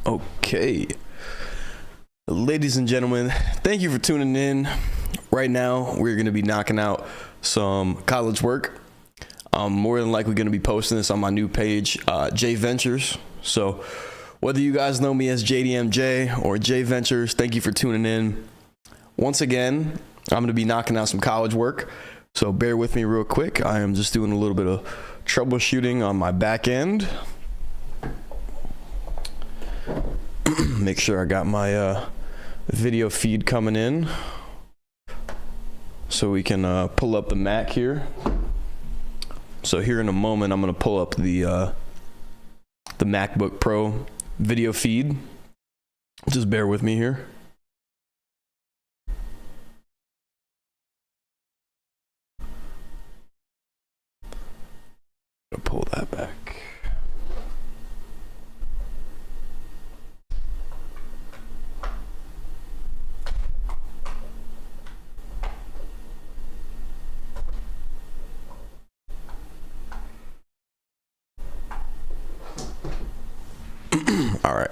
Okay. Ladies and gentlemen, thank you for tuning in. Right now, we're going to be knocking out some college work. I'm more than likely going to be posting this on my new page, J Ventures. So whether you guys know me as JDMJ or J Ventures, thank you for tuning in. Once again, I'm going to be knocking out some college work. So bear with me real quick. I am just doing a little bit of troubleshooting on my back end. Make sure I got my video feed coming in so we can pull up the Mac here. So here in a moment, I'm going to pull up the MacBook Pro video feed. Just bear with me here. I'll pull that back. All right.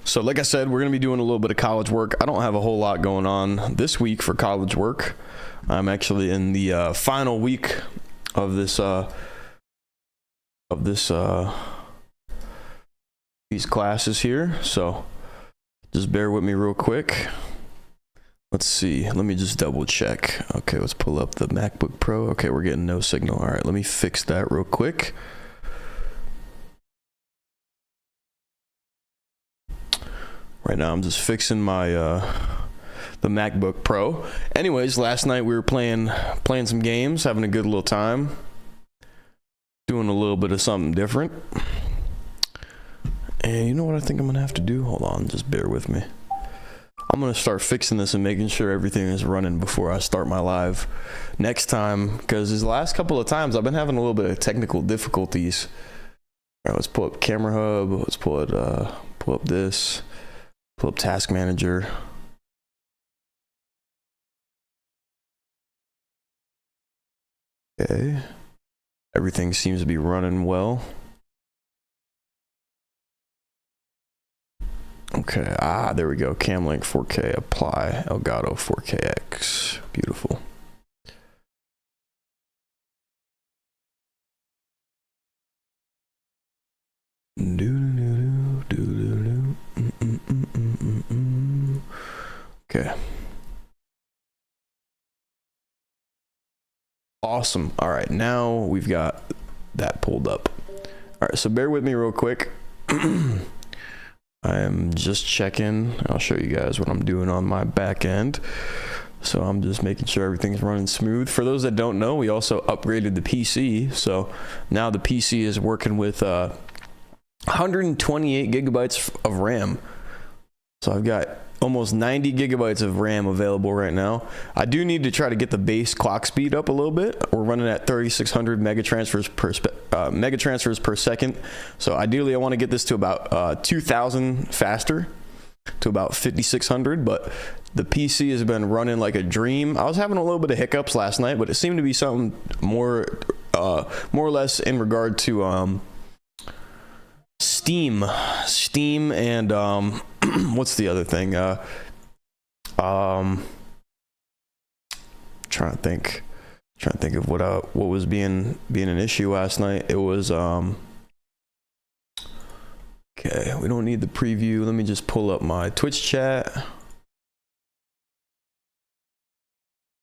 So like I said, we're going to be doing a little bit of college work. I don't have a whole lot going on this week for college work. I'm actually in the final week of these classes here. So just bear with me real quick. Let's see. Let me just double check. Okay, let's pull up the MacBook Pro. Okay, we're getting no signal. All right, let me fix that real quick. Right now, I'm just fixing my the MacBook Pro. Anyways, last night we were playing some games, having a good little time, doing a little bit of something different. And you know what I think I'm gonna have to do? Hold on, just bear with me. I'm gonna start fixing this and making sure everything is running before I start my live next time, because these last couple of times I've been having a little bit of technical difficulties. All right, let's pull up Camera Hub. Let's pull up this. Pull up Task Manager. Okay. Everything seems to be running well. Okay. There we go. Camlink 4K. Apply. Elgato 4KX. Beautiful. Okay. Awesome. All right, now we've got that pulled up. All right, so bear with me real quick. I am just checking. I'll show you guys what I'm doing on my back end. So I'm just making sure everything's running smooth. For those that don't know, we also upgraded the PC. So now the PC is working with 128 gigabytes of RAM. So I've got almost 90 gigabytes of RAM available right now. I do need to try to get the base clock speed up a little bit. We're running at 3,600 megatransfers per second. So ideally I want to get this to about 2,000 faster, to about 5,600, but the PC has been running like a dream. I was having a little bit of hiccups last night, but it seemed to be something more or less in regard to Steam and what's the other thing? Trying to think of what was being an issue last night. It was okay. We don't need the preview. Let me just pull up my Twitch chat.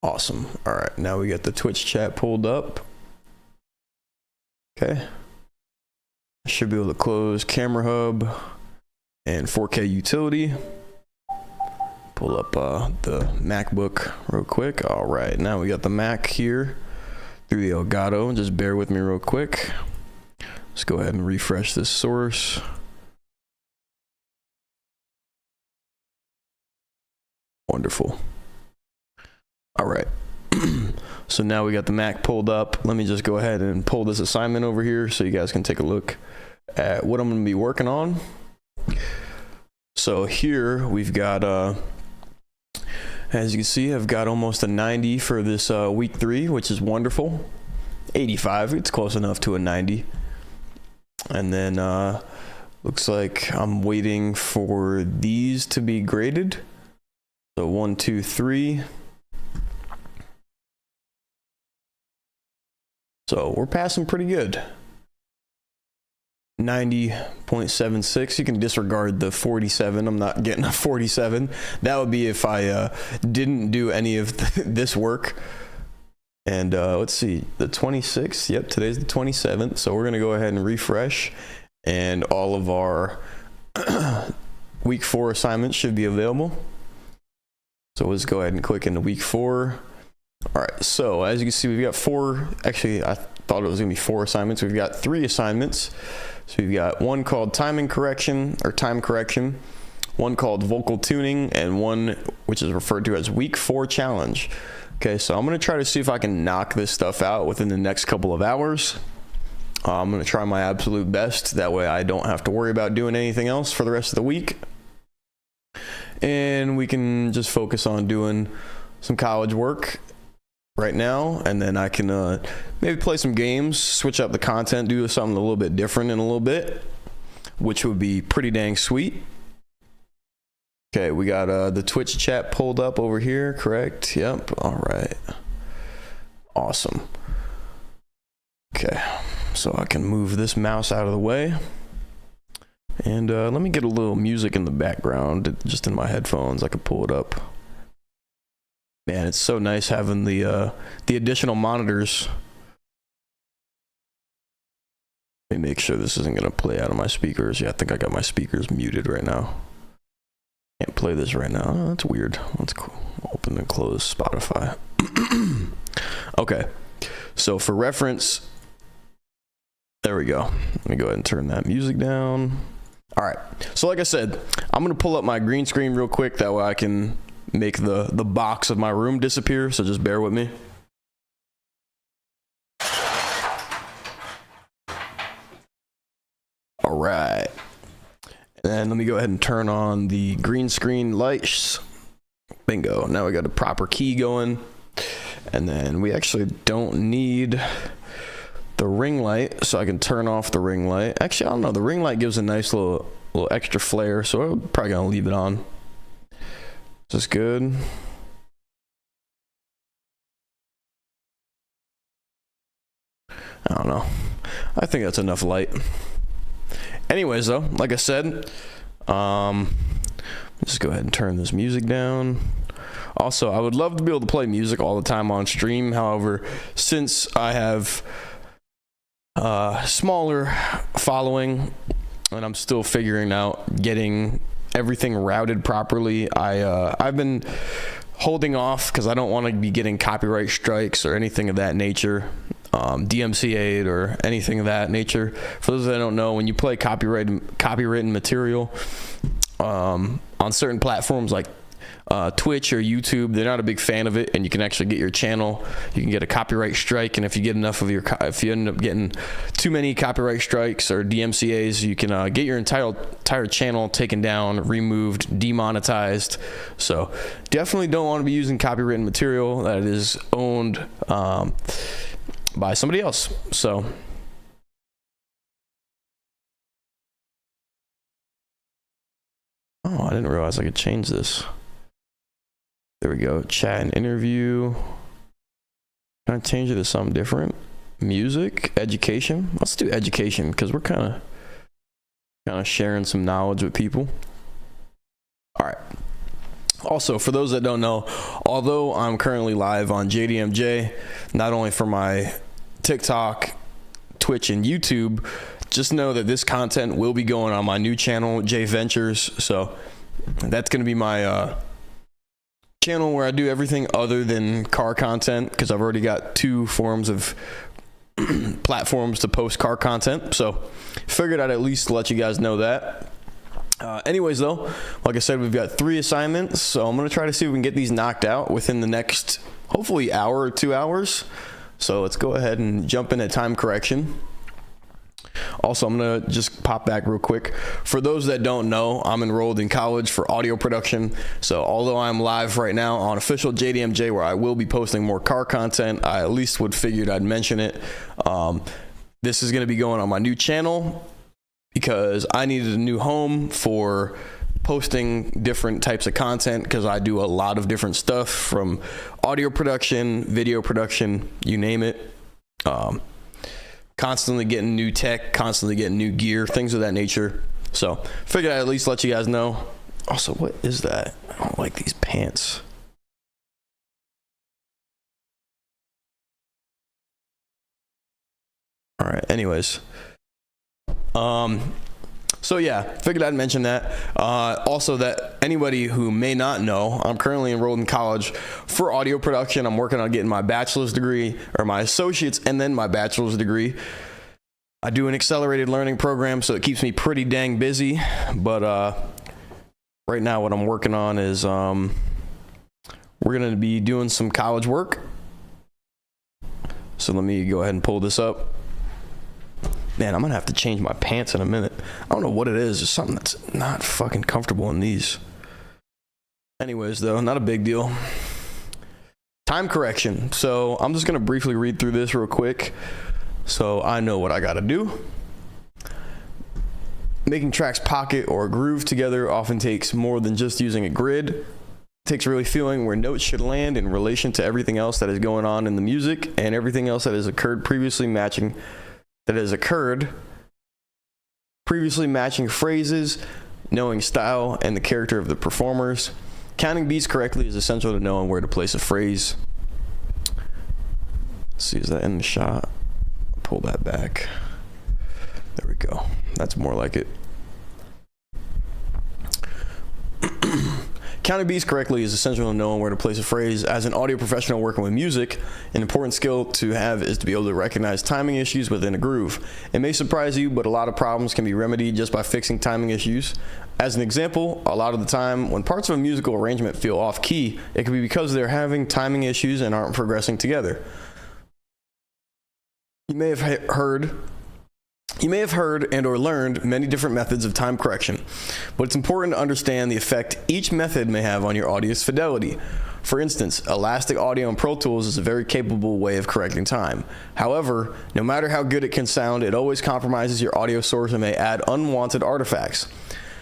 Awesome. All right, now we got the Twitch chat pulled up. Okay. I should be able to close Camera Hub and 4K utility. Pull up the MacBook real quick. All right, now we got the Mac here through the Elgato. Just bear with me real quick. Let's go ahead and refresh this source. Wonderful. All right. So now we got the Mac pulled up. Let me just go ahead and pull this assignment over here so you guys can take a look at what I'm going to be working on. So here we've got, as you can see, I've got almost a 90 for this week 3, which is wonderful. 85, it's close enough to a 90. And then Looks like I'm waiting for these to be graded. So 1, 2, 3. So we're passing pretty good. 90.76. You can disregard the 47. I'm not getting a 47. That would be if I didn't do any of this work. And let's see, the 26th. Yep, today's the 27th. So we're gonna go ahead and refresh, and all of our week 4 assignments should be available. So let's go ahead and click into week 4. All right, so as you can see, we've got 4. Actually, I thought it was gonna be 4 assignments. We've got 3 assignments. So we've got one called timing correction or time correction, one called vocal tuning, and one which is referred to as week 4 challenge. Okay, so I'm gonna try to see if I can knock this stuff out within the next couple of hours. I'm gonna try my absolute best. That way I don't have to worry about doing anything else for the rest of the week. And we can just focus on doing some college work right now, and then I can maybe play some games, switch up the content, do something a little bit different in a little bit, which would be pretty dang sweet. Okay, we got the Twitch chat pulled up over here, correct? Yep, all right. Awesome. Okay, so I can move this mouse out of the way. And let me get a little music in the background, just in my headphones. I could pull it up. Man, it's so nice having the additional monitors. Let me make sure this isn't gonna play out of my speakers. Yeah, I think I got my speakers muted right now. Can't play this right now. Oh, that's weird. Let's open and close Spotify. Okay, so for reference, there we go. Let me go ahead and turn that music down. All right, so like I said, I'm gonna pull up my green screen real quick. That way I can make the box of my room disappear, so just bear with me. All right. And then let me go ahead and turn on the green screen lights. Bingo. Now we got a proper key going. And then we actually don't need the ring light, so I can turn off the ring light. Actually, I don't know. The ring light gives a nice little extra flare, so I'm probably gonna leave it on. Is this good? I don't know. I think that's enough light. Anyways, though, like I said, just go ahead and turn this music down. Also, I would love to be able to play music all the time on stream. However, since I have a smaller following and I'm still figuring out getting everything routed properly, I've been holding off because I don't want to be getting copyright strikes or anything of that nature, DMCA'd or anything of that nature. For those that don't know, when you play copywritten material on certain platforms like Twitch or YouTube, they're not a big fan of it, and you can actually get your channel, you can get a copyright strike, and if you get enough of if you end up getting too many copyright strikes or DMCA's, you can get your entire channel taken down, removed, demonetized. So definitely don't want to be using copywritten material that is owned by somebody else. So oh, I didn't realize I could change this. There we go. Chat and interview. Can I change it to something different? Music, education. Let's do education because we're kind of sharing some knowledge with people. All right. Also, for those that don't know, although I'm currently live on JDMJ, not only for my TikTok, Twitch, and YouTube, just know that this content will be going on my new channel, J Ventures. So that's going to be my channel where I do everything other than car content, because I've already got 2 forms of platforms to post car content. So figured I'd at least let you guys know that. Anyways, though, like I said, we've got 3 assignments, so I'm going to try to see if we can get these knocked out within the next, hopefully, hour or 2 hours. So let's go ahead and jump into time correction. Also, I'm going to just pop back real quick. For those that don't know, I'm enrolled in college for audio production. So although I'm live right now on official JDMJ, where I will be posting more car content, I at least figured I'd mention it. This is going to be going on my new channel. because I needed a new home for posting different types of content, because I do a lot of different stuff, from audio production, video production, you name it. Constantly getting new tech, constantly getting new gear, things of that nature. So figured I'd at least let you guys know. Also, what is that? I don't like these pants. All right, anyways. So yeah, figured I'd mention that. Also, that anybody who may not know, I'm currently enrolled in college for audio production. I'm working on getting my bachelor's degree, or my associate's, and then my bachelor's degree. I do an accelerated learning program, so it keeps me pretty dang busy. But right now, what I'm working on is we're going to be doing some college work. So let me go ahead and pull this up. Man, I'm going to have to change my pants in a minute. I don't know what it is. There's something that's not fucking comfortable in these. Anyways, though, not a big deal. Time correction. So I'm just going to briefly read through this real quick so I know what I got to do. Making tracks pocket or groove together often takes more than just using a grid. It takes really feeling where notes should land in relation to everything else that is going on in the music and everything else that has occurred previously, matching phrases, knowing style and the character of the performers. Counting beats correctly is essential to knowing where to place a phrase. Let's see, is that in the shot? Pull that back. There we go. That's more like it. Counting beats correctly is essential to knowing where to place a phrase. As an audio professional working with music, an important skill to have is to be able to recognize timing issues within a groove. It may surprise you, but a lot of problems can be remedied just by fixing timing issues. As an example, a lot of the time when parts of a musical arrangement feel off key, it could be because they're having timing issues and aren't progressing together. You may have heard and or learned many different methods of time correction, but it's important to understand the effect each method may have on your audio's fidelity. For instance, Elastic Audio and Pro Tools is a very capable way of correcting time. However, no matter how good it can sound, it always compromises your audio source and may add unwanted artifacts.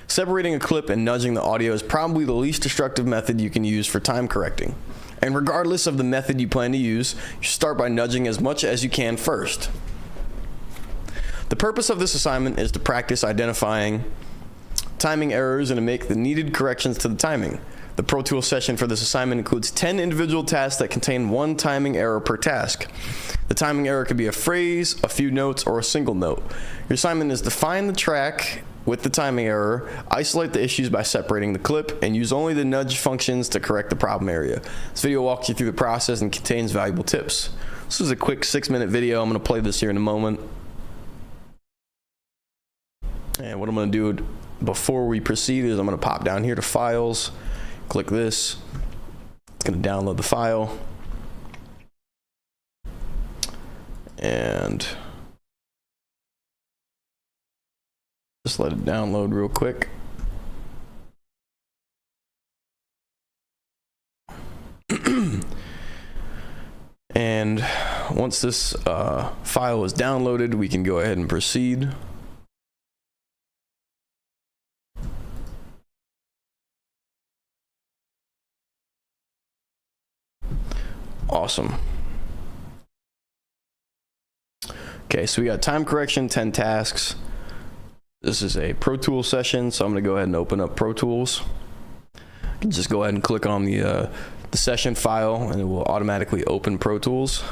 Separating a clip and nudging the audio is probably the least destructive method you can use for time correcting. And regardless of the method you plan to use, you start by nudging as much as you can first. The purpose of this assignment is to practice identifying timing errors and to make the needed corrections to the timing. The Pro Tools session for this assignment includes 10 individual tasks that contain one timing error per task. The timing error could be a phrase, a few notes, or a single note. Your assignment is to find the track with the timing error, isolate the issues by separating the clip, and use only the nudge functions to correct the problem area. This video walks you through the process and contains valuable tips. This is a quick 6-minute video. I'm going to play this here in a moment. And what I'm going to do before we proceed is I'm going to pop down here to Files, click this. It's going to download the file. And just let it download real quick. And once this file is downloaded, we can go ahead and proceed. Awesome. Okay, so we got time correction, 10 tasks. This is a Pro Tools session, so I'm going to go ahead and open up Pro Tools. You can just go ahead and click on the session file, and it will automatically open Pro Tools.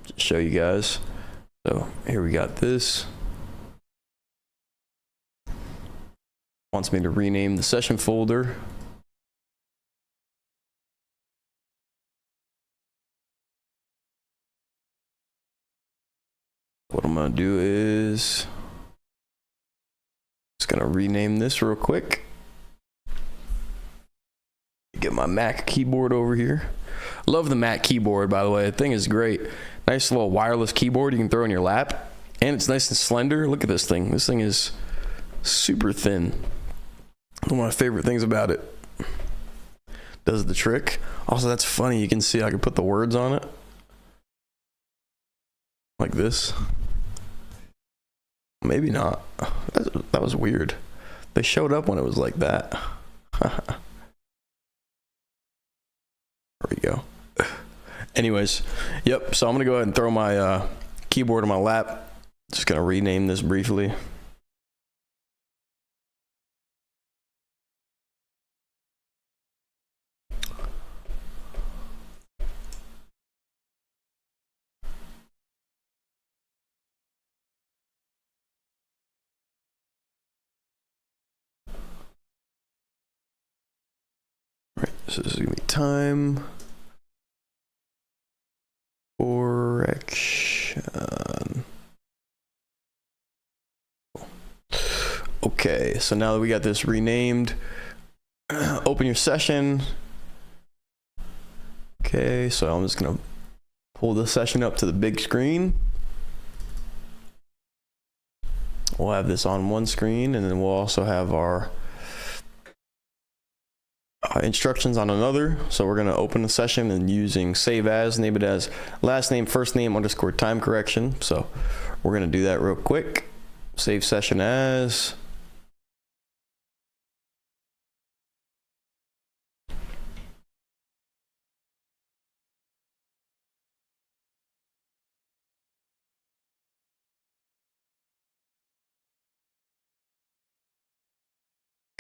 Just show you guys. So here we got this. Wants me to rename the session folder. What I'm going to do is just going to rename this real quick. Get my Mac keyboard over here. Love the Mac keyboard, by the way. The thing is great. Nice little wireless keyboard you can throw in your lap. And it's nice and slender. Look at this thing. This thing is super thin. One of my favorite things about it. Does the trick. Also, that's funny. You can see I can put the words on it. Like this. Maybe not. That was weird. They showed up when it was like that. There we go. Anyways, yep. So I'm gonna go ahead and throw my keyboard on my lap. Just gonna rename this briefly. Right, so this is gonna be time correction. Okay, so now that we got this renamed, open your session. Okay, so I'm just gonna pull the session up to the big screen. We'll have this on one screen, and then we'll also have our instructions on another. So we're gonna open the session and using save as, name it as last name, first name _ time correction. So we're gonna do that real quick. Save session as.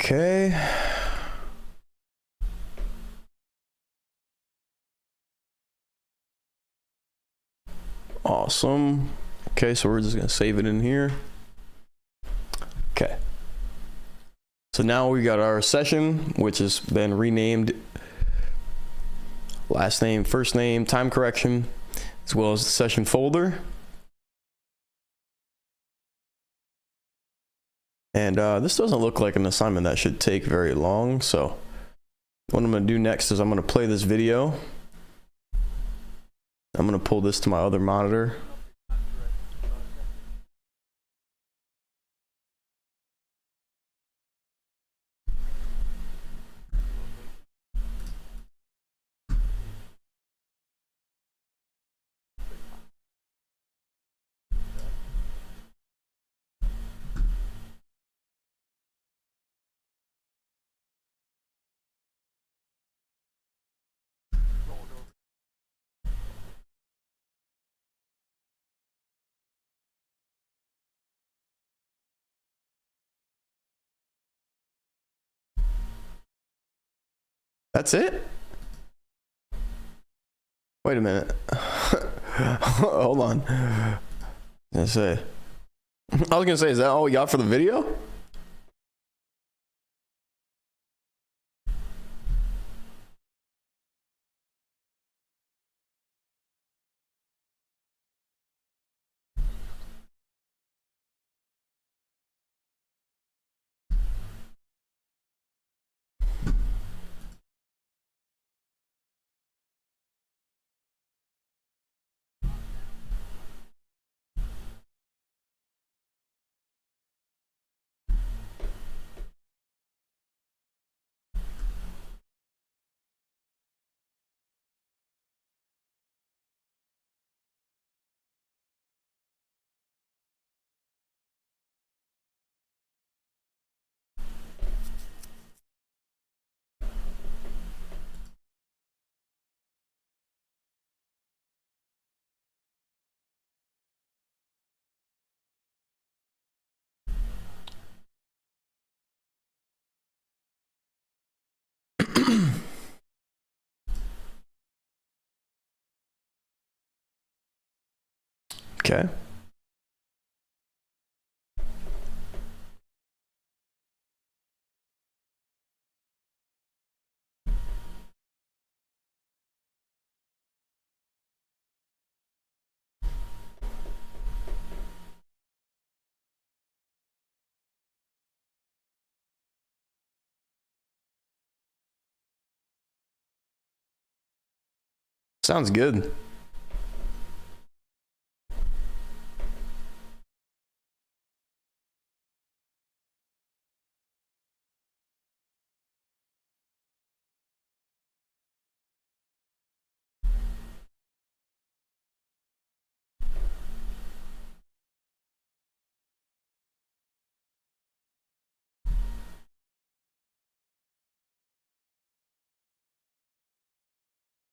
Okay. Awesome. Okay, so we're just gonna save it in here. Okay. So now we got our session, which has been renamed last name, first name, time correction, as well as the session folder. And this doesn't look like an assignment that should take very long. So what I'm gonna do next is I'm gonna play this video. I'm gonna pull this to my other monitor. That's it? Wait a minute. Hold on. I was gonna say, is that all we got for the video? Okay. Sounds good.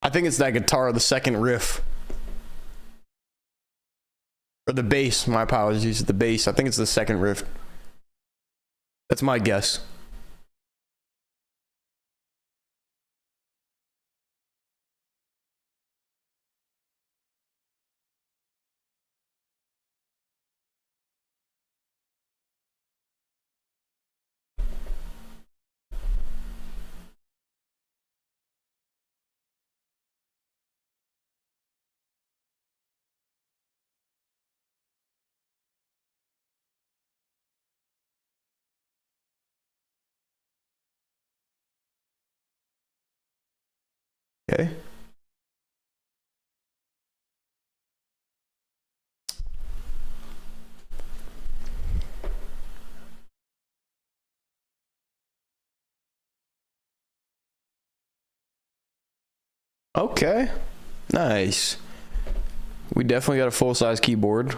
I think it's that guitar, the second riff. Or the bass, my apologies, the bass. I think it's the second riff. That's my guess. Okay. Okay. Nice. We definitely got a full-size keyboard.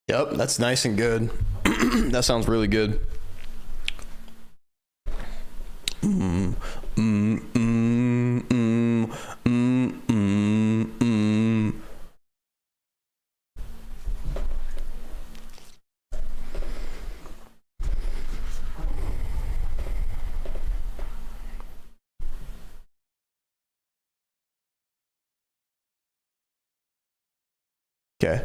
Yep, that's nice and good. That sounds really good. Mm, mm, mm, mm, mm, mm, mm. Okay.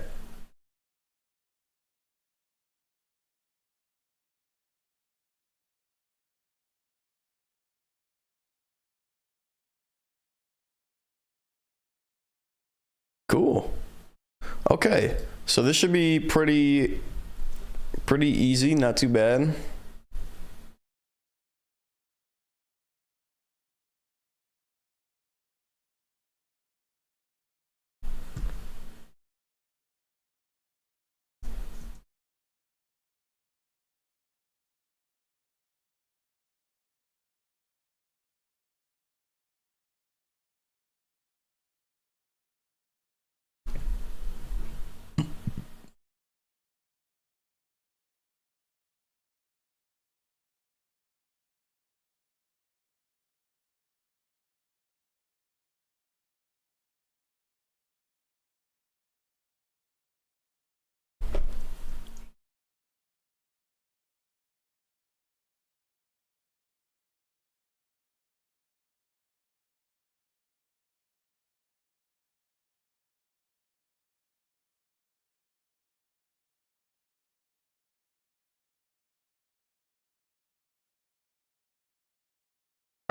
Cool. Okay. So this should be pretty easy, not too bad.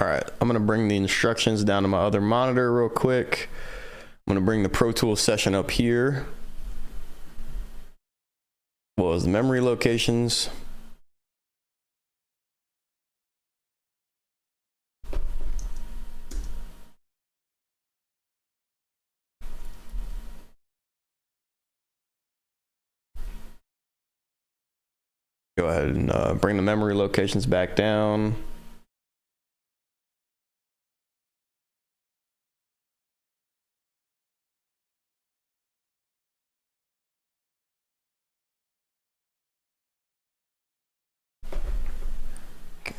All right, I'm gonna bring the instructions down to my other monitor real quick. I'm gonna bring the Pro Tools session up here. Well, as the memory locations. Go ahead and bring the memory locations back down. Okay.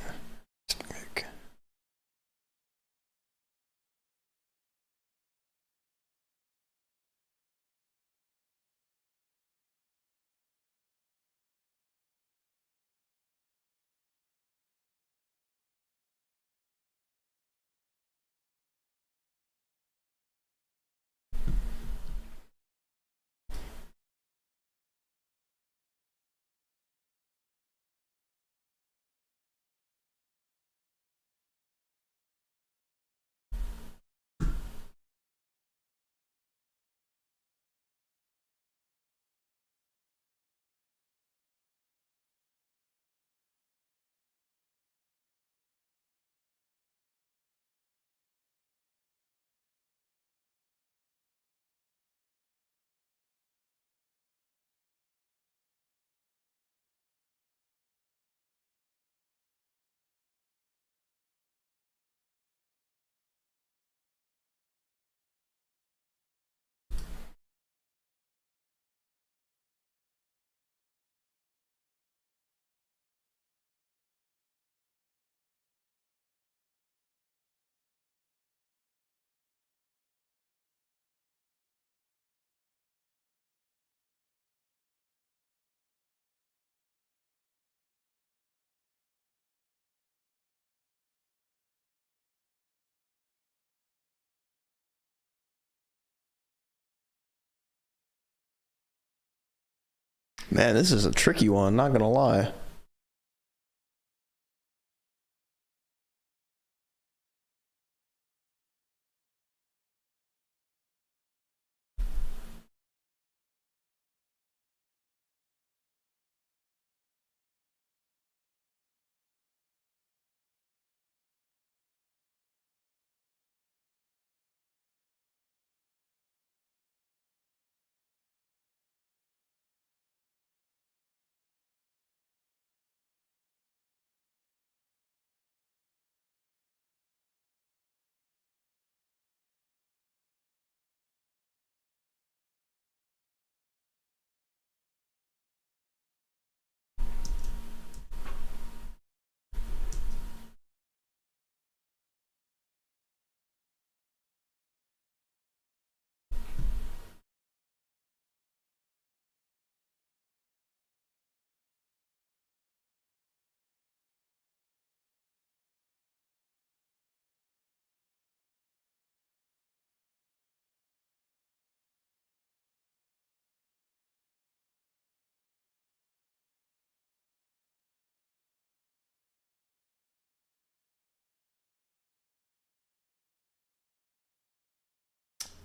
Man, this is a tricky one, not gonna lie.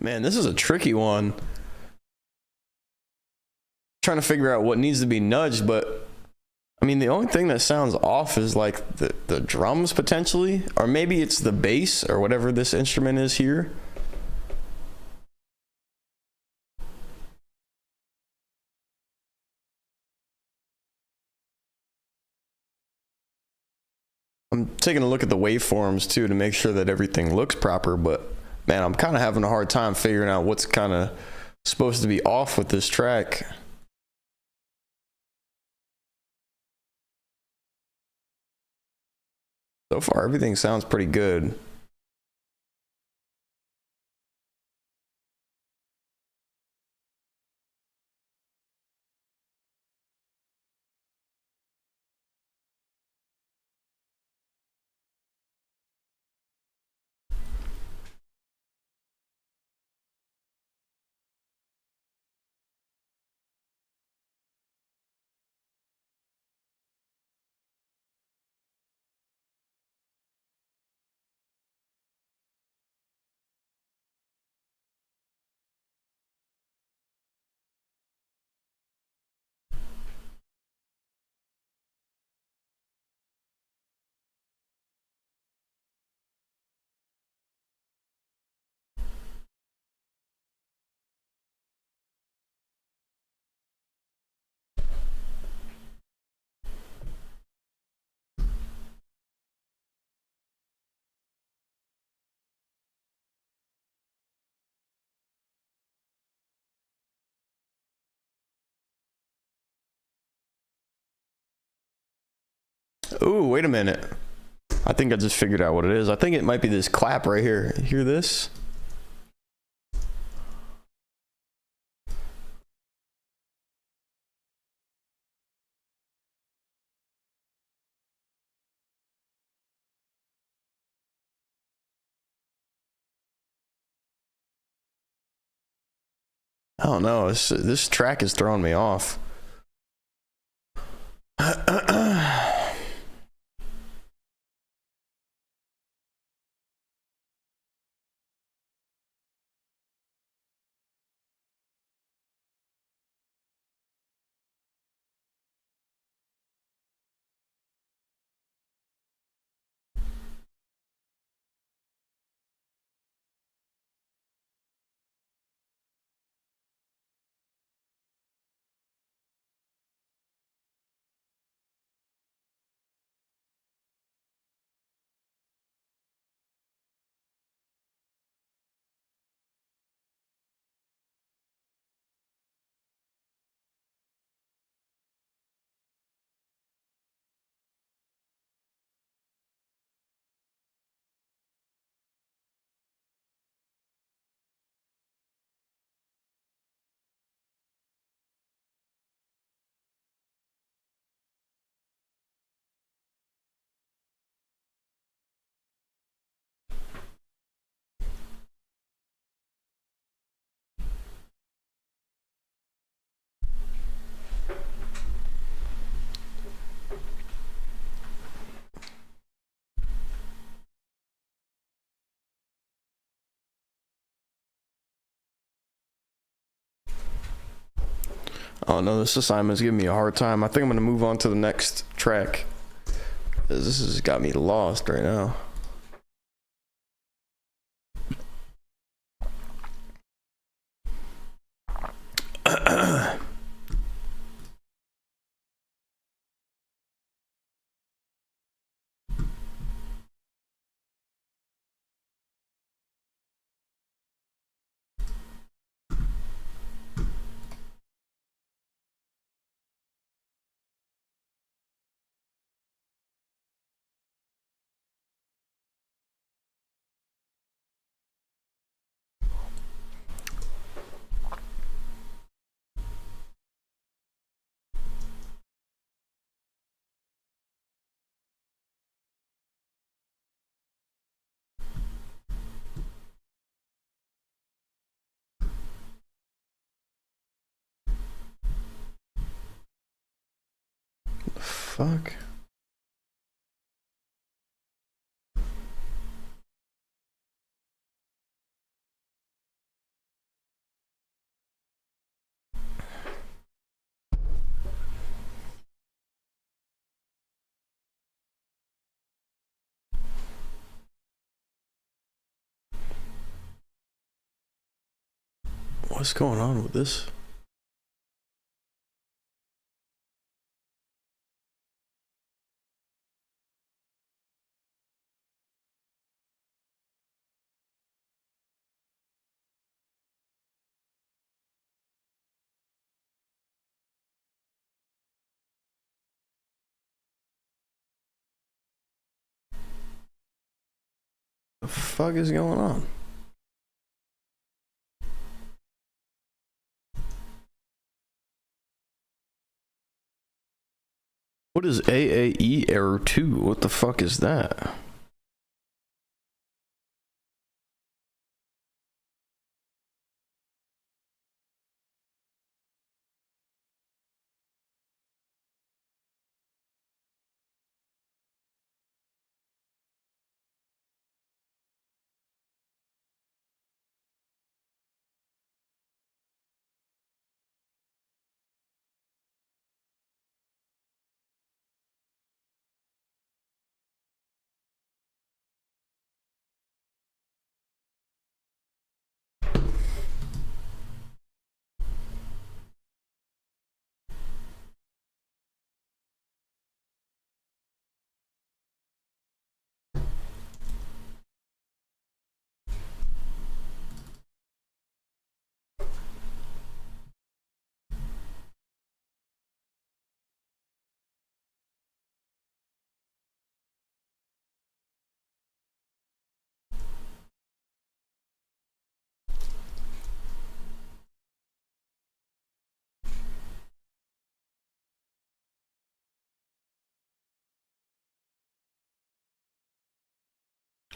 Man, this is a tricky one. Trying to figure out what needs to be nudged, but I mean, the only thing that sounds off is like the drums potentially, or maybe it's the bass or whatever this instrument is here. I'm taking a look at the waveforms too to make sure that everything looks proper, but man, I'm kind of having a hard time figuring out what's kind of supposed to be off with this track. So far, everything sounds pretty good. Ooh, wait a minute. I think I just figured out what it is. I think it might be this clap right here. Hear this? I don't know. This track is throwing me off. Oh no, this assignment's giving me a hard time. I think I'm gonna move on to the next track. This has got me lost right now. Fuck. What's going on with this? The fuck is going on? What is AAE error 2? What the fuck is that?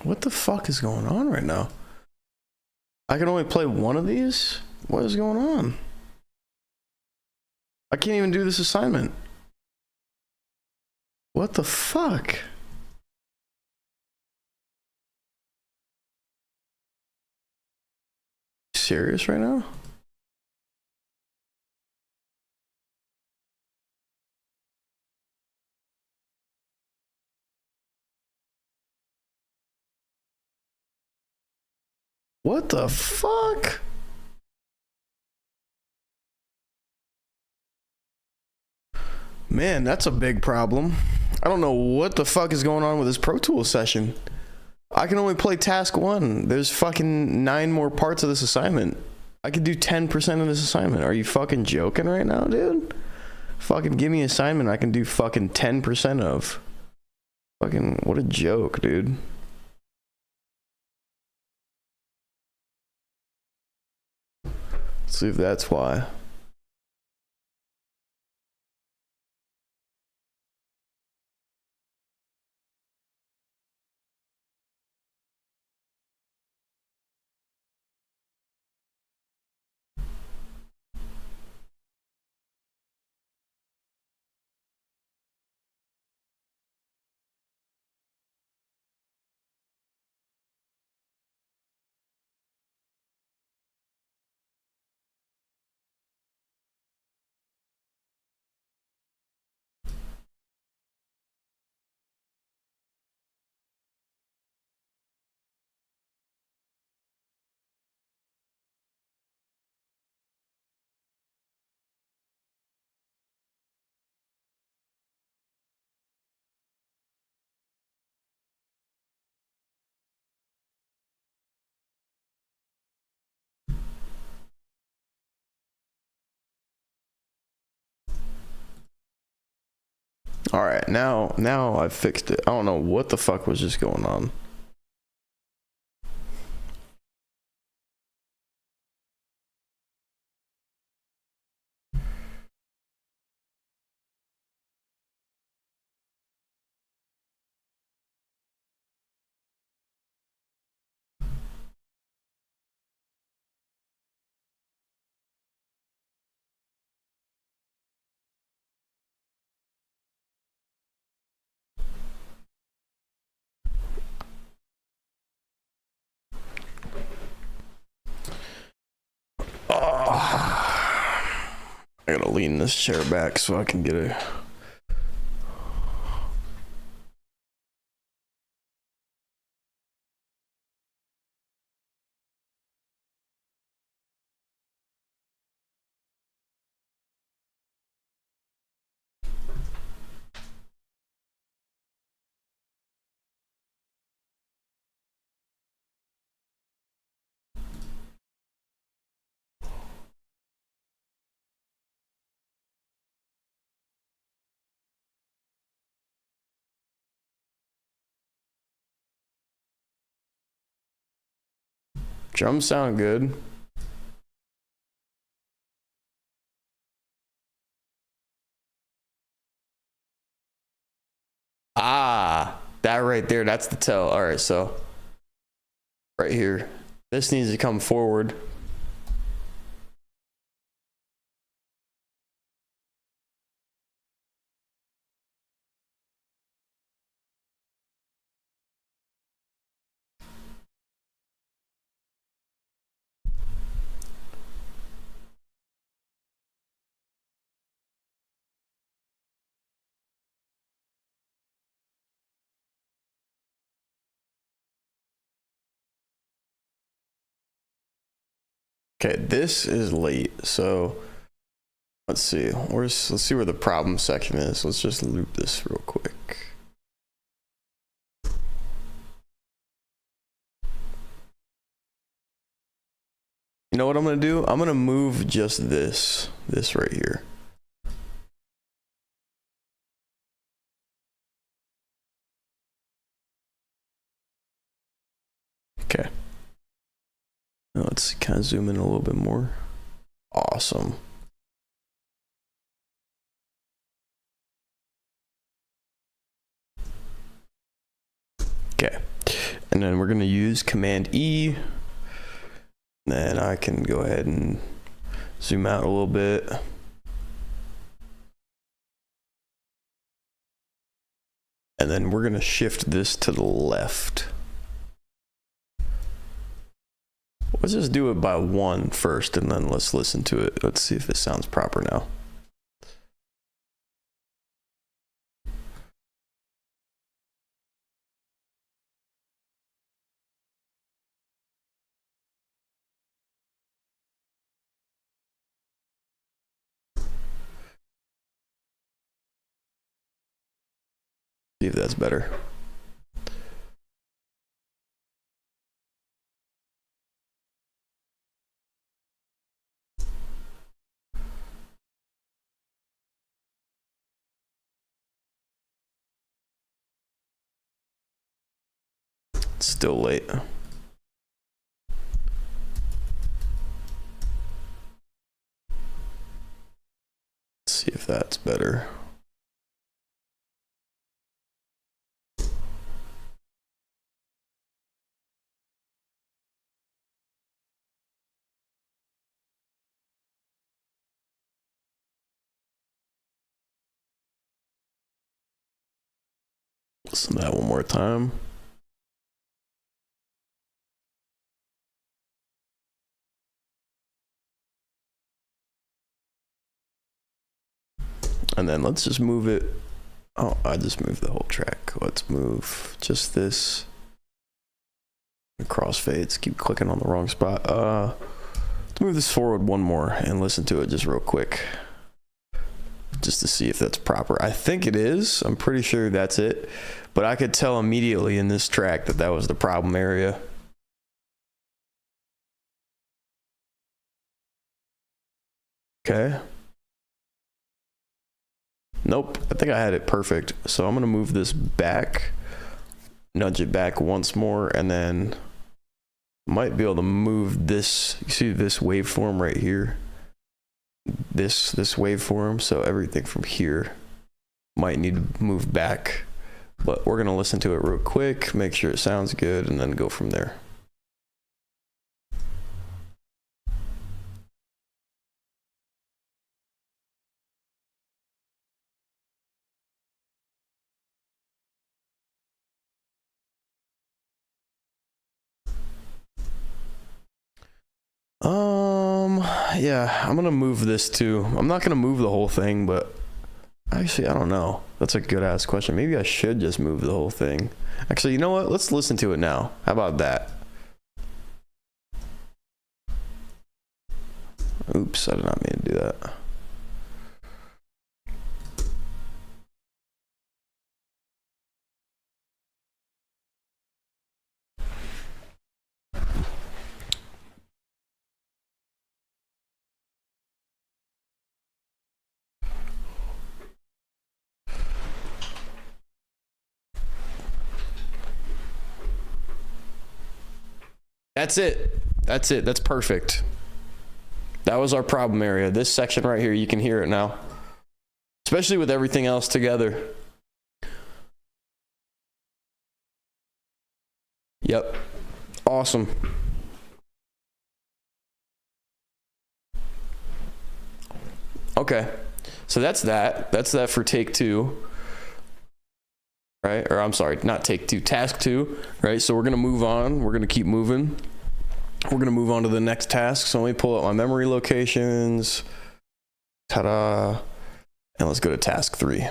What the fuck is going on right now? I can only play one of these? What is going on? I can't even do this assignment. What the fuck? Serious right now? What the fuck? Man, that's a big problem. I don't know what the fuck is going on with this Pro Tools session. I can only play task 1. There's fucking 9 more parts of this assignment. I could do 10% of this assignment. Are you fucking joking right now, dude? Fucking give me an assignment I can do fucking 10% of. Fucking, what a joke, dude. Let's see if that's why. All right, now I've fixed it. I don't know what the fuck was just going on. I gotta lean this chair back so I can get a... Drums sound good. Ah, that right there, that's the tell. All right, so right here, this needs to come forward. Okay, this is late, so let's see. Let's see where the problem section is. Let's just loop this real quick. You know what I'm gonna do? I'm gonna move just this right here. Okay. Now let's kind of zoom in a little bit more. Awesome. Okay. And then we're going to use Command E. Then I can go ahead and zoom out a little bit. And then we're going to shift this to the left. Let's just do it by 1 first, and then let's listen to it. Let's see if it sounds proper now. See if that's better. It's still late. Let's see if that's better. Listen to that one more time. And then let's just move it. Oh, I just moved the whole track. Let's move just this. Crossfades, keep clicking on the wrong spot. Let's move this forward one more and listen to it just real quick. Just to see if that's proper. I think it is. I'm pretty sure that's it. But I could tell immediately in this track that that was the problem area. Okay. Nope, I think I had it perfect. So I'm gonna move this back, nudge it back once more, and then might be able to move this. You see this waveform right here? This waveform, so everything from here might need to move back. But we're gonna listen to it real quick, make sure it sounds good, and then go from there. Yeah, I'm gonna move this too. I'm not gonna move the whole thing, but actually, I don't know. That's a good ass question. Maybe I should just move the whole thing. Actually, you know what? Let's listen to it now. How about that? Oops, I did not mean to do that. That's it. That's it. That's perfect. That was our problem area. This section right here, you can hear it now. Especially with everything else together. Yep. Awesome. Okay. So that's that. That's that for take 2. Right? Or I'm sorry, not take 2, task 2. Right? So we're going to move on. We're going to keep moving. We're going to move on to the next task. So let me pull up my memory locations. Ta-da. And let's go to task 3.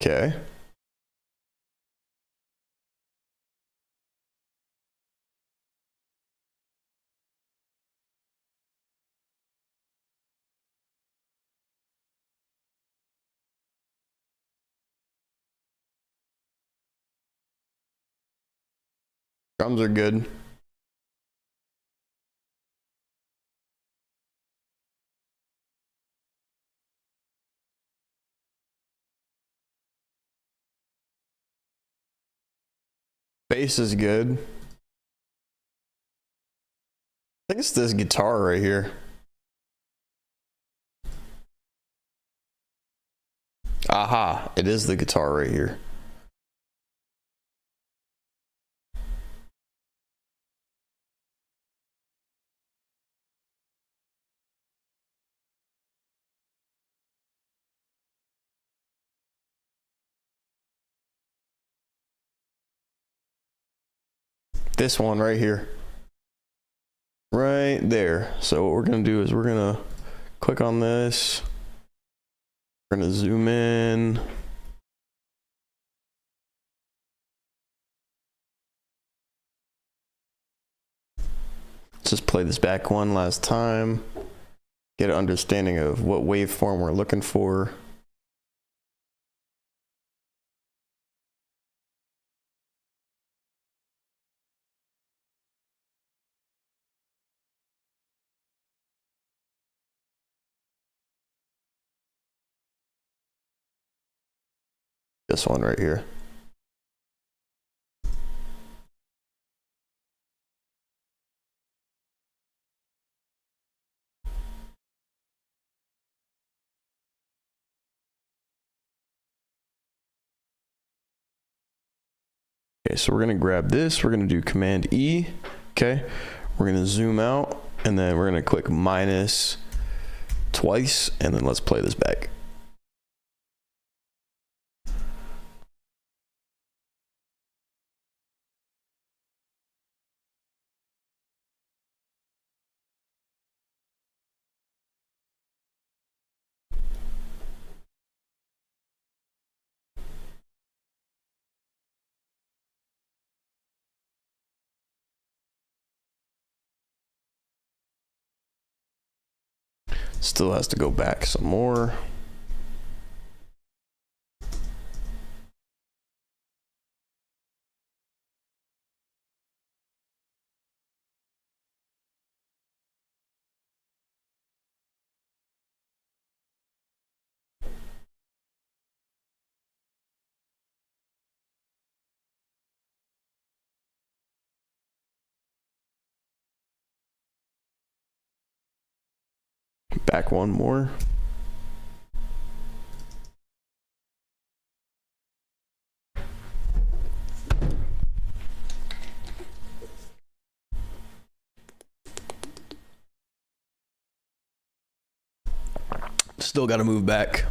Okay. Drums are good. Bass is good. I think it's this guitar right here. Aha, it is the guitar right here. This one right here. Right there. So what we're gonna do is we're gonna click on this. We're gonna zoom in. Let's just play this back one last time. Get an understanding of what waveform we're looking for. This one right here. Okay, so we're gonna grab this, we're gonna do Command E, okay? We're gonna zoom out, and then we're gonna click minus twice, and then let's play this back. Still has to go back some more. Back one more. Still got to move back.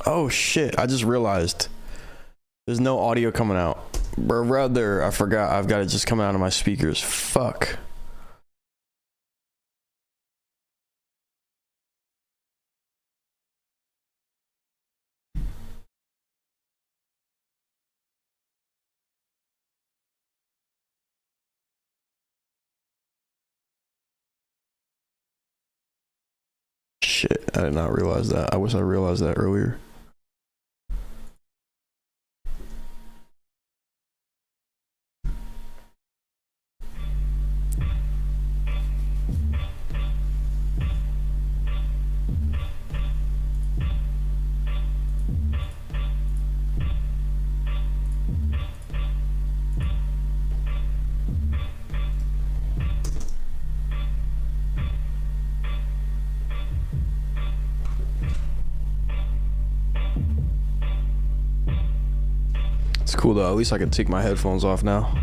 Oh shit, I just realized there's no audio coming out. Or rather, I forgot I've got it just coming out of my speakers. Fuck. Shit, I did not realize that. I wish I realized that earlier. It's cool though. At least I can take my headphones off now.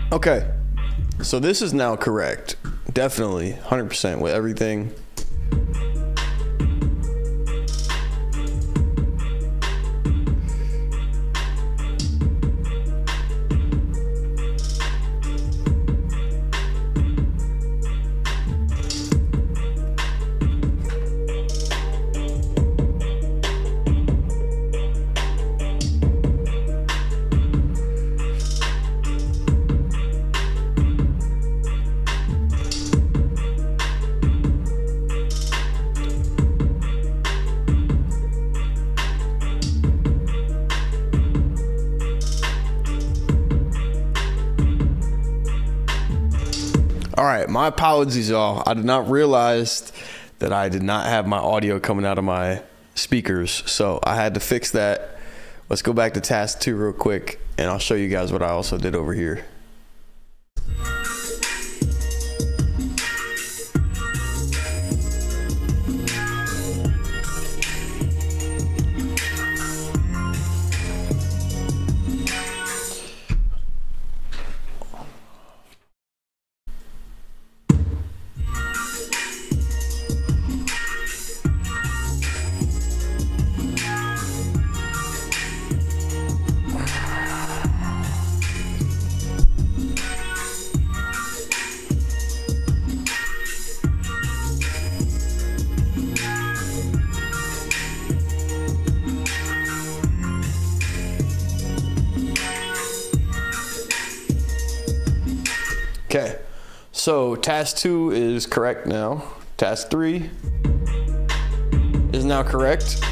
Okay, so this is now correct. Definitely, 100% with everything. All right, my apologies, y'all. I did not realize that I did not have my audio coming out of my speakers, so I had to fix that. Let's go back to task 2 real quick, and I'll show you guys what I also did over here. Okay, so task 2 is correct now. Task 3 is now correct.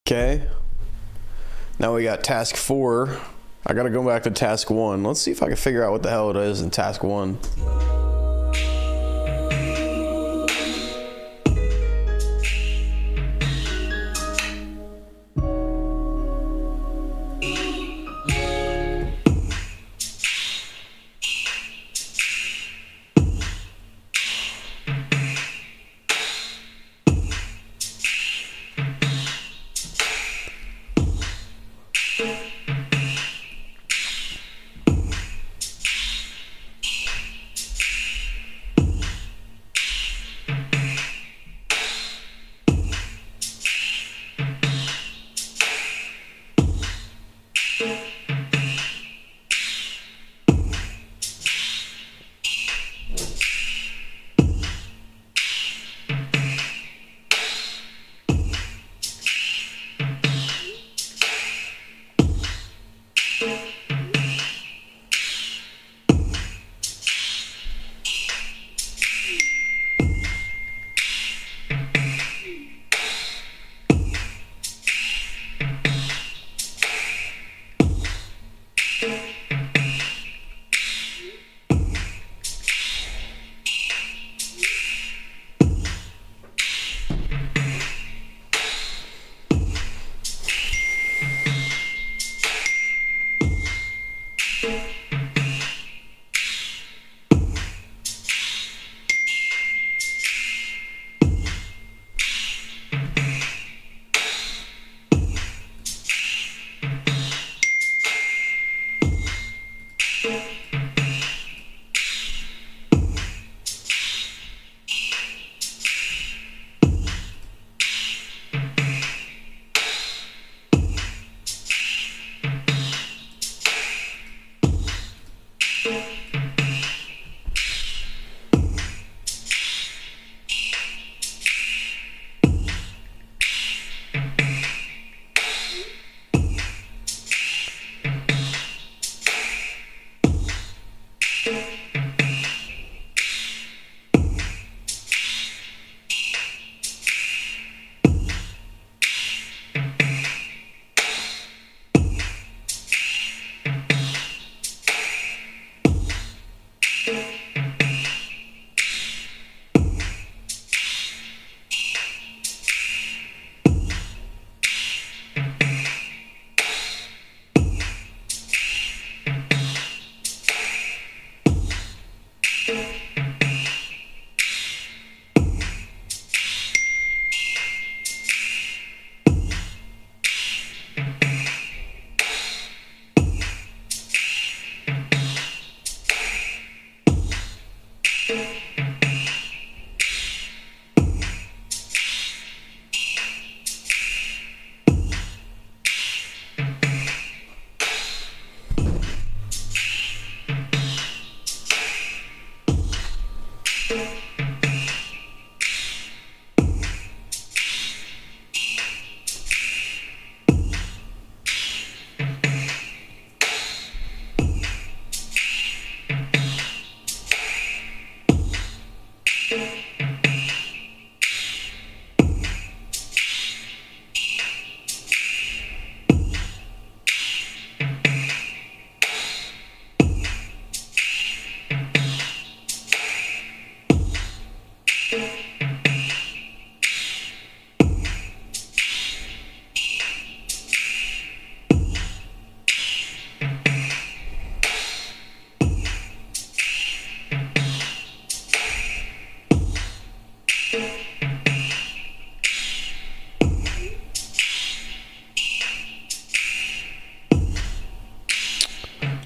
Okay, now we got task 4. I gotta go back to task 1. Let's see if I can figure out what the hell it is in task 1.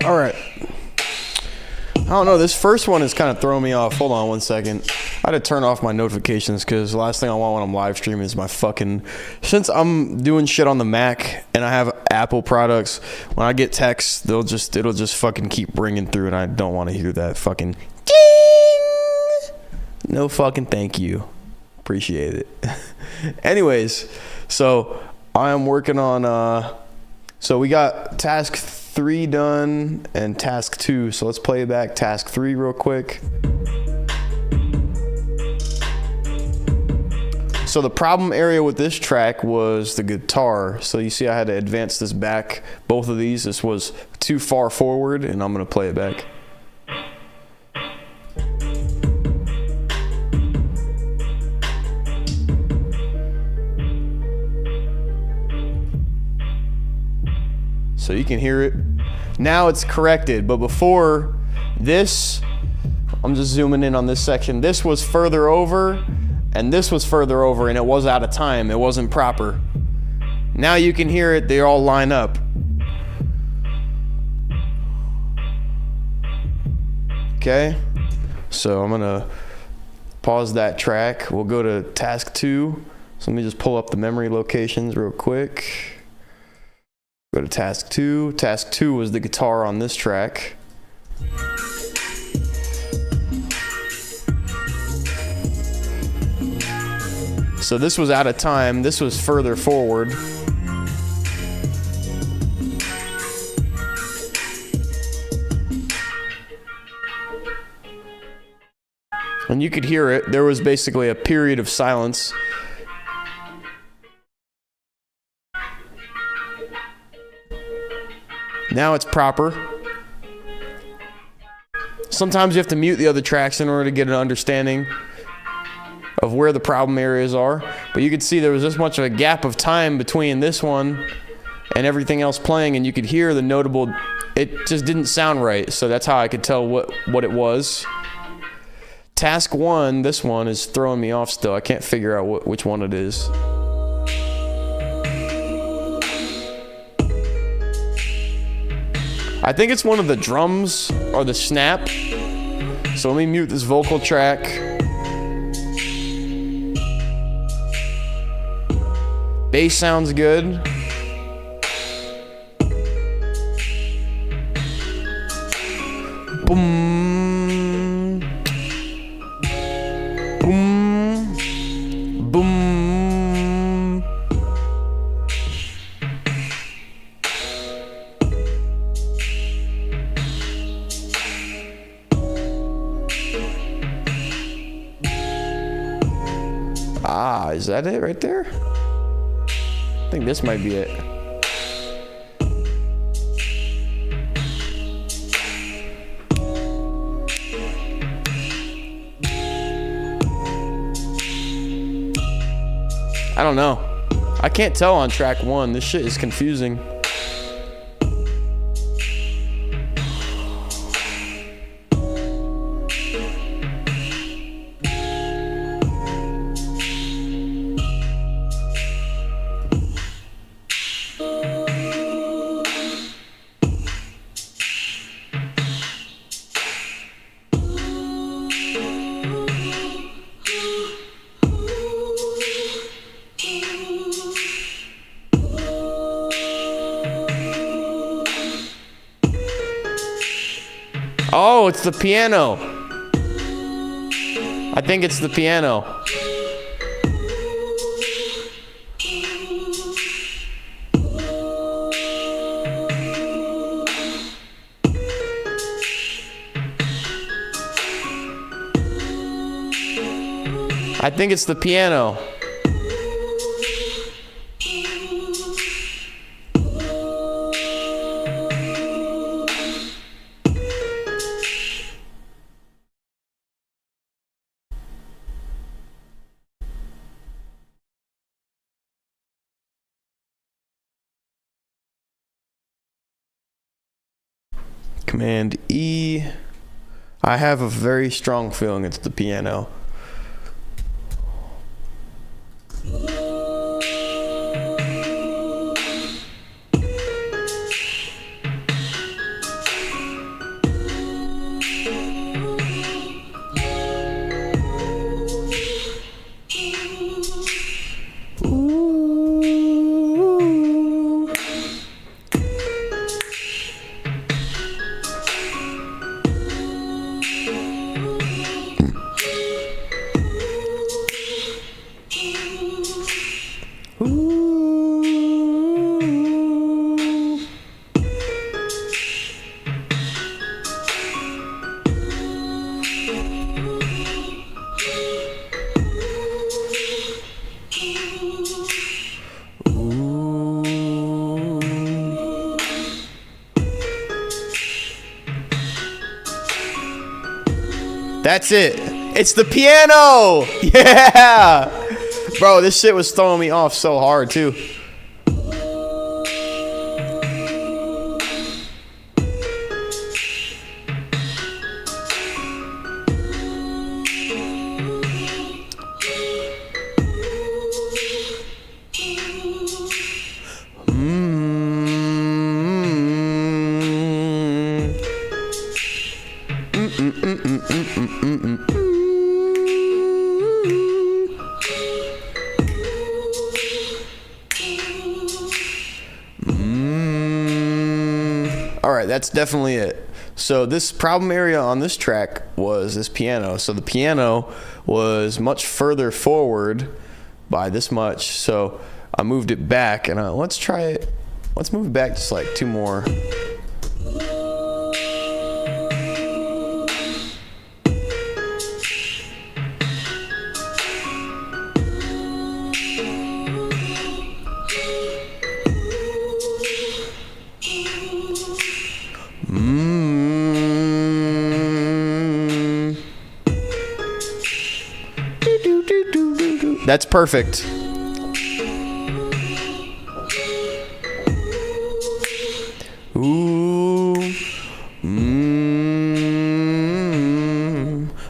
All right. I don't know. This first one is kind of throwing me off. Hold on one second. I had to turn off my notifications because the last thing I want when I'm live streaming is my fucking... Since I'm doing shit on the Mac and I have Apple products, when I get texts, it'll just fucking keep ringing through, and I don't want to hear that fucking ding. No fucking thank you. Appreciate it. Anyways, so I am working on... So we got task 3 done and task 2. So let's play back task 3 real quick. So the problem area with this track was the guitar. So you see I had to advance this back. Both of these, this was too far forward, and I'm gonna play it back. So you can hear it. Now it's corrected, but before this, I'm just zooming in on this section. This was further over, and this was further over, and it was out of time. It wasn't proper. Now you can hear it. They all line up. Okay, so I'm gonna pause that track. We'll go to task 2. So let me just pull up the memory locations real quick. Go to task 2. Task 2 was the guitar on this track. So this was out of time. This was further forward. And you could hear it. There was basically a period of silence. Now it's proper. Sometimes you have to mute the other tracks in order to get an understanding of where the problem areas are. But you could see there was this much of a gap of time between this one and everything else playing, and you could hear the notable, it just didn't sound right. So that's how I could tell what it was. Task 1, this one is throwing me off still. I can't figure out which one it is. I think it's one of the drums or the snap. So let me mute this vocal track. Bass sounds good. Boom. Boom. Boom. Ah, is that it right there? I think this might be it. I don't know. I can't tell on track 1. This shit is confusing. Oh, it's the piano. I think it's the piano. I think it's the piano. Command E. I have a very strong feeling it's the piano. That's it. It's the piano. Yeah. Bro, this shit was throwing me off so hard too. All right, that's definitely it. So this problem area on this track was this piano. So the piano was much further forward by this much. So I moved it back, and let's try it. Let's move it back just like 2 more. That's perfect. Ooh.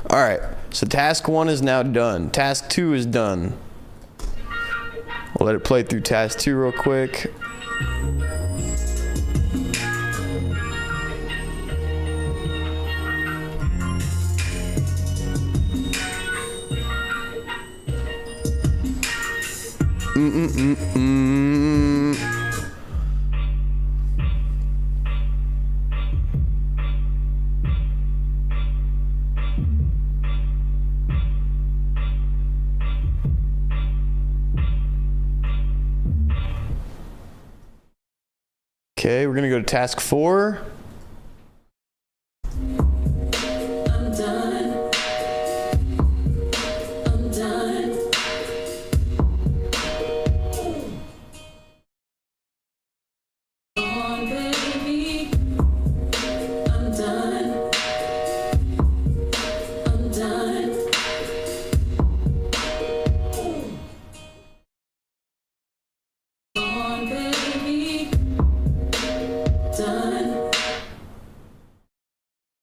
All right. So task 1 is now done. Task 2 is done. We'll let it play through task 2 real quick. Okay, we're gonna go to task 4.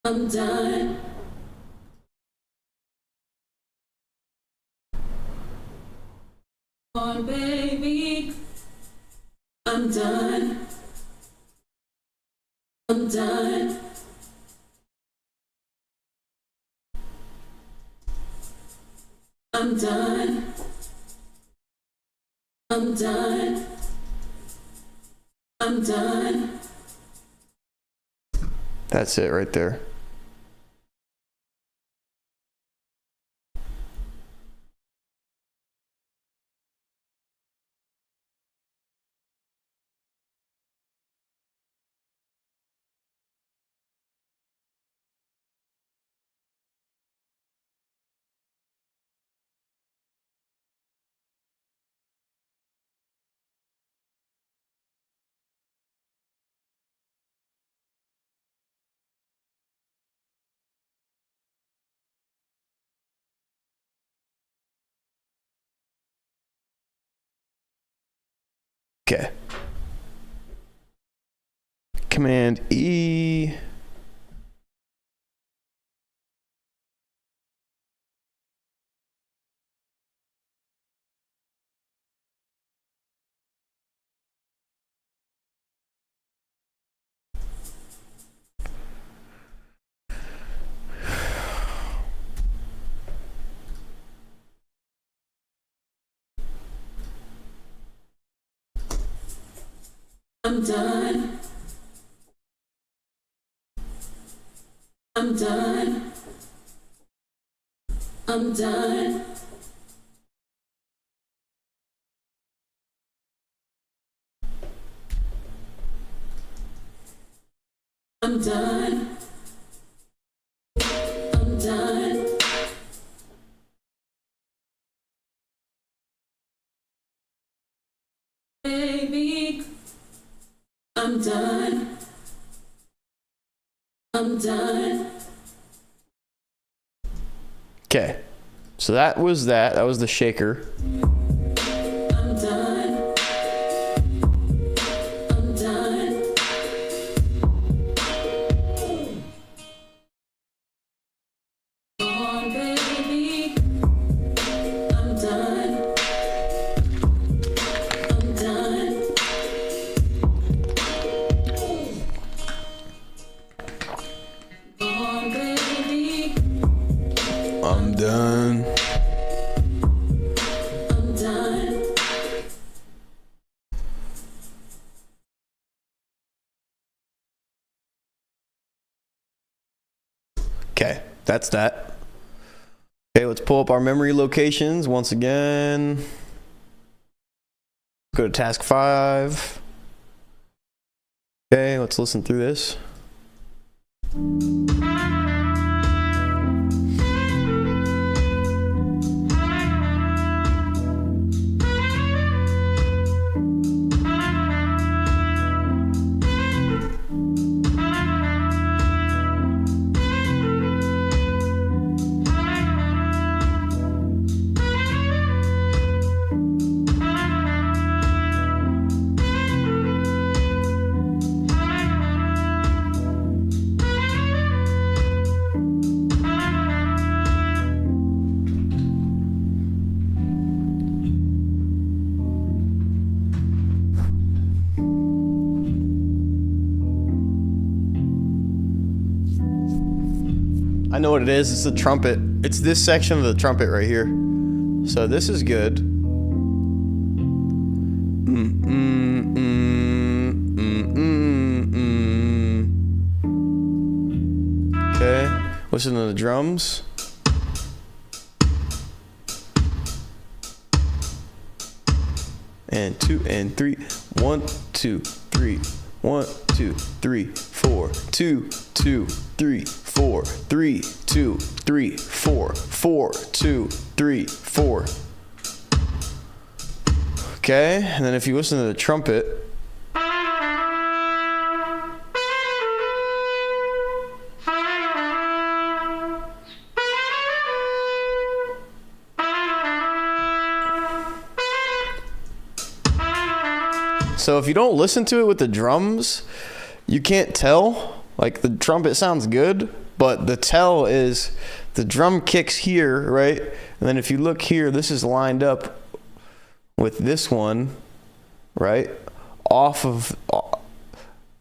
I'm done. On, baby. I'm done. I'm done. I'm done. I'm done. I'm done. That's it right there. Okay. Command E. I'm done. I'm done. I'm done. I'm done. I'm done. Baby, I'm done. I'm done. Okay. So that was that. That was the shaker. I'm done. I'm done. On, baby. I'm done. I'm done. On, baby. I'm done. I'm done. Okay, that's that. Okay, let's pull up our memory locations once again. Go to task 5. Okay, let's listen through this. I know what it is. It's the trumpet. It's this section of the trumpet right here. So this is good. Okay. Listen to the drums. And 2 and 3. 1, 2, 3. 1, 2, 3, 4. 2, 2, 3, 4. 3, 2, 3, 4. 4, 2, 3, 4. Okay, and then if you listen to the trumpet. So if you don't listen to it with the drums, you can't tell. Like the trumpet sounds good, But the tell is the drum kicks here, right? And then if you look here, this is lined up with this one, right? Off of,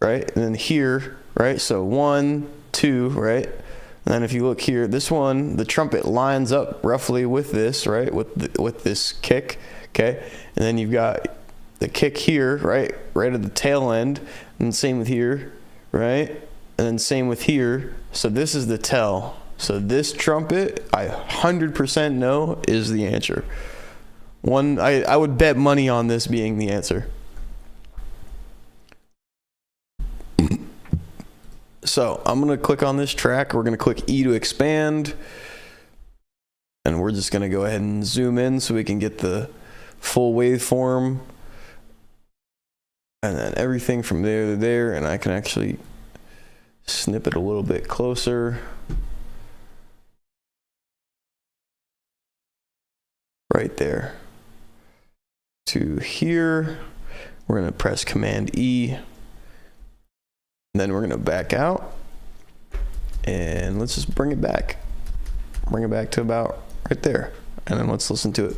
right? And then here, right? So 1, 2, right? And then if you look here, this one, the trumpet lines up roughly with this, right? With this kick, okay? And then you've got the kick here, right? Right at the tail end. And same with here, right? And then same with here. So this is the tell. So this trumpet, I 100% know is the answer. I would bet money on this being the answer. So I'm going to click on this track. We're going to click E to expand. And we're just going to go ahead and zoom in so we can get the full waveform. And then everything from there to there. And I can actually snip it a little bit closer. Right there. To here. We're going to press Command E. Then we're going to back out, and let's just bring it back. Bring it back to about right there, and then let's listen to it.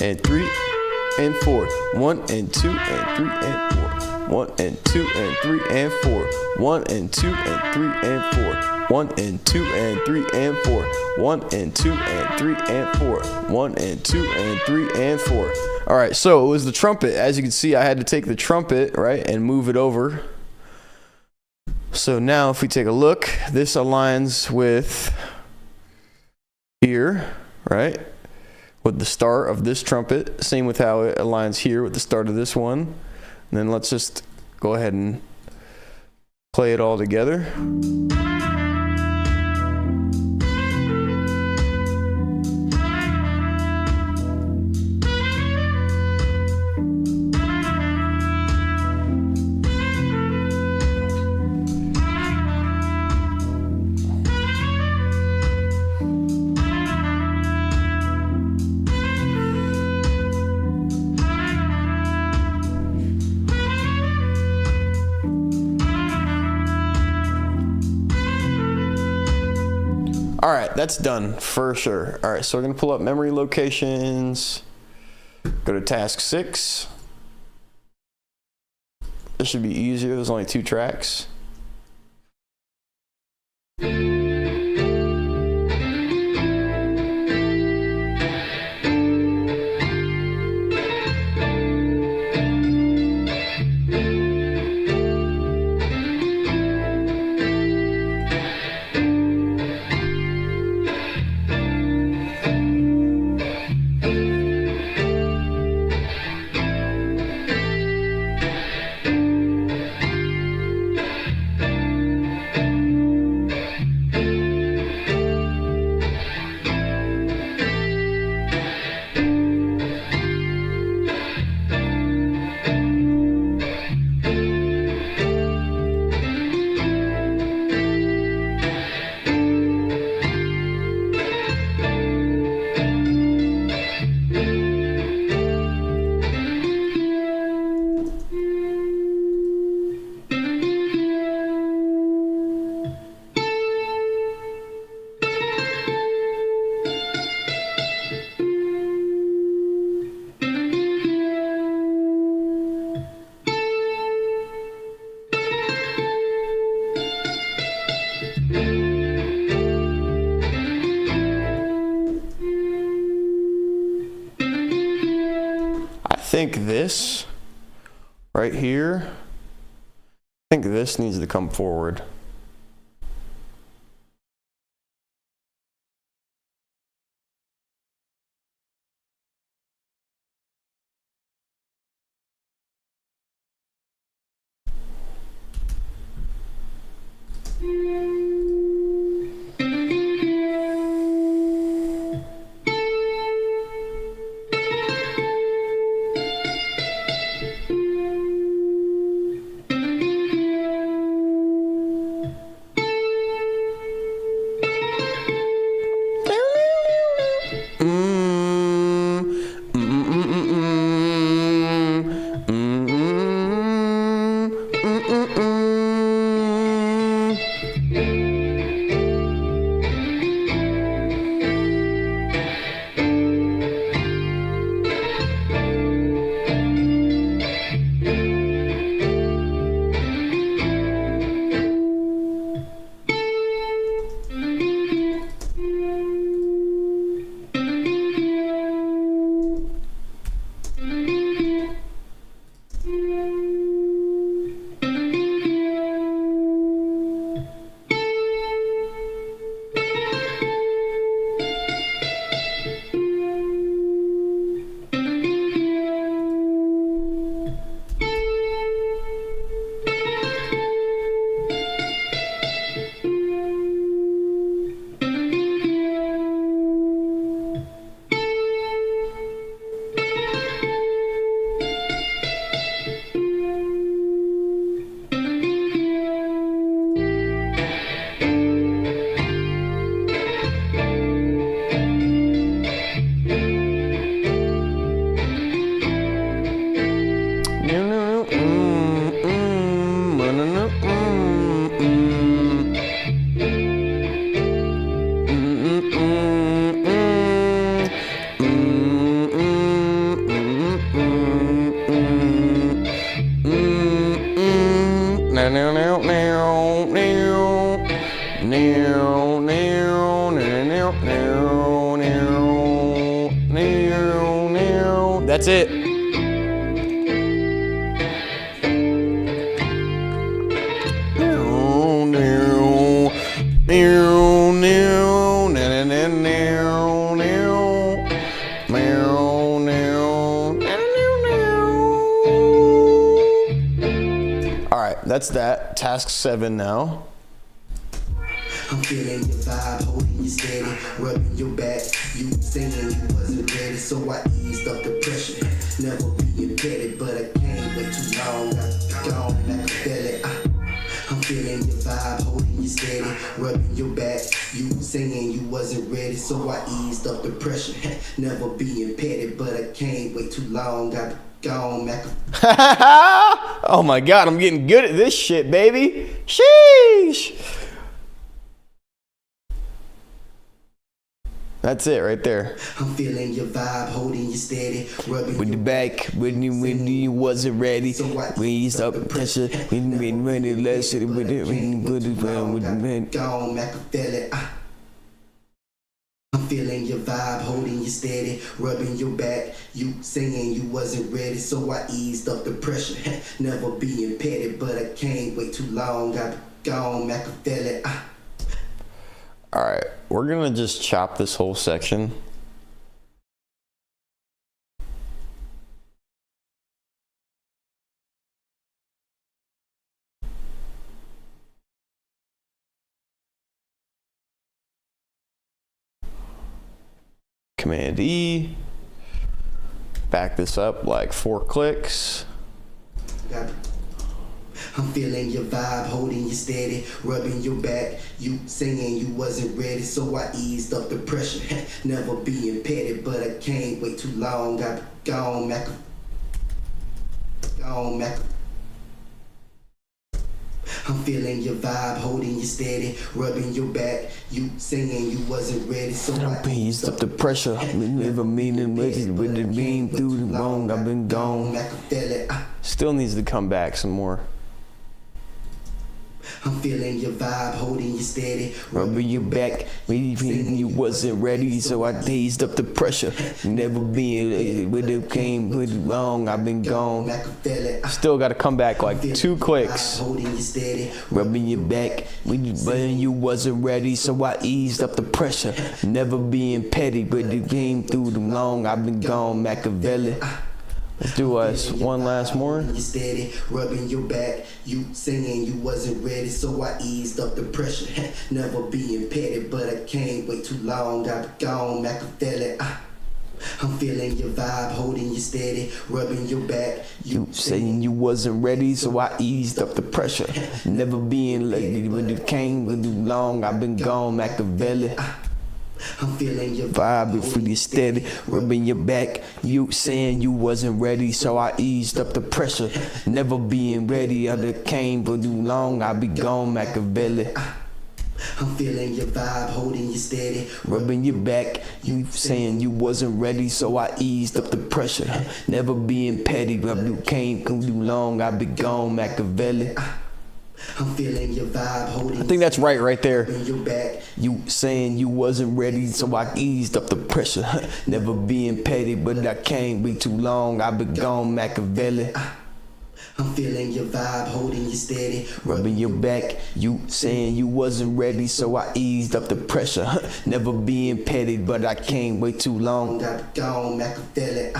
And 3 and 4, 1 and 2 and 3 and 4, 1 and 2 and 3 and 4, 1 and 2 and 3 and 4, 1 and 2 and 3 and 4, 1 and 2 and 3 and 4, 1 and 2 and 3 and 4. All right, so it was the trumpet. As you can see, I had to take the trumpet, right, and move it over. So now if we take a look, this aligns with here, right? With the start of this trumpet. Same with how it aligns here with the start of this one. And then let's just go ahead and play it all together. All right, that's done for sure. All right, so we're gonna pull up memory locations, go to task 6. This should be easier, there's only 2 tracks. I think this right here, I think this needs to come forward. That's it. All right, that's that. Task 7 now. I'm feeling your vibe, holding you steady, rubbing your back. You saying you wasn't ready, so I eased up the pressure. Never being petty, but I can't wait too long. I gone and I can feel it. I'm feeling your vibe, holding you steady, rubbing your back. You saying you wasn't ready, so I eased up the pressure. Never being petty, but I can't wait too long. I gone back. Oh my God, I'm getting good at this shit, baby. Sheesh. That's it right there. I'm feeling your vibe, holding you steady, rubbing With the your back, when you wasn't ready, we eased up the pressure, when the less shit, with it, when you put it down with the man. gone, I can feel it. I'm feeling your vibe, holding you steady, rubbing your back. You saying you wasn't ready, so I eased up the pressure. Never being petty, but I can't wait too long. I gone, I can feel it. All right, we're gonna just chop this whole section. Command E. Back this up like 4 clicks. I'm feeling your vibe, holding you steady, rubbing your back. You saying you wasn't ready, so I eased up the pressure. Never being petty, but I can't wait too long. I gone, I can gone, I can. I'm feeling your vibe, holding you steady, rubbing your back. You saying you wasn't ready, so I Eased up the pressure. Never meaning with it being through the wrong. I've been gone. I can feel it. Still needs to come back some more. I'm feeling your vibe, holding you steady, Rubbing your back when you wasn't ready, so I eased up the pressure. Never being with it came with it wrong. I've been gone. I can feel it. Still got to come back like 2 clicks. Holding you steady, Rubbing your back when you wasn't ready, so I eased up the pressure. Never being petty, but it came through the long. I've been gone, Machiavelli. Let's do us one last more. You steady, rubbing your back. You saying you wasn't ready, so I eased up the pressure. Never being petty, but I can't wait too long. I gone, I can feel it. I'm feeling your vibe, holding you steady, rubbing your back. You saying you wasn't ready, so I eased up the pressure. Never being late, but it came with too long. I've been gone, Machiavelli. I'm feeling your Vibe if you steady, rubbing your back. You saying you wasn't ready, so I eased up the pressure. Never being ready, I came for too long. I be gone, Machiavelli. I'm feeling your vibe, holding you steady, Rubbing your back, you saying you wasn't ready, so I eased up the pressure. Never being petty, but you came too long. I be gone, Machiavelli. I'm feeling your vibe, holding I think that's right there. your back. You saying you wasn't ready, so I eased up the pressure. Never being petty, but I can't be too long. I be gone, Machiavelli. I'm feeling your vibe, holding you steady, Rubbing your back, you saying you wasn't ready, so I eased up the pressure. Never being petty, but I can't wait too long. I be gone, I can feel it.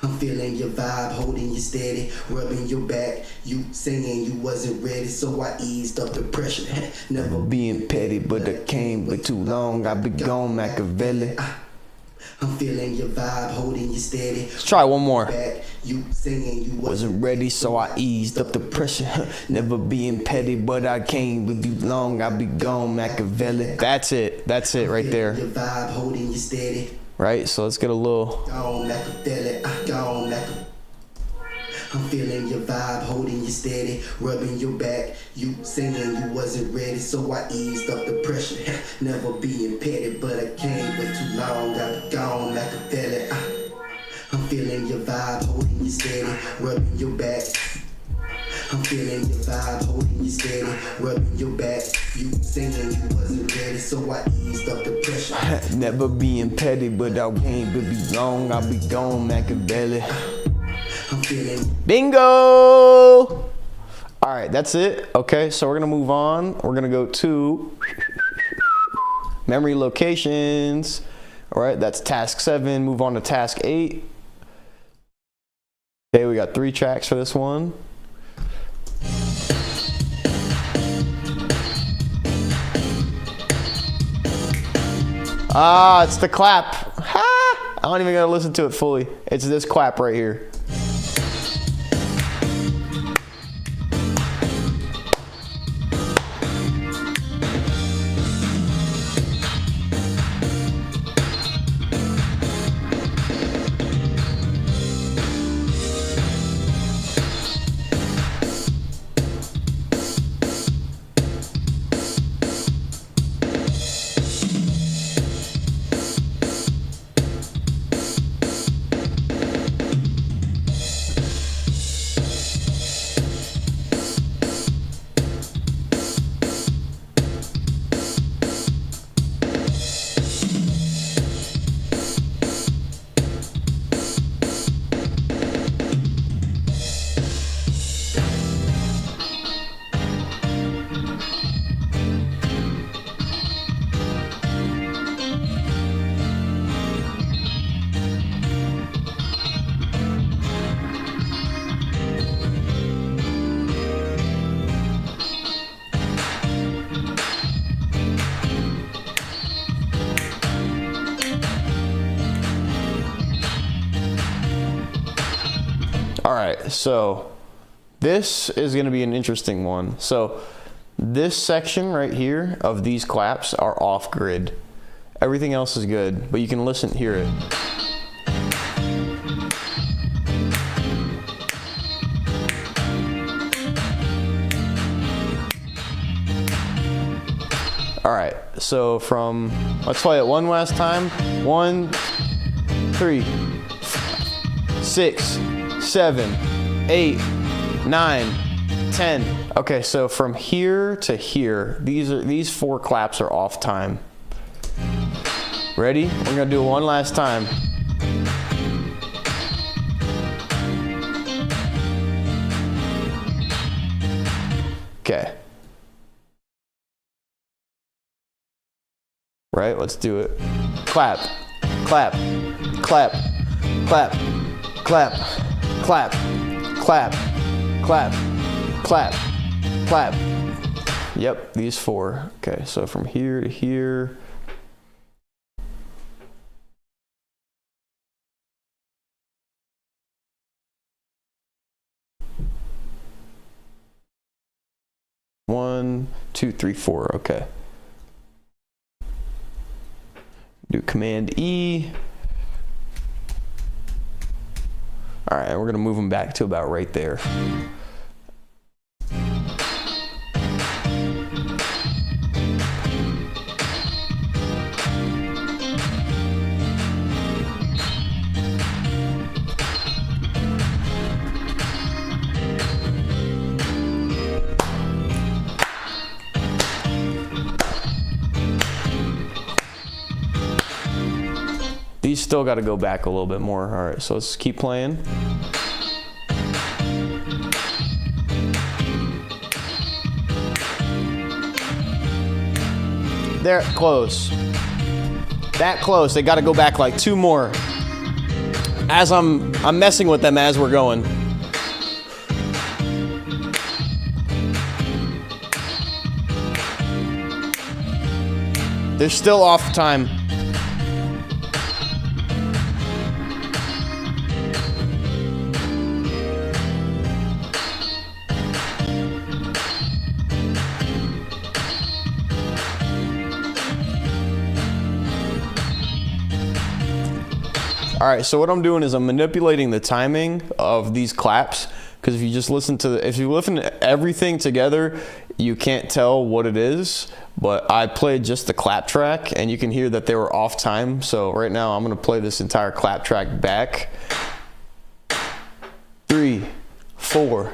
I'm feeling your vibe, holding you steady, rubbing your back. You saying you wasn't ready, so I eased up the pressure. Never Being petty, but I can't wait too long. I be gone, Machiavelli. I'm feeling your vibe, holding you steady. Let's try one more. Back, you saying you Wasn't ready, so I eased up the pressure. Never being petty, but I can't wait too long. I be gone, Machiavelli. That's it right there. Your vibe, holding you steady. Right, so let's get a little. Gone, I can feel it. Gone, I can. I'm feeling your vibe, holding you steady, rubbing your back. You saying you wasn't ready, so I eased up the pressure. Never being petty, but I can't wait too long. I be gone, I can feel it. I'm feeling your vibe, holding you steady, rubbing your back. I'm feeling your vibe, holding you steady, rubbing your back. You saying you wasn't ready, so I eased up the pressure. Never being petty, but I ain't but be long. I'll be gone, Machiavelli. I'm feeling Bingo! All right, that's it. Okay, so we're gonna move on. We're gonna go to memory locations. All right, that's task 7. Move on to task 8. Okay, we got 3 tracks for this one. Ah, it's the clap. Ha! I don't even gotta listen to it fully. It's this clap right here. All right, so this is going to be an interesting one. So this section right here of these claps are off grid. Everything else is good, but you can listen, hear it. All right, so let's play it one last time. 1, 3, 6, 7, 8, 9, 10. Okay, so from here to here, these 4 claps are off time. Ready? We're gonna do it one last time. Okay. Right, let's do it. Clap, clap, clap, clap, clap, clap, clap, clap, clap, clap. Yep, these 4. Okay, so from here to here. One, 2, 3, 4. Okay. Do Command E. All right, we're gonna move them back to about right there. These still got to go back a little bit more. All right, so let's keep playing. They're close. That close. They got to go back like 2 more. As I'm messing with them as we're going. They're still off time. All right, so what I'm doing is I'm manipulating the timing of these claps, because if you just listen to everything together, you can't tell what it is. But I played just the clap track, and you can hear that they were off time. So right now I'm gonna play this entire clap track back. 3, 4,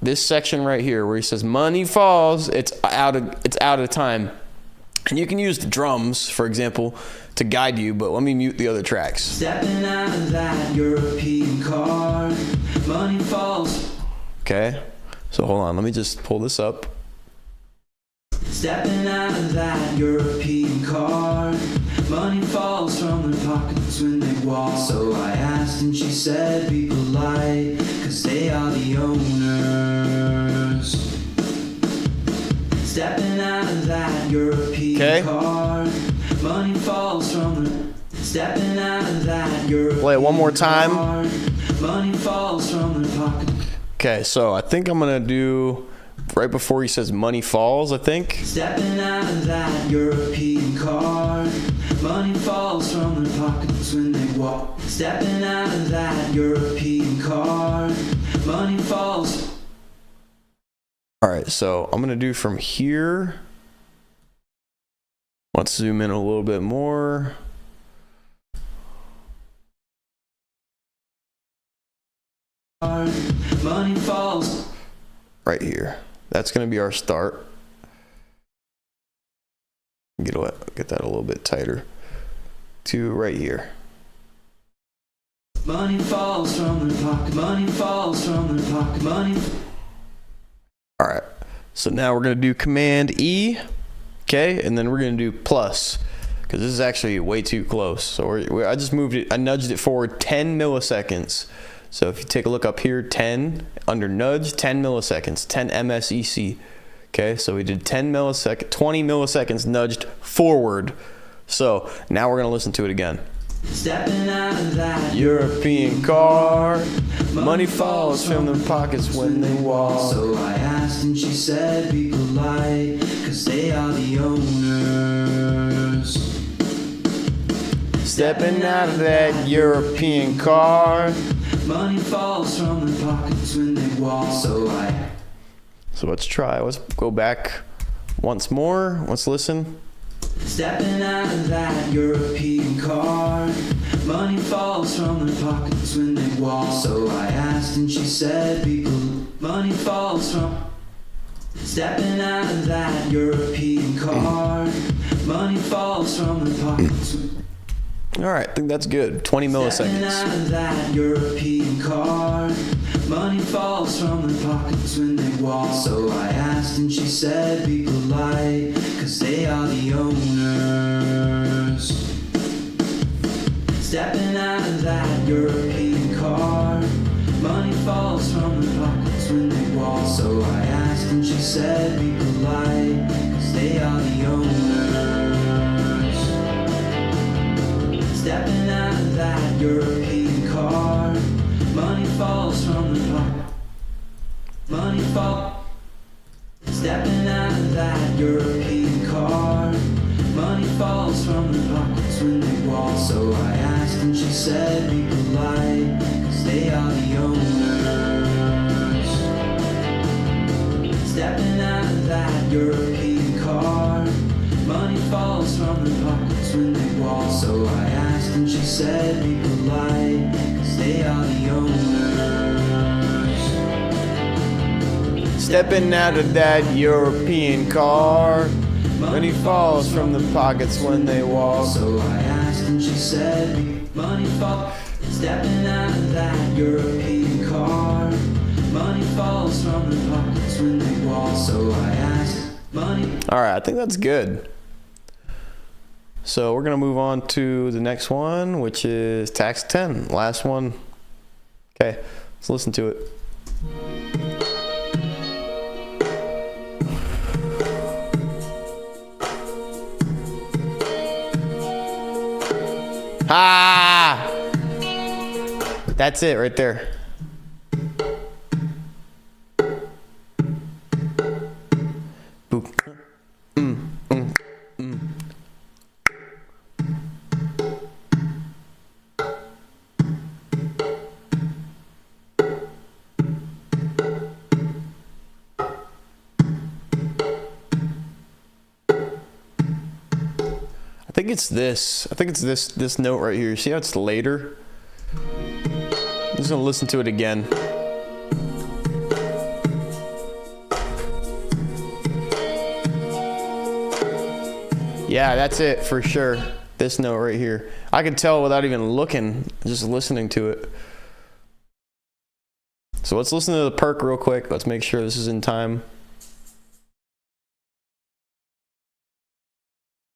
this section right here where he says money falls, it's out of time. And you can use the drums, for example, to guide you, but let me mute the other tracks. Stepping out of that European car, money falls. Okay, so hold on, let me just pull this up. Stepping out of that European car, money falls from their pockets when they walk. So I asked and she said, be polite, cause they are the owners. Stepping out of that European car, money falls from the. Stepping out of that European Play it one more time. car, money falls from their pocket. Okay, so I think I'm gonna do right before he says money falls, I think. Stepping out of that European car, money falls from their pockets when they walk. Stepping out of that European car, money falls. All right, so I'm gonna do from here. Let's zoom in a little bit more. Money falls. Right here. That's gonna be our start. Get that a little bit tighter. To right here. Money falls from their pocket. Money falls from their pocket. Money. All right. So now we're gonna do Command E. Okay, and then we're gonna do plus, because this is actually way too close. So I just moved it. I nudged it forward 10 milliseconds. So if you take a look up here, 10 under nudge, 10 milliseconds, 10 MSEC. Okay, so we did 20 milliseconds nudged forward. So now we're gonna listen to it again. Stepping out of that European car, money falls from their pockets when they walk. So I asked and she said, be polite, cause they are the owners. Stepping out of that European car. Money falls from their pockets when they walk. So let's try. Let's go back once more. Let's listen. Stepping out of that European car, money falls from their pockets when they walk. So I asked and she said, people, money falls from. Stepping out of that European car, money falls from their pockets. All right, I think that's good. 20 Stepping milliseconds. out of that European car, money falls from their pockets when they walk. So I asked and she said, be polite, cause they are the owners. Stepping out of that European car, money falls from their pockets when they walk. So I asked and she said, be polite, cause they are the owners. Stepping out of that European car, money falls from the pocket. Money fall. Stepping out of that European car, money falls from the pockets when they walk. So I asked and she said, be polite, cause they are the owners. Stepping out of that European car, money falls from the pockets when they walk. So I asked and she said, be polite, cause they are the owners. Stepping out of that European car, money falls from the pockets when they walk. So I asked and she said, money falls. Stepping out of that European car, money falls from the pockets when they walk. So I asked, money. All right, I think that's good. So we're gonna move on to the next one, which is Tax 10, last one. Okay, let's listen to it. Ah! That's it right there. Boop. I think it's this. I think it's this note right here. See how it's later? I'm just gonna listen to it again. Yeah, that's it for sure. This note right here. I could tell without even looking, just listening to it. So let's listen to the perk real quick. Let's make sure this is in time.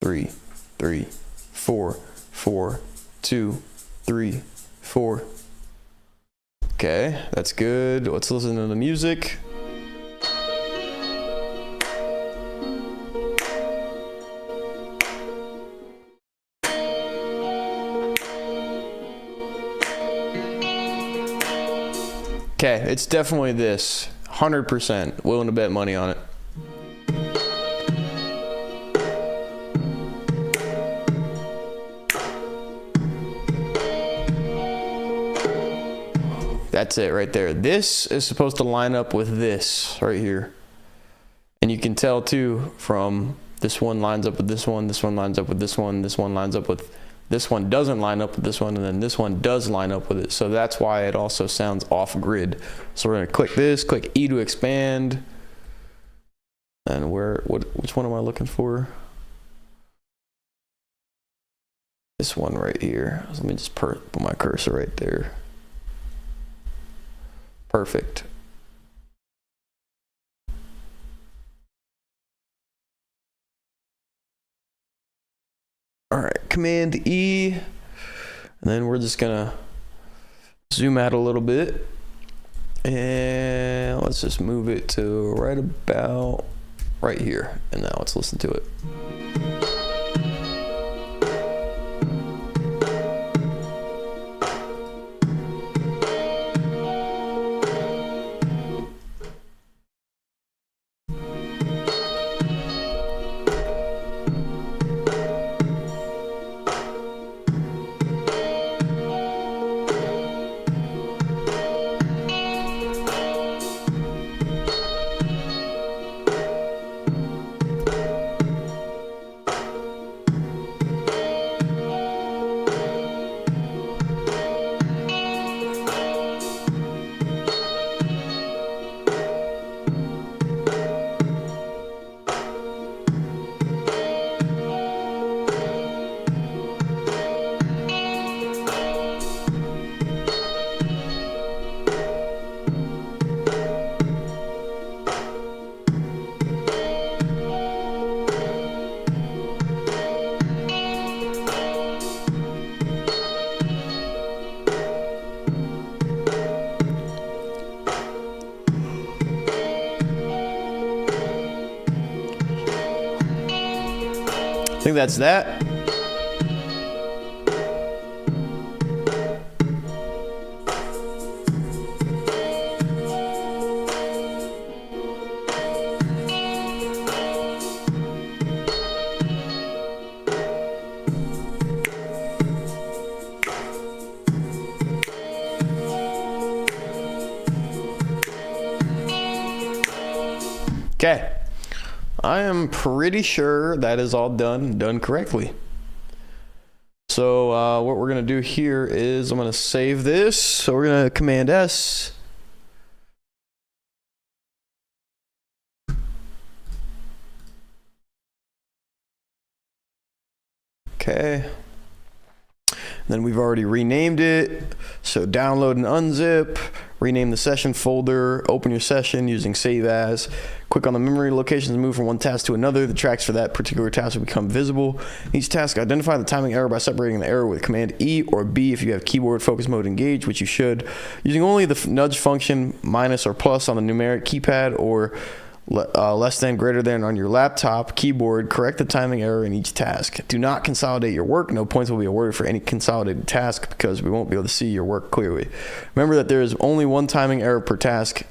3, 3, 4, 4, 2, 3, 4. Okay, that's good. Let's listen to the music. Okay, it's definitely this. 100%. Willing to bet money on it. That's it right there. This is supposed to line up with this right here. And you can tell too from this one lines up with this one lines up with this one lines up with this one, doesn't line up with this one, and then this one does line up with it. So that's why it also sounds off grid. So we're gonna click this, click E to expand. And which one am I looking for? This one right here. So let me just put my cursor right there. Perfect. All right, Command E, and then we're just gonna zoom out a little bit, and let's just move it to right about right here. And now let's listen to it. I think that's that. Okay. I am pretty sure that is all done correctly. So what we're going to do here is I'm going to save this. So we're going to Command S. Okay. Then we've already renamed it. So download and unzip, rename the session folder, open your session using save as. Click on the memory locations and move from one task to another. The tracks for that particular task will become visible. Each task, identify the timing error by separating the error with Command E or B if you have keyboard focus mode engaged, which you should. Using only the nudge function, minus or plus on the numeric keypad, or less than, greater than on your laptop keyboard, correct the timing error in each task. Do not consolidate your work. No points will be awarded for any consolidated task because we won't be able to see your work clearly. Remember that there is only one timing error per task.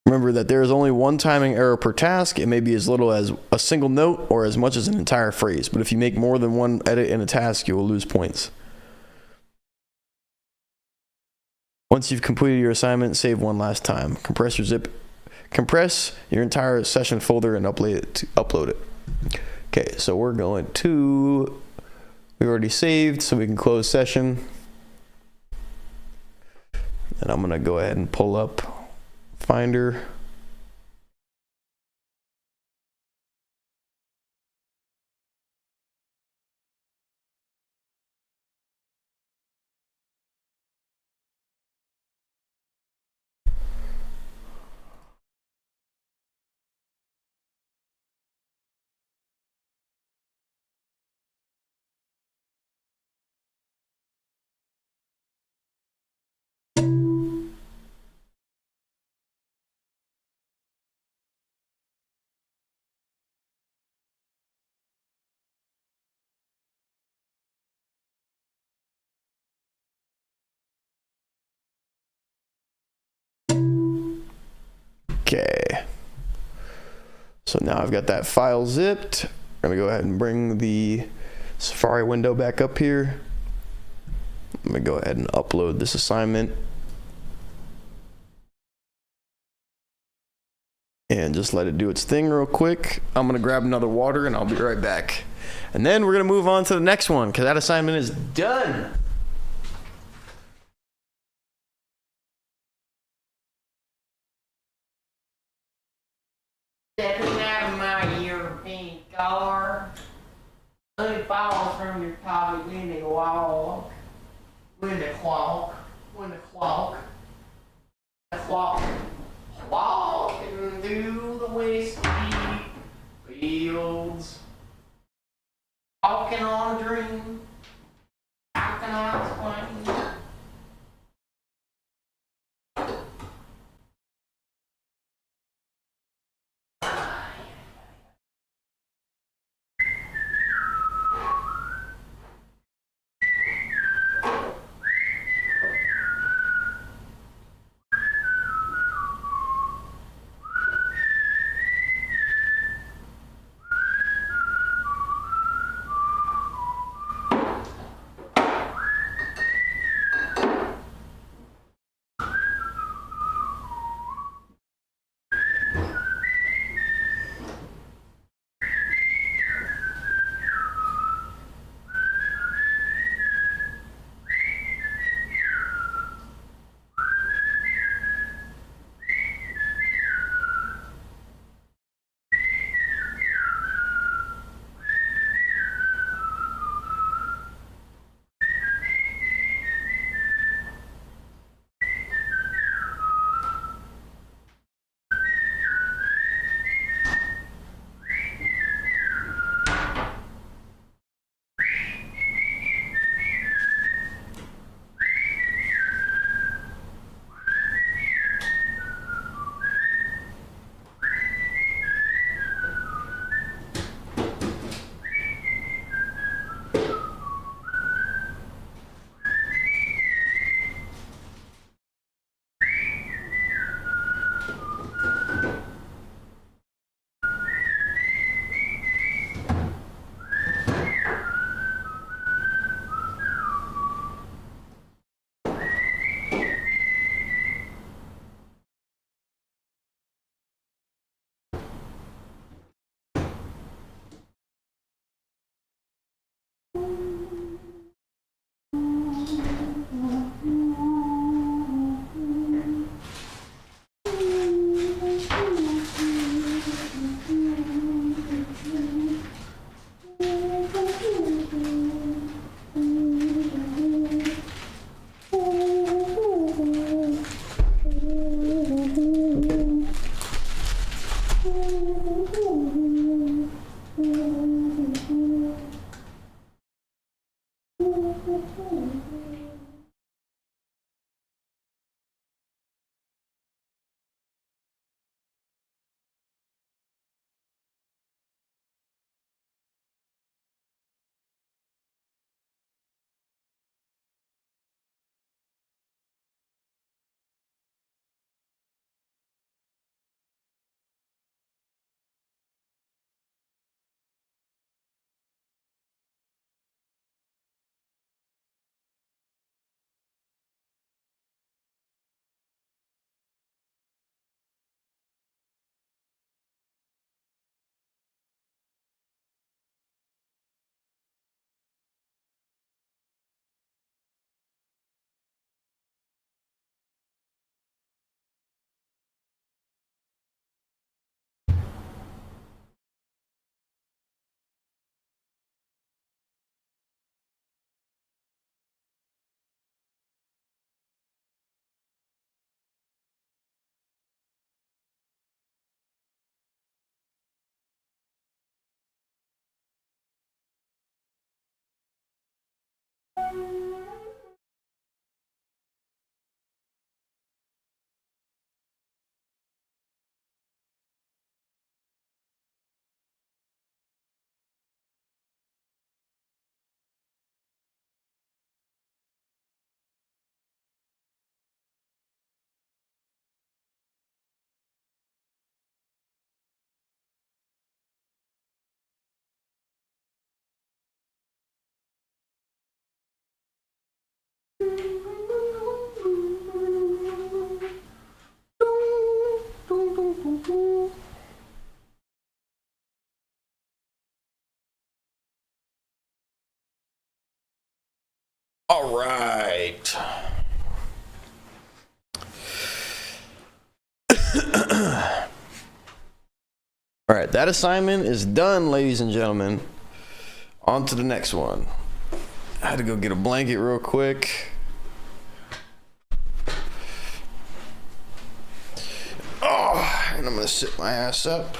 Remember that there is only one timing error per task. It may be as little as a single note or as much as an entire phrase. But if you make more than one edit in a task, you will lose points. Once you've completed your assignment, save one last time. Compress your entire session folder and upload it. Okay, so we're going to, we already saved, so we can close session. And I'm gonna go ahead and pull up Finder. Okay. So now I've got that file zipped. I'm gonna go ahead and bring the Safari window back up here. I'm gonna go ahead and upload this assignment. And just let it do its thing real quick. I'm gonna grab another water and I'll be right back. And then we're gonna move on to the next one because that assignment is done. Stepping out of my European car, it falls from your pocket when they walk, when they walk, walking through the whiskey fields, walking on a dream, how can I explain? All right. All right, that assignment is done, ladies and gentlemen. On to the next one. I had to go get a blanket real quick. Oh, and I'm gonna sit my ass up.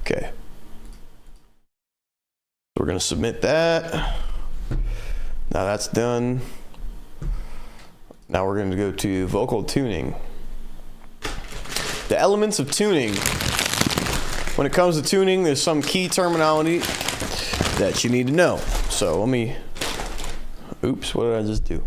Okay. We're gonna submit that. Now that's done. Now we're gonna go to vocal tuning. The elements of tuning. When it comes to tuning, there's some key terminology that you need to know. So let me, oops, what did I just do?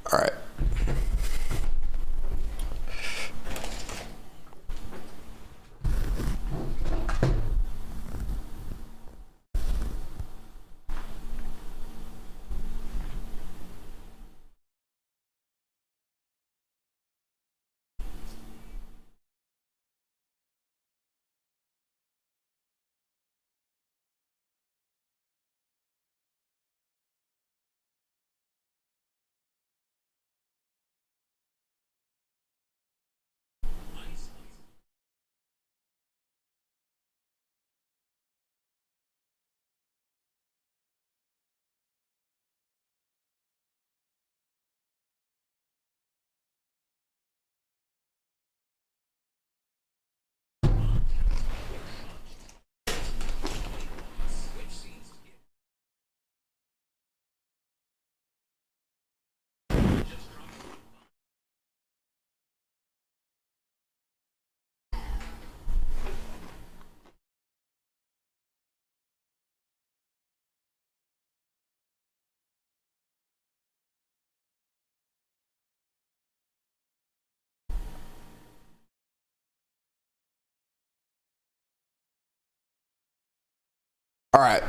All right. All right.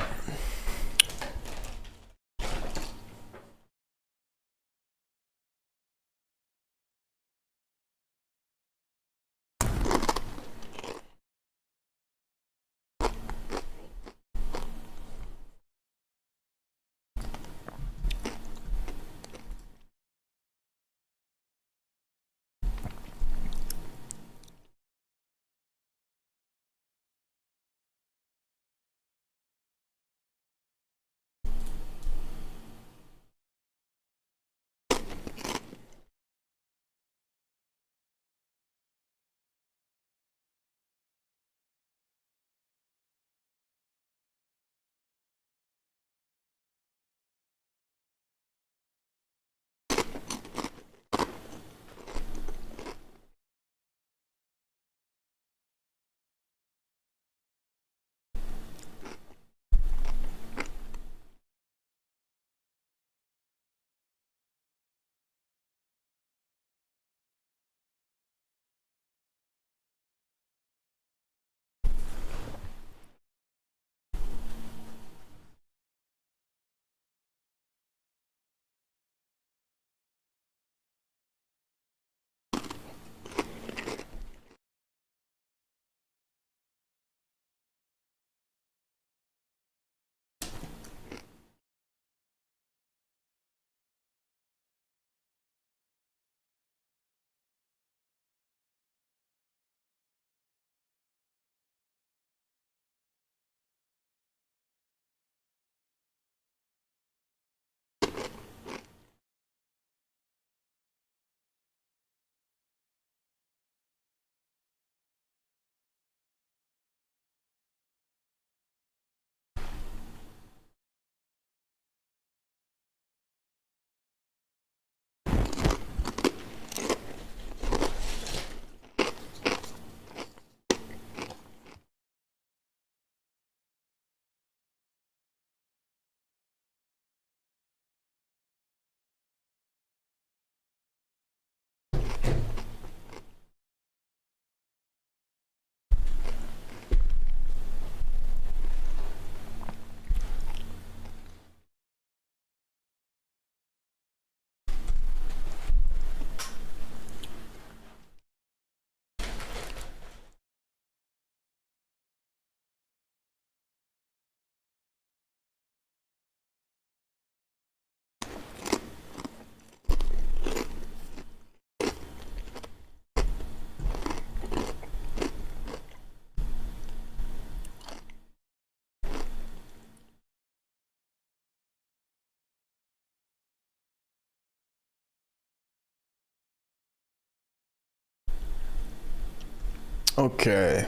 Okay.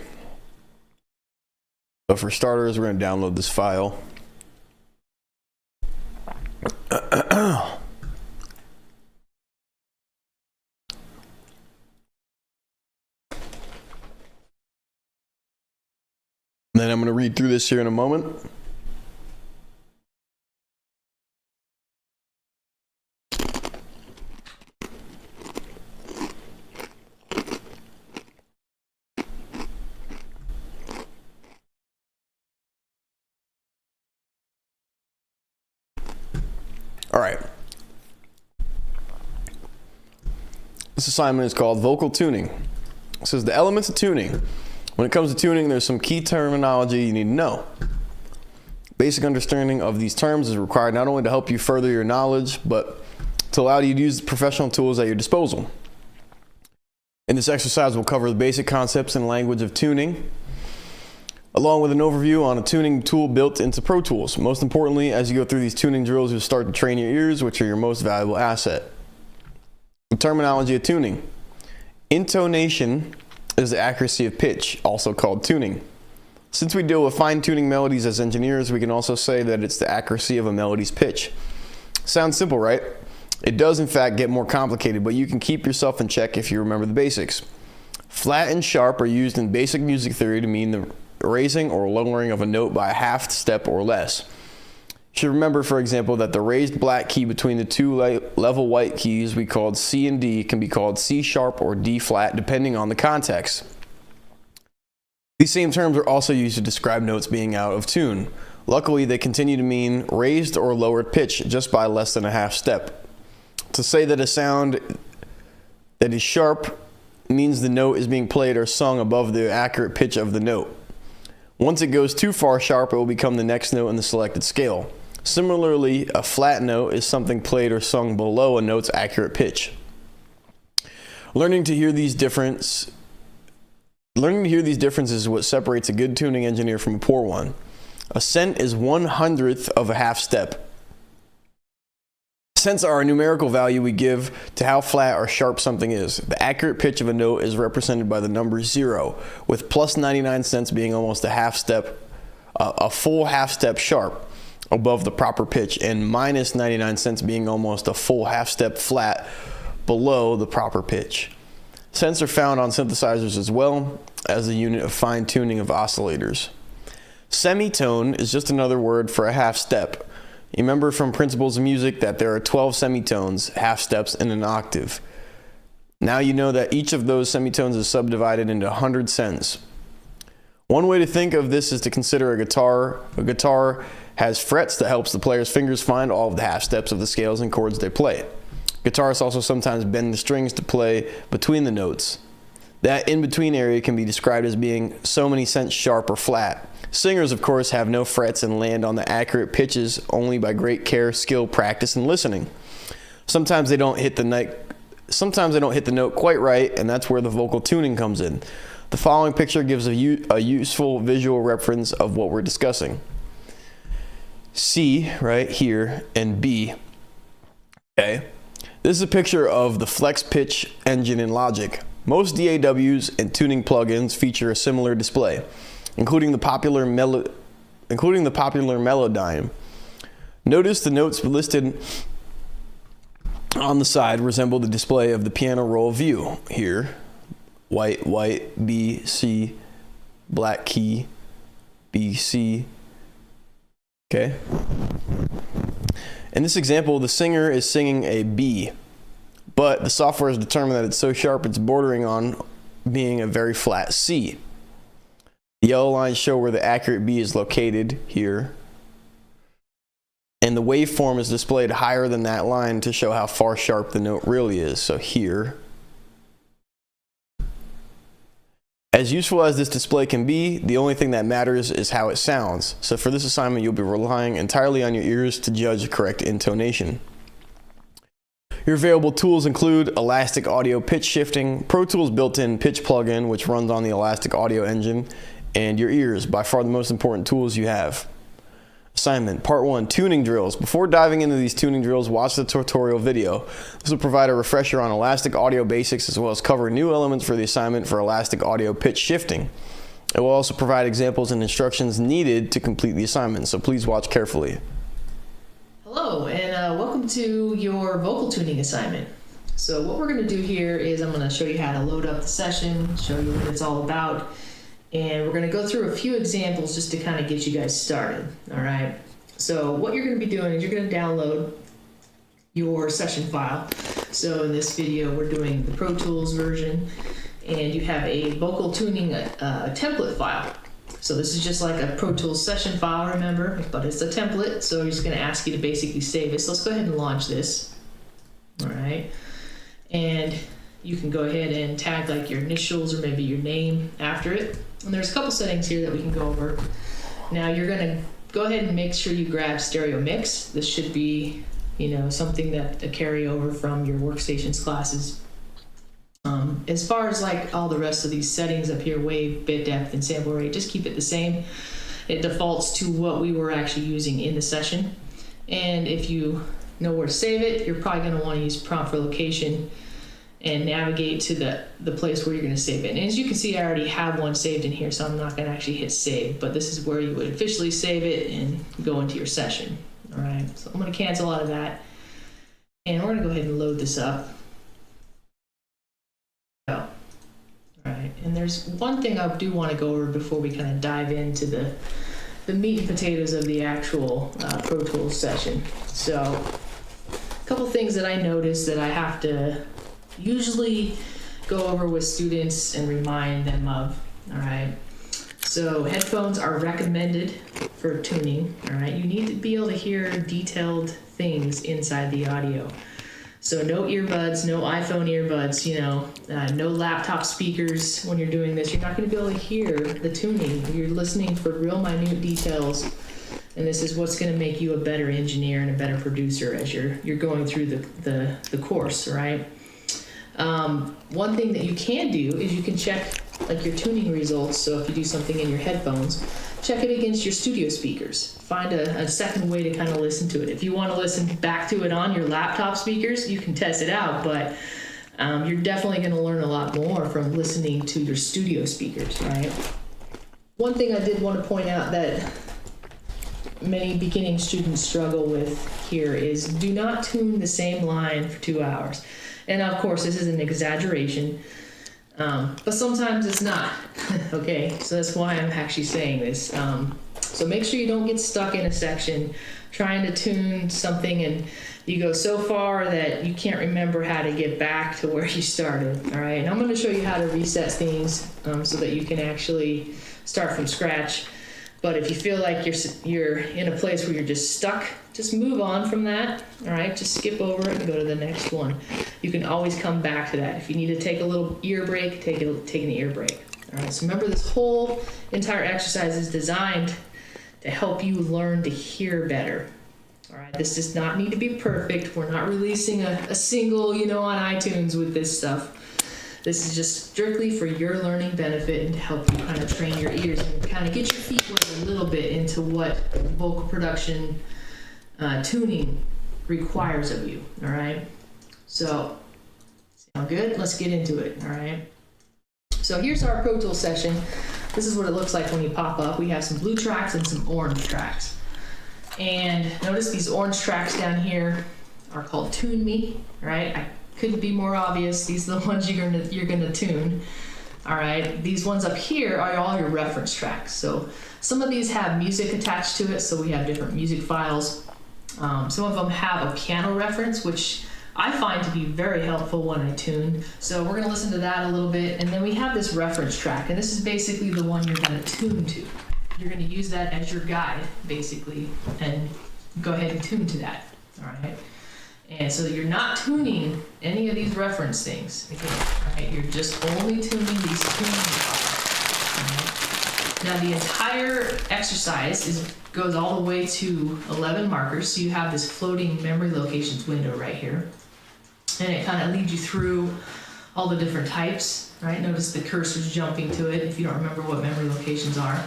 So for starters, we're going to download this file. Then I'm going to read through this here in a moment. All right. This assignment is called vocal tuning. It says the elements of tuning. When it comes to tuning, there's some key terminology you need to know. Basic understanding of these terms is required not only to help you further your knowledge, but to allow you to use the professional tools at your disposal. In this exercise, we'll cover the basic concepts and language of tuning, along with an overview on a tuning tool built into Pro Tools. Most importantly, as you go through these tuning drills, you'll start to train your ears, which are your most valuable asset. The terminology of tuning. Intonation is the accuracy of pitch, also called tuning. Since we deal with fine-tuning melodies as engineers, we can also say that it's the accuracy of a melody's pitch. Sounds simple, right? It does in fact get more complicated, but you can keep yourself in check if you remember the basics. Flat and sharp are used in basic music theory to mean the raising or lowering of a note by a half step or less. You should remember, for example, that the raised black key between the two level white keys we called C and D can be called C sharp or D flat depending on the context. These same terms are also used to describe notes being out of tune. Luckily, they continue to mean raised or lowered pitch just by less than a half step. To say that a sound that is sharp means the note is being played or sung above the accurate pitch of the note. Once it goes too far sharp, it will become the next note in the selected scale. Similarly, a flat note is something played or sung below a note's accurate pitch. Learning to hear these differences is what separates a good tuning engineer from a poor one. A cent is 1/100th of a half step. Cents are a numerical value we give to how flat or sharp something is. The accurate pitch of a note is represented by the number 0, with plus 99 cents being almost a full half step sharp above the proper pitch, and minus 99 cents being almost a full half step flat below the proper pitch. Cents are found on synthesizers as well as a unit of fine tuning of oscillators. Semitone is just another word for a half step. You remember from Principles of Music that there are 12 semitones, half steps, in an octave. Now you know that each of those semitones is subdivided into 100 cents. One way to think of this is to consider a guitar. A guitar has frets that helps the player's fingers find all of the half steps of the scales and chords they play. Guitarists also sometimes bend the strings to play between the notes. That in-between area can be described as being so many cents sharp or flat. Singers, of course, have no frets and land on the accurate pitches only by great care, skill, practice, and listening. Sometimes they don't hit the note quite right, and that's where the vocal tuning comes in. The following picture gives a useful visual reference of what we're discussing. C, right here, and B. Okay. This is a picture of the flex pitch engine in Logic. Most DAWs and tuning plugins feature a similar display, including the popular Melodyne. Notice the notes listed on the side resemble the display of the piano roll view. Here, white, white, B, C, black key, B, C. Okay. In this example, the singer is singing a B, but the software has determined that it's so sharp it's bordering on being a very flat C. The yellow lines show where the accurate B is located here, and the waveform is displayed higher than that line to show how far sharp the note really is. So here. As useful as this display can be, the only thing that matters is how it sounds. So for this assignment, you'll be relying entirely on your ears to judge the correct intonation. Your available tools include Elastic Audio Pitch Shifting, Pro Tools built-in pitch plugin, which runs on the Elastic Audio engine, and your ears, by far the most important tools you have. Assignment, Part 1, Tuning Drills. Before diving into these tuning drills, watch the tutorial video. This will provide a refresher on elastic audio basics as well as cover new elements for the assignment for elastic audio pitch shifting. It will also provide examples and instructions needed to complete the assignment, so please watch carefully. Hello, and welcome to your vocal tuning assignment. So what we're going to do here is I'm going to show you how to load up the session, show you what it's all about, and we're going to go through a few examples just to kind of get you guys started, all right? So what you're going to be doing is you're going to download your session file. So in this video, we're doing the Pro Tools version, and you have a vocal tuning template file. So this is just like a Pro Tools session file, remember, but it's a template, so he's going to ask you to basically save it. So let's go ahead and launch this, all right? And you can go ahead and tag like your initials or maybe your name after it. And there's a couple settings here that we can go over. Now you're going to go ahead and make sure you grab stereo mix. This should be, something that a carryover from your workstations classes. As far as like all the rest of these settings up here, wave, bit depth, and sample rate, just keep it the same. It defaults to what we were actually using in the session. And if you know where to save it, you're probably going to want to use prompt for location and navigate to the place where you're going to save it. And as you can see, I already have one saved in here, so I'm not going to actually hit save, but this is where you would officially save it and go into your session. All right, so I'm going to cancel out of that, and we're going to go ahead and load this up. All right, and there's one thing I do want to go over before we kind of dive into the meat and potatoes of the actual Pro Tools session. So a couple things that I noticed that I have to usually go over with students and remind them of, all right? So headphones are recommended for tuning, all right? You need to be able to hear detailed things inside the audio. So no earbuds, no iPhone earbuds, no laptop speakers when you're doing this. You're not going to be able to hear the tuning. You're listening for real minute details, and this is what's going to make you a better engineer and a better producer as you're going through the course, right? One thing that you can do is you can check like your tuning results. So if you do something in your headphones, check it against your studio speakers. Find a second way to kind of listen to it. If you want to listen back to it on your laptop speakers, you can test it out, but you're definitely going to learn a lot more from listening to your studio speakers, right? One thing I did want to point out that many beginning students struggle with here is do not tune the same line for 2 hours. And of course, this is an exaggeration, but sometimes it's not, okay? So that's why I'm actually saying this. So make sure you don't get stuck in a section trying to tune something and you go so far that you can't remember how to get back to where you started, all right? And I'm gonna show you how to reset things so that you can actually start from scratch. But if you feel like you're in a place where you're just stuck, just move on from that, all right? Just skip over it and go to the next one. You can always come back to that. If you need to take a little ear break, take an ear break. All right, so remember this whole entire exercise is designed to help you learn to hear better. All right, this does not need to be perfect. We're not releasing a single, on iTunes with this stuff. This is just strictly for your learning benefit and to help you kind of train your ears and kind of get your feet wet a little bit into what vocal production tuning requires of you, all right? So, sound good? Let's get into it, all right? So here's our Pro Tools session. This is what it looks like when you pop up. We have some blue tracks and some orange tracks. And notice these orange tracks down here are called Tune Me, right? I couldn't be more obvious. These are the ones you're gonna tune. All right, these ones up here are all your reference tracks. So some of these have music attached to it, so we have different music files. Some of them have a piano reference, which I find to be very helpful when I tune. So we're gonna listen to that a little bit, and then we have this reference track, and this is basically the one you're gonna tune to. You're gonna use that as your guide, basically, and go ahead and tune to that, all right? And so you're not tuning any of these reference things, right? You're just only tuning these tuning files, right? Now the entire exercise goes all the way to 11 markers, so you have this floating memory locations window right here. And it kind of leads you through all the different types, right? Notice the cursor's jumping to it if you don't remember what memory locations are.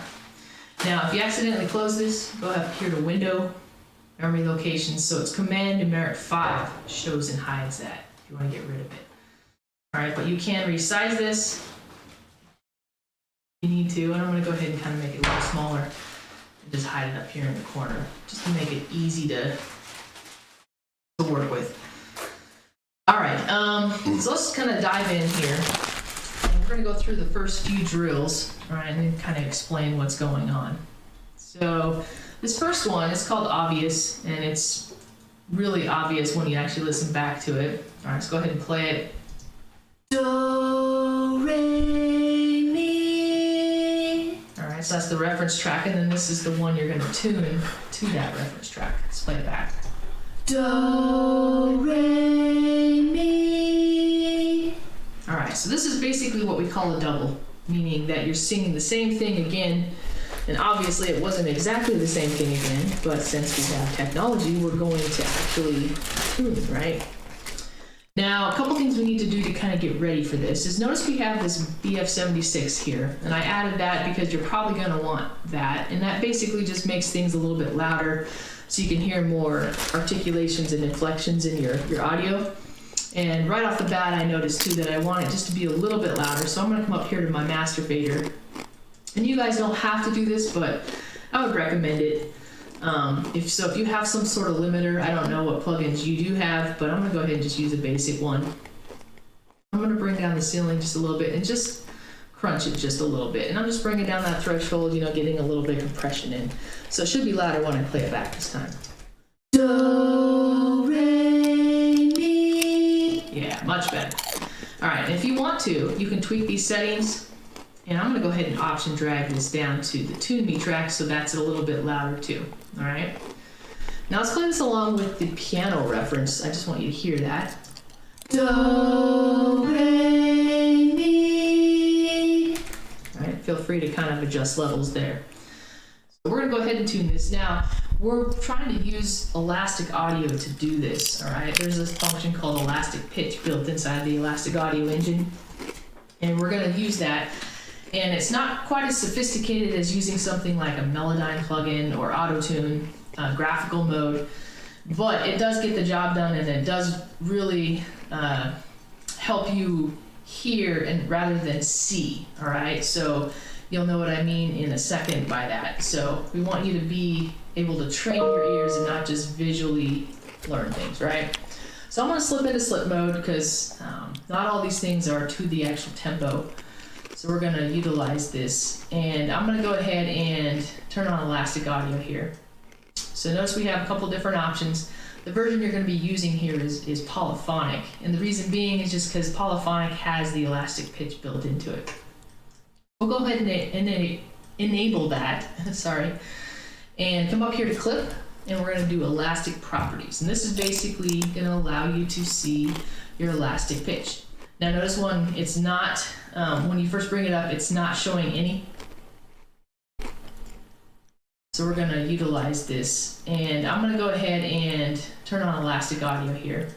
Now, if you accidentally close this, go up here to Window, Memory Locations. So it's Command Numeric 5 shows and hides that if you want to get rid of it. All right, but you can resize this if you need to, and I'm going to go ahead and kind of make it a little smaller and just hide it up here in the corner, just to make it easy to work with. All right, so let's kind of dive in here. We're going to go through the first few drills, all right, and then kind of explain what's going on. So this first one is called Obvious, and it's really obvious when you actually listen back to it. All right, let's go ahead and play it. Do, re, mi. All right, so that's the reference track, and then this is the one you're going to tune to that reference track. Let's play it back. Do, re, mi. All right, so this is basically what we call a double, meaning that you're singing the same thing again, and obviously it wasn't exactly the same thing again, but since we have technology, we're going to actually tune, right? Now, a couple things we need to do to kind of get ready for this is notice we have this BF76 here, and I added that because you're probably going to want that, and that basically just makes things a little bit louder so you can hear more articulations and inflections in your audio. And right off the bat, I noticed too that I want it just to be a little bit louder, so I'm going to come up here to my master fader. And you guys don't have to do this, but I would recommend it. If you have some sort of limiter, I don't know what plugins you do have, but I'm going to go ahead and just use a basic one. I'm going to bring down the ceiling just a little bit and just crunch it just a little bit. And I'm just bringing down that threshold, getting a little bit of compression in. So it should be louder when I play it back this time. Do, re, mi. Yeah, much better. All right, and if you want to, you can tweak these settings. And I'm going to go ahead and option drag this down to the Tune Me track so that's a little bit louder too. All right. Now let's play this along with the piano reference. I just want you to hear that. Do, re, mi. All right. Feel free to kind of adjust levels there. So we're going to go ahead and tune this. Now, we're trying to use Elastic Audio to do this. All right. There's this function called Elastic Pitch built inside the Elastic Audio engine. And we're going to use that. And it's not quite as sophisticated as using something like a Melodyne plugin or Auto-Tune graphical mode, but it does get the job done, and it does really help you hear and rather than see. All right, so you'll know what I mean in a second by that. So we want you to be able to train your ears and not just visually learn things, right? So I'm going to slip into slip mode because not all these things are to the actual tempo. So we're going to utilize this, and I'm going to go ahead and turn on Elastic Audio here. So notice we have a couple different options. The version you're going to be using here is polyphonic, and the reason being is just because polyphonic has the elastic pitch built into it. We'll go ahead and enable that, sorry, and come up here to clip, and we're going to do elastic properties. And this is basically going to allow you to see your elastic pitch. Now notice it's not, when you first bring it up, it's not showing any. So we're going to utilize this, and I'm going to go ahead and turn on Elastic Audio here.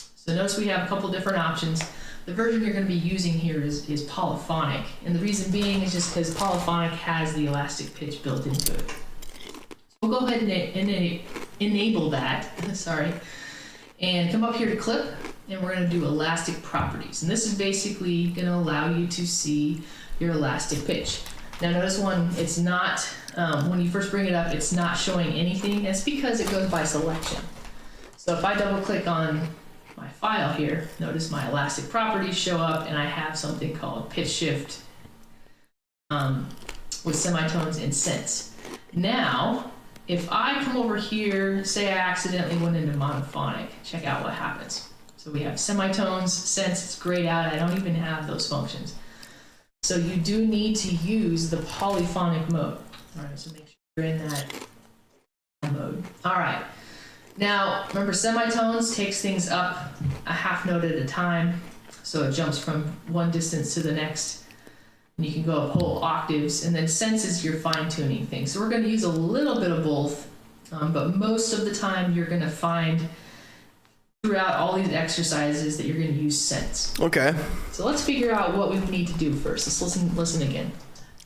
So notice we have a couple different options. The version you're going to be using here is polyphonic, and the reason being is just because polyphonic has the elastic pitch built into it. We'll go ahead and enable that, sorry, and come up here to clip, and we're going to do elastic properties. And this is basically going to allow you to see your elastic pitch. Now notice it's not, when you first bring it up, it's not showing anything. It's because it goes by selection. So if I double click on my file here, notice my elastic properties show up, and I have something called pitch shift with semitones and sense. Now, if I come over here, say I accidentally went into monophonic, check out what happens. So we have semitones, sense, it's grayed out. I don't even have those functions. So you do need to use the polyphonic mode. All right, so make sure you're in that mode. All right. Now, remember, semitones takes things up a half note at a time. So it jumps from one distance to the next. And you can go up whole octaves. And then sense is your fine-tuning thing. So we're going to use a little bit of both. But most of the time, you're going to find throughout all these exercises that you're going to use sense. Okay. So let's figure out what we need to do first. Let's listen again.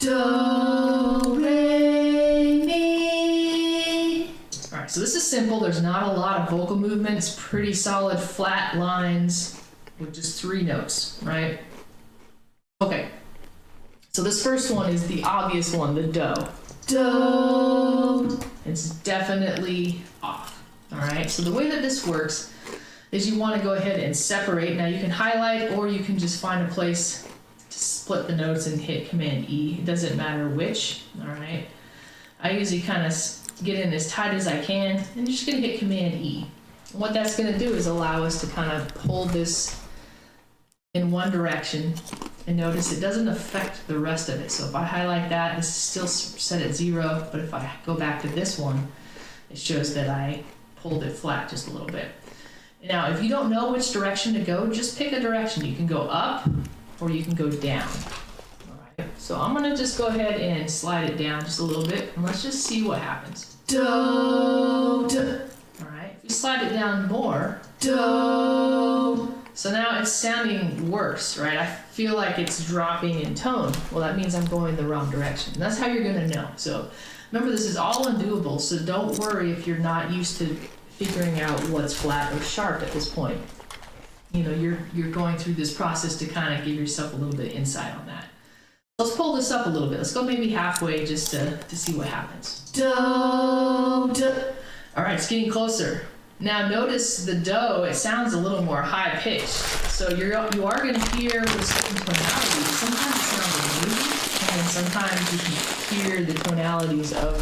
Do, re, mi. All right, so this is simple. There's not a lot of vocal movement. It's pretty solid flat lines with just 3 notes, right? Okay. So this first one is the obvious one, the do. Do. It's definitely off. All right. So the way that this works is you want to go ahead and separate. Now you can highlight or you can just find a place to split the notes and hit Command E. It doesn't matter which. All right. I usually kind of get in as tight as I can, and you're just going to hit Command E. And what that's going to do is allow us to kind of pull this in one direction. And notice it doesn't affect the rest of it. So if I highlight that, this is still set at 0, but if I go back to this one, it shows that I pulled it flat just a little bit. Now, if you don't know which direction to go, just pick a direction. You can go up or you can go down. All right. So I'm gonna just go ahead and slide it down just a little bit, and let's just see what happens. Do, do. All right. If you slide it down more, do. So now it's sounding worse, right? I feel like it's dropping in tone. Well, that means I'm going the wrong direction. And that's how you're gonna know. So remember, this is all undoable, so don't worry if you're not used to figuring out what's flat or sharp at this point. You know, you're going through this process to kind of give yourself a little bit of insight on that. Let's pull this up a little bit. Let's go maybe halfway just to see what happens. Do, do. All right, it's getting closer. Now notice the do, it sounds a little more high pitched. So you are going to hear with certain tonalities. Sometimes it sounds moving, and sometimes you can hear the tonalities of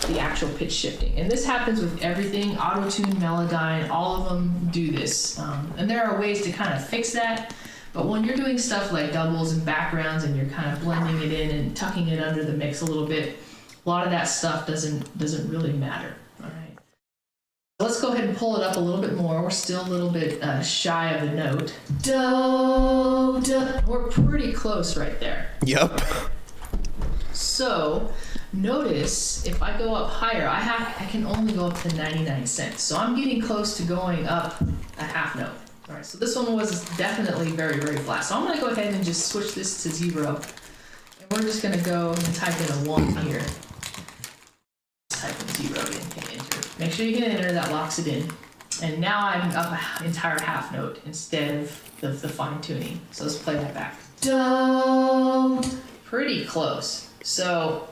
the actual pitch shifting. And this happens with everything. Auto-Tune, Melodyne, all of them do this. And there are ways to kind of fix that. But when you're doing stuff like doubles and backgrounds and you're kind of blending it in and tucking it under the mix a little bit, a lot of that stuff doesn't really matter. All right. Let's go ahead and pull it up a little bit more. We're still a little bit shy of a note. Do, do. We're pretty close right there. Yep. So notice if I go up higher, I can only go up to 99 cents. So I'm getting close to going up a half note. All right, so this one was definitely very, very flat. So I'm gonna go ahead and just switch this to 0. And we're just gonna go and type in a 1 here. Type in 0 and hit enter. Make sure you hit enter, that locks it in. And now I'm up an entire half note instead of the fine tuning. So let's play that back. Do. Pretty close. So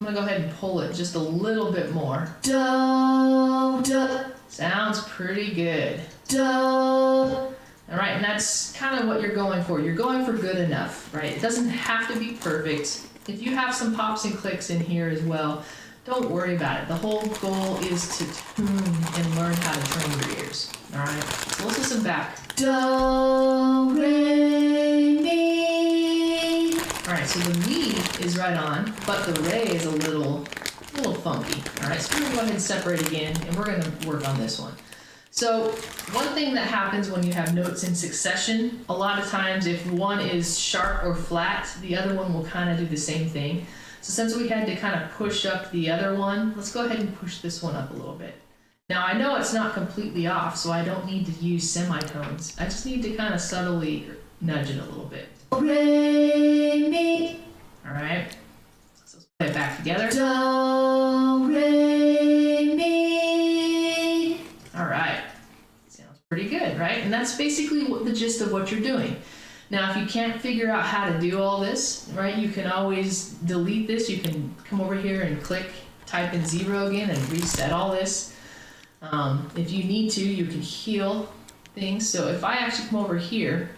I'm gonna go ahead and pull it just a little bit more. Do, do. Sounds pretty good. Do. All right, and that's kind of what you're going for. You're going for good enough, right? It doesn't have to be perfect. If you have some pops and clicks in here as well, don't worry about it. The whole goal is to tune and learn how to train your ears. All right, so let's listen back. Do, re, mi. All right, so the mi is right on, but the re is a little funky. All right, so we're gonna go ahead and separate again, and we're gonna work on this one. So one thing that happens when you have notes in succession, a lot of times if one is sharp or flat, the other one will kind of do the same thing. So since we had to kind of push up the other one, let's go ahead and push this one up a little bit. Now I know it's not completely off, so I don't need to use semitones. I just need to kind of subtly nudge it a little bit. Re, mi. All right, so let's play it back together. Do, re, mi. All right, sounds pretty good, right? And that's basically the gist of what you're doing. Now, if you can't figure out how to do all this, right, you can always delete this. You can come over here and click, type in 0 again and reset all this. If you need to, you can heal things. So if I actually come over here,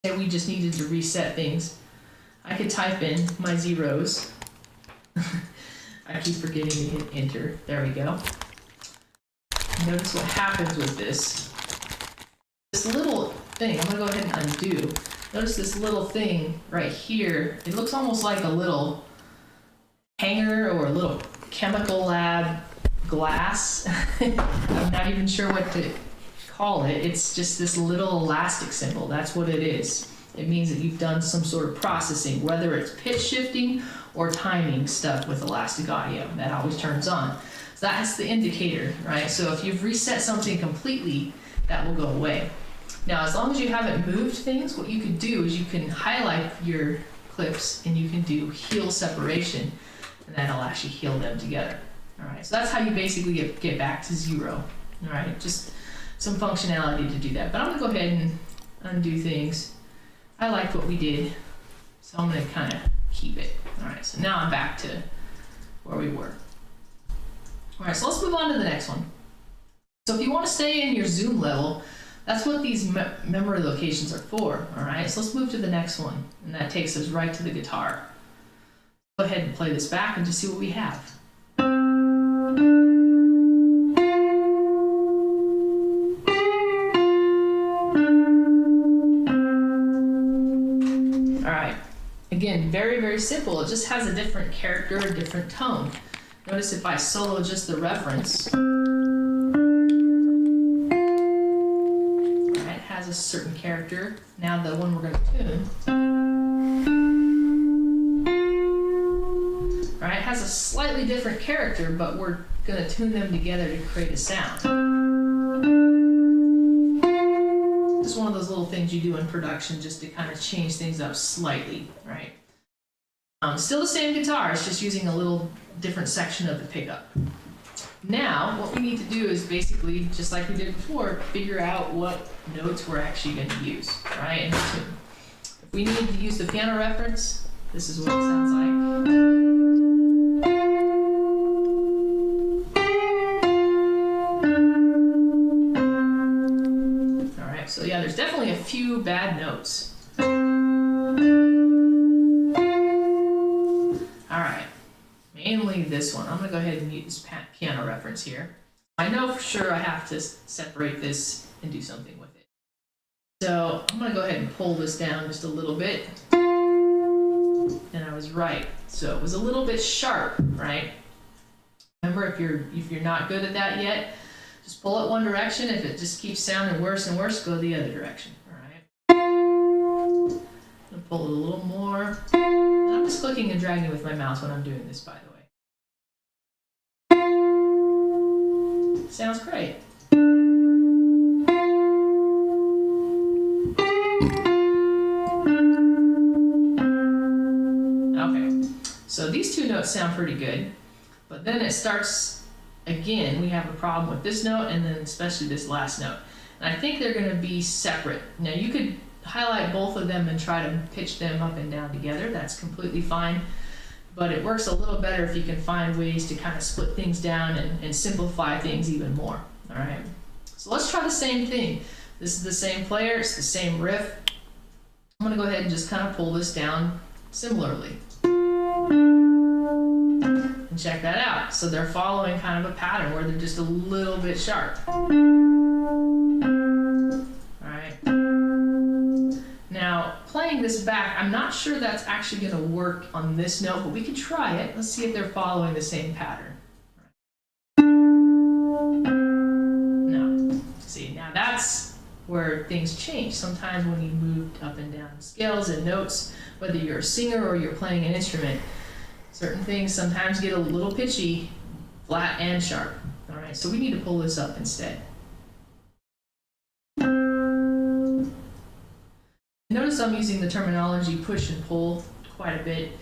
say we just needed to reset things, I could type in my zeros. I keep forgetting to hit enter. There we go. Notice what happens with this. This little thing, I'm gonna go ahead and undo. Notice this little thing right here. It looks almost like a little hanger or a little chemical lab glass. I'm not even sure what to call it. It's just this little elastic symbol. That's what it is. It means that you've done some sort of processing, whether it's pitch shifting or timing stuff with Elastic Audio. That always turns on. So that's the indicator, right? So if you've reset something completely, that will go away. Now, as long as you haven't moved things, what you could do is you can highlight your clips, and you can do heel separation, and that'll actually heel them together. All right, so that's how you basically get back to 0. All right, just some functionality to do that. But I'm gonna go ahead and undo things. I liked what we did, so I'm gonna kind of keep it. All right, so now I'm back to where we were. All right, so let's move on to the next one. So if you want to stay in your zoom level, that's what these memory locations are for. All right, so let's move to the next one, and that takes us right to the guitar. Go ahead and play this back and just see what we have. All right, again, very, very simple. It just has a different character, a different tone. Notice if I solo just the reference, all right, it has a certain character. Now the one we're going to tune, all right, it has a slightly different character, but we're going to tune them together to create a sound. Just one of those little things you do in production just to kind of change things up slightly, right? Still the same guitar, it's just using a little different section of the pickup. Now, what we need to do is basically, just like we did before, figure out what notes we're actually going to use, right? And tune. If we need to use the piano reference, this is what it sounds like. All right, so yeah, there's definitely a few bad notes. Mainly this one. I'm going to go ahead and mute this piano reference here. I know for sure I have to separate this and do something with it. So I'm going to go ahead and pull this down just a little bit. And I was right. So it was a little bit sharp, right? Remember, if you're not good at that yet, just pull it one direction. If it just keeps sounding worse and worse, go the other direction. All right. I'm going to pull it a little more. And I'm just clicking and dragging with my mouse when I'm doing this, by the way. Sounds great. Okay, so these two notes sound pretty good, but then it starts again. We have a problem with this note and then especially this last note. And I think they're going to be separate. Now you could highlight both of them and try to pitch them up and down together. That's completely fine. But it works a little better if you can find ways to kind of split things down and simplify things even more. All right. So let's try the same thing. This is the same player. It's the same riff. I'm going to go ahead and just kind of pull this down similarly. And check that out. So they're following kind of a pattern where they're just a little bit sharp. All right. Now, playing this back, I'm not sure that's actually going to work on this note, but we can try it. Let's see if they're following the same pattern. No. See, now that's where things change. Sometimes when you move up and down scales and notes, whether you're a singer or you're playing an instrument, certain things sometimes get a little pitchy, flat and sharp. All right, so we need to pull this up instead. Notice I'm using the terminology push and pull quite a bit.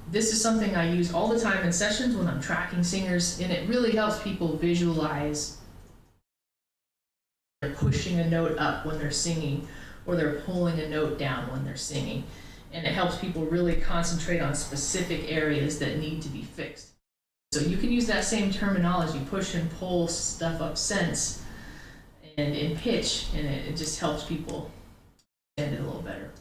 This is something I use all the time in sessions when I'm tracking singers, and it really helps people visualize they're pushing a note up when they're singing, or they're pulling a note down when they're singing. And it helps people really concentrate on specific areas that need to be fixed. So you can use that same terminology, push and pull stuff up sense and in pitch, and it just helps people understand it a little better.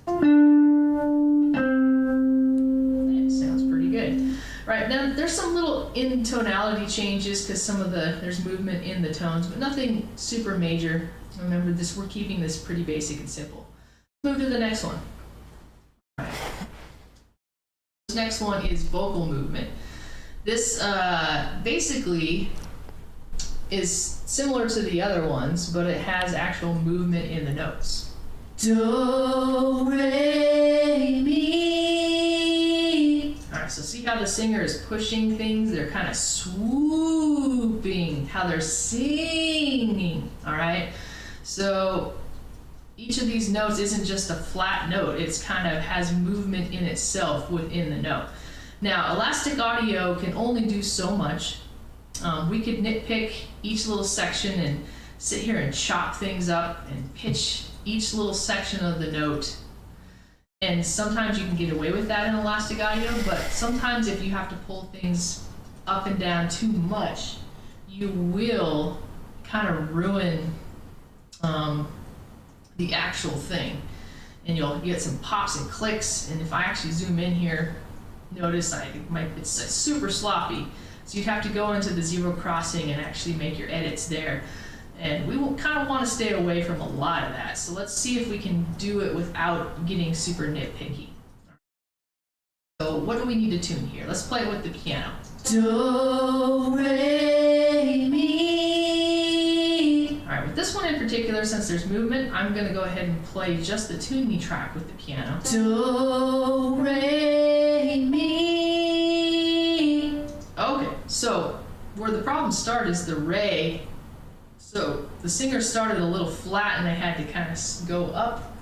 It sounds pretty good. Right, now there's some little intonality changes because there's movement in the tones, but nothing super major. Remember this, we're keeping this pretty basic and simple. Move to the next one. All right. This next one is vocal movement. This basically is similar to the other ones, but it has actual movement in the notes. Do, re, mi. All right, so see how the singer is pushing things? They're kind of swooping how they're singing, all right? So each of these notes isn't just a flat note. It's kind of has movement in itself within the note. Now, Elastic Audio can only do so much. We could nitpick each little section and sit here and chop things up and pitch each little section of the note. And sometimes you can get away with that in Elastic Audio, but sometimes if you have to pull things up and down too much, you will kind of ruin the actual thing. And you'll get some pops and clicks, and if I actually zoom in here, notice it's super sloppy. So you'd have to go into the zero crossing and actually make your edits there. And we will kind of want to stay away from a lot of that. So let's see if we can do it without getting super nitpicky. So what do we need to tune here? Let's play it with the piano. Do, re, mi. All right, with this one in particular, since there's movement, I'm going to go ahead and play just the tune me track with the piano. Do, re, mi. Okay, so where the problems start is the re. So the singer started a little flat and they had to kind of go up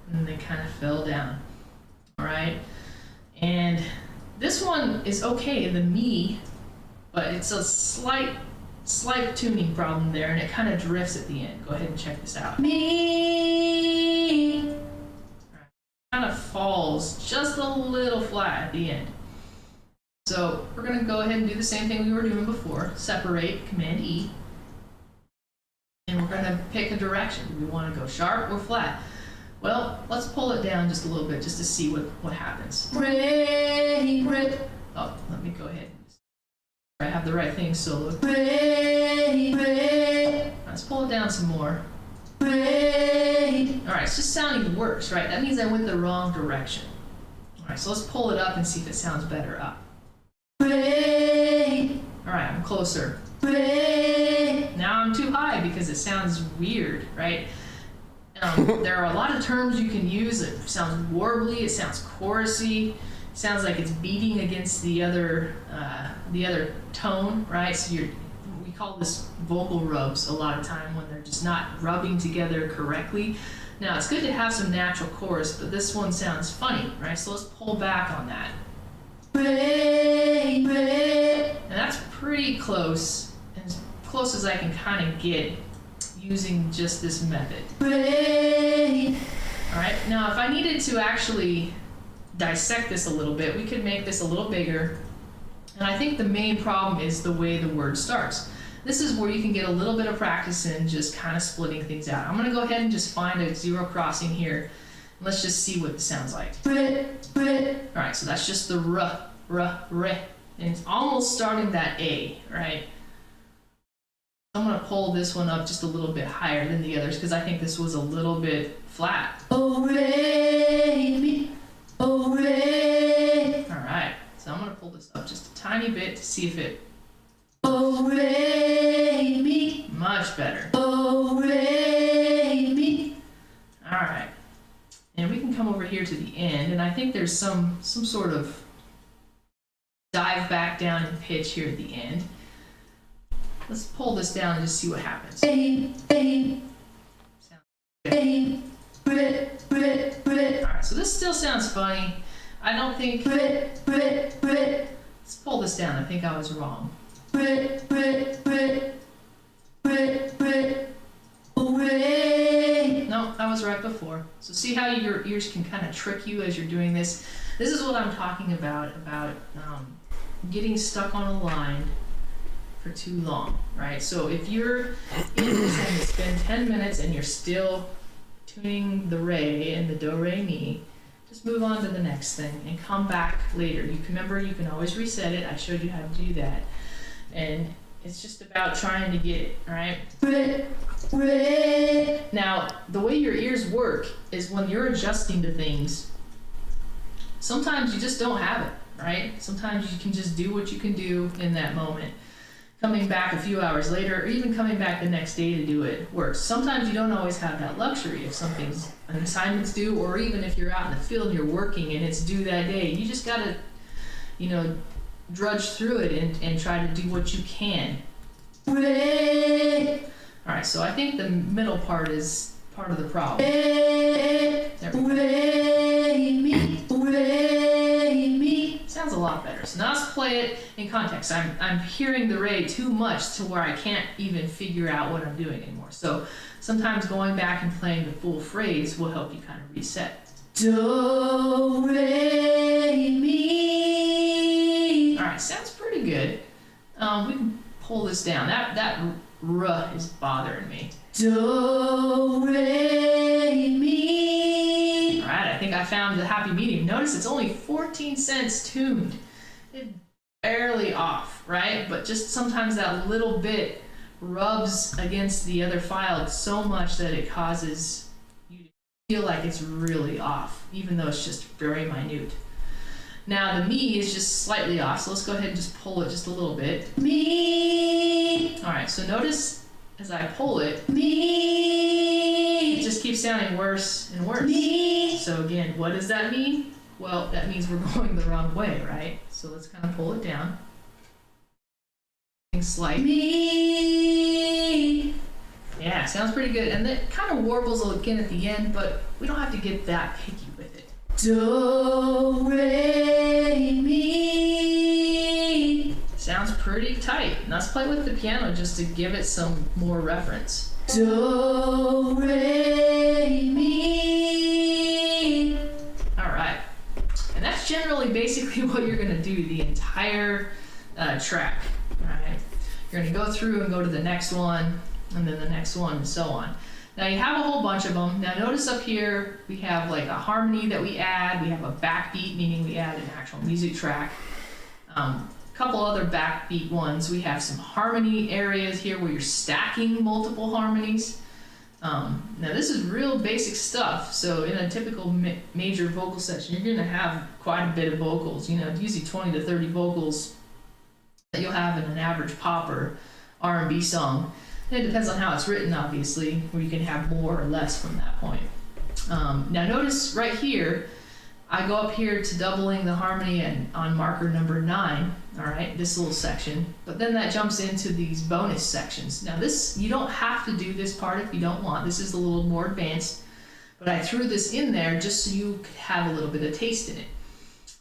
and then they kind of fell down. All right. And this one is okay, the mi, but it's a slight tuning problem there and it kind of drifts at the end. Go ahead and check this out. Mi. All right. Kind of falls just a little flat at the end. So we're going to go ahead and do the same thing we were doing before. Separate, Command E. And we're going to pick a direction. Do we want to go sharp or flat? Well, let's pull it down just a little bit just to see what happens. Re, re. Oh, let me go ahead. I have the right thing soloed. Re, re. Let's pull it down some more. Re. All right, it's just sounding worse, right? That means I went the wrong direction. All right, so let's pull it up and see if it sounds better up. Re. All right, I'm closer. Re. Now I'm too high because it sounds weird, right? There are a lot of terms you can use. It sounds warbly, it sounds chorusy, it sounds like it's beating against the other tone, right? So we call this vocal rubs a lot of time when they're just not rubbing together correctly. Now it's good to have some natural chorus, but this one sounds funny, right? So let's pull back on that. And that's pretty close, as close as I can kind of get using just this method. Alright, now if I needed to actually dissect this a little bit, we could make this a little bigger. And I think the main problem is the way the word starts. This is where you can get a little bit of practice in just kind of splitting things out. I'm going to go ahead and just find a zero crossing here. Let's just see what it sounds like. Alright, so that's just the re. And it's almost starting that A, right? I'm going to pull this one up just a little bit higher than the others because I think this was a little bit flat. Oh, re, mi. Oh, re. All right, so I'm going to pull this up just a tiny bit to see if it. Oh, re, mi. Much better. Oh, re, mi. All right, and we can come over here to the end, and I think there's some sort of dive back down in pitch here at the end. Let's pull this down and just see what happens. Alright, so this still sounds funny. I don't think... Let's pull this down. I think I was wrong. No, I was right before. So see how your ears can kind of trick you as you're doing this? This is what I'm talking about getting stuck on a line for too long, right? So if you're in this and you spend 10 minutes and you're still tuning the re and the do, re, mi, just move on to the next thing and come back later. You can remember, you can always reset it. I showed you how to do that. And it's just about trying to get it, all right? Now, the way your ears work is when you're adjusting to things, sometimes you just don't have it, right? Sometimes you can just do what you can do in that moment. Coming back a few hours later, or even coming back the next day to do it works. Sometimes you don't always have that luxury if something's an assignment's due, or even if you're out in the field and you're working and it's due that day. You just gotta, drudge through it and try to do what you can. Alright, so I think the middle part is part of the problem. There we go. Sounds a lot better. So now let's play it in context. I'm hearing the re too much to where I can't even figure out what I'm doing anymore. So sometimes going back and playing the full phrase will help you kind of reset. Do, re, mi. All right, sounds pretty good. We can pull this down. That r is bothering me. Do, re, mi. All right, I think I found the happy medium. Notice it's only 14 cents tuned. It's barely off, right? But just sometimes that little bit rubs against the other file so much that it causes you to feel like it's really off, even though it's just very minute. Now the mi is just slightly off, so let's go ahead and just pull it just a little bit. Mi. All right, so notice as I pull it, mi, it just keeps sounding worse and worse. Mi. So again, what does that mean? Well, that means we're going the wrong way, right? So let's kind of pull it down. Slight. Mi. Yeah, sounds pretty good. And it kind of warbles again at the end, but we don't have to get that picky with it. Do, re, mi. Sounds pretty tight. And let's play with the piano just to give it some more reference. Do, re, mi. All right. And that's generally basically what you're going to do the entire track. All right. You're going to go through and go to the next one, and then the next one, and so on. Now you have a whole bunch of them. Now notice up here we have like a harmony that we add. We have a backbeat, meaning we add an actual music track. A couple other backbeat ones. We have some harmony areas here where you're stacking multiple harmonies. Now this is real basic stuff. So in a typical major vocal section, you're going to have quite a bit of vocals. You know, usually 20 to 30 vocals that you'll have in an average pop or R&B song. And it depends on how it's written, obviously, where you can have more or less from that point. Now notice right here, I go up here to doubling the harmony on marker number 9, all right, this little section, but then that jumps into these bonus sections. Now this, you don't have to do this part if you don't want. This is a little more advanced, but I threw this in there just so you could have a little bit of taste in it.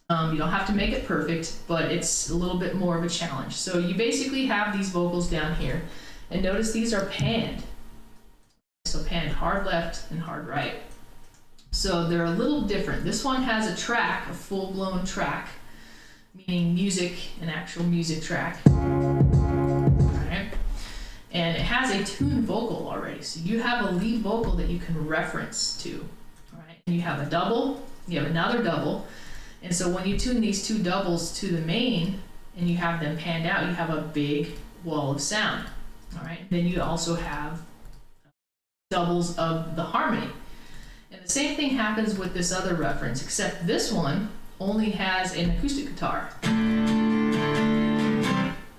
You don't have to make it perfect, but it's a little bit more of a challenge. So you basically have these vocals down here, and notice these are panned. So panned hard left and hard right. So they're a little different. This one has a track, a full-blown track, meaning music, an actual music track. All right. And it has a tuned vocal already. So you have a lead vocal that you can reference to. All right. And you have a double, you have another double. And so when you tune these two doubles to the main and you have them panned out, you have a big wall of sound. All right. Then you also have doubles of the harmony. And the same thing happens with this other reference, except this one only has an acoustic guitar.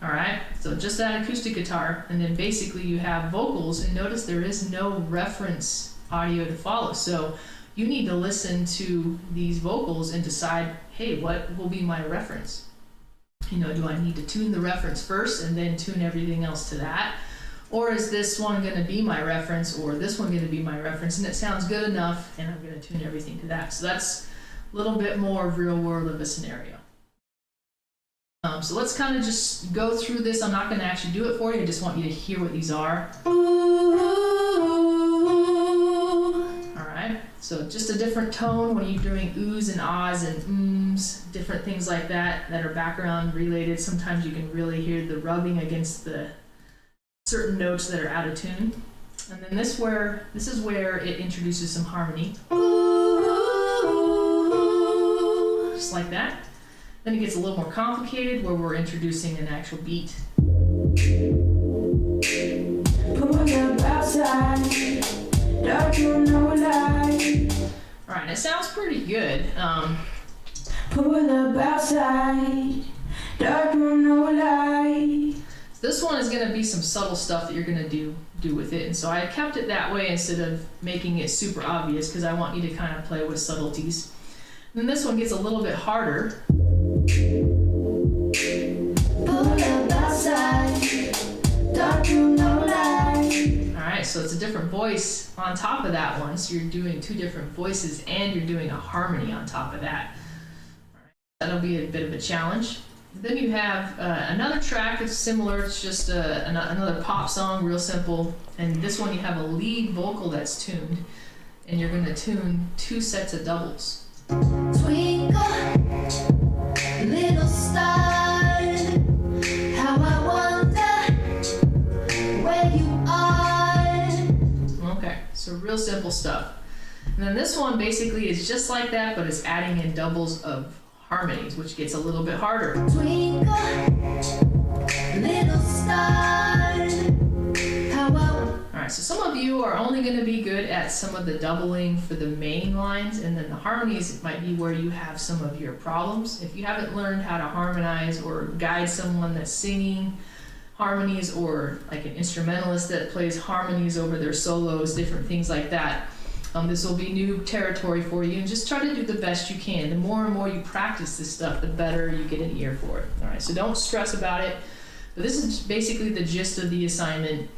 All right, so just that acoustic guitar, and then basically you have vocals, and notice there is no reference audio to follow. So you need to listen to these vocals and decide, hey, what will be my reference? You know, do I need to tune the reference first and then tune everything else to that? Or is this one going to be my reference, or this one going to be my reference, and it sounds good enough, and I'm going to tune everything to that. So that's a little bit more real world of a scenario. So let's kind of just go through this. I'm not going to actually do it for you. I just want you to hear what these are. All right. So just a different tone when you're doing oohs and ahs and ums, different things like that that are background related. Sometimes you can really hear the rubbing against the certain notes that are out of tune. And then this is where it introduces some harmony. Just like that. Then it gets a little more complicated where we're introducing an actual beat. Alright, it sounds pretty good. This one is going to be some subtle stuff that you're going to do with it, and so I kept it that way instead of making it super obvious because I want you to kind of play with subtleties. And then this one gets a little bit harder. Alright, so it's a different voice on top of that one. So you're doing two different voices and you're doing a harmony on top of that. All right. That'll be a bit of a challenge. Then you have another track that's similar. It's just another pop song, real simple. And this one you have a lead vocal that's tuned, and you're going to tune 2 sets of doubles. Twinkle, little star, how I wonder where you are. Okay, so real simple stuff. And then this one basically is just like that, but it's adding in doubles of harmonies, which gets a little bit harder. Twinkle, little star, how I. All right, so some of you are only going to be good at some of the doubling for the main lines, and then the harmonies might be where you have some of your problems. If you haven't learned how to harmonize or guide someone that's singing harmonies, or like an instrumentalist that plays harmonies over their solos, different things like that, this will be new territory for you, and just try to do the best you can. The more and more you practice this stuff, the better you get an ear for it. All right, so don't stress about it. But this is basically the gist of the assignment.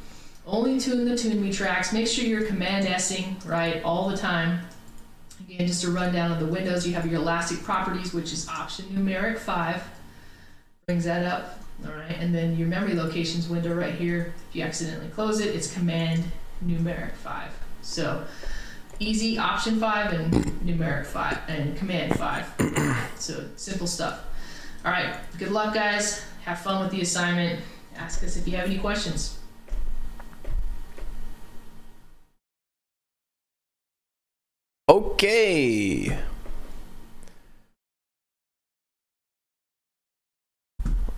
Only tune the Tune Me tracks. Make sure you're Command S-ing, right, all the time. Again, just a rundown of the windows. You have your elastic properties, which is option numeric 5. Brings that up, all right. And then your memory locations window right here. If you accidentally close it, it's Command numeric 5. So easy, option 5 and numeric 5 and command 5. So simple stuff. All right, good luck, guys. Have fun with the assignment. Ask us if you have any questions. Okay.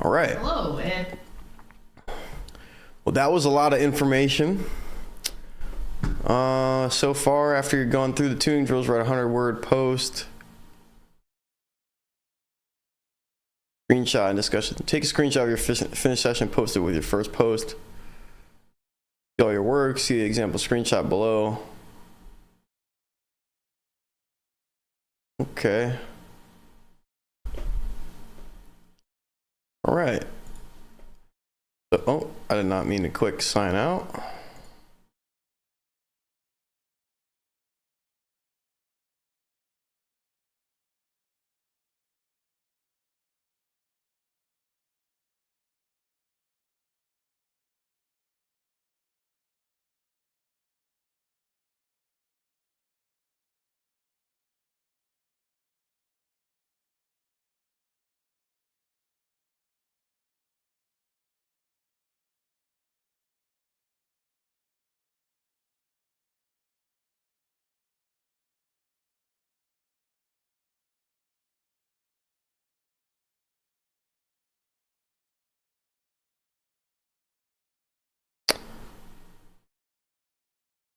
All right. Hello, and Well, that was a lot of information. So far, after you've gone through the tuning drills, write a 100-word post. Screenshot and discussion. Take a screenshot of your finished session, post it with your first post. See all your work, see the example screenshot below. Okay. All right. So, oh, I did not mean to click sign out.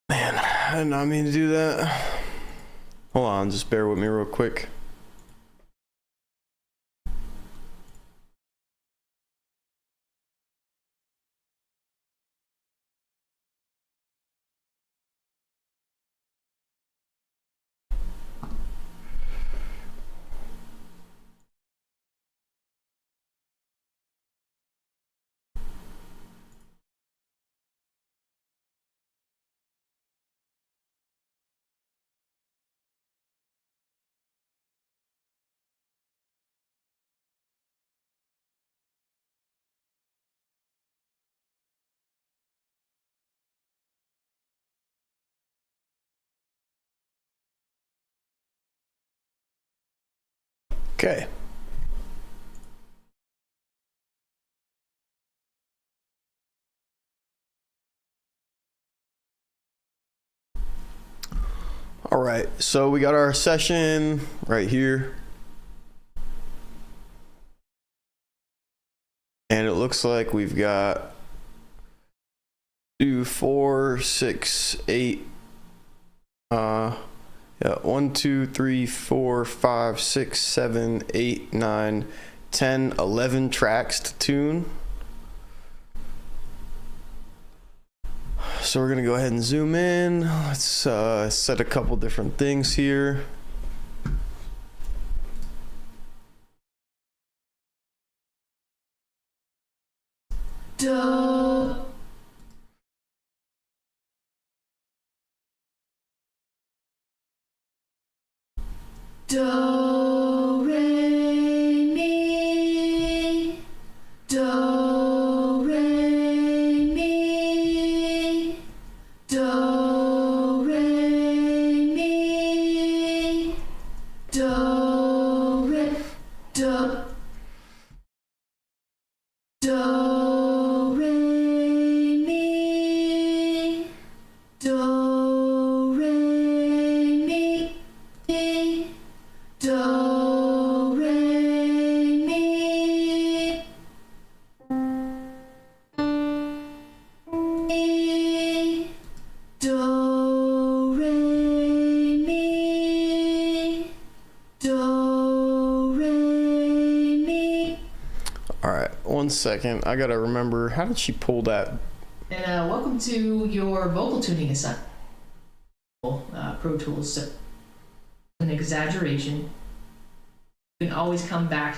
Man, I did not mean to do that. Hold on, just bear with me real quick. Okay. All right, so we got our session right here. And it looks like we've got 2, 4, 6, 8, 1, 2, 3, 4, 5, 6, 7, 8, 9, 10, 11 tracks to tune. So we're gonna go ahead and zoom in. Let's set a couple different things here. duh. Do, re, mi. Do, re, mi. Do, re, mi. Do, re, do. Do, re, mi. Do, re, mi. Do, re, mi. Do, re, mi. Do, re, mi. All right, 1 second. I gotta remember. How did she pull that? And welcome to your vocal tuning assignment. Pro Tools. So, an exaggeration. You can always come back.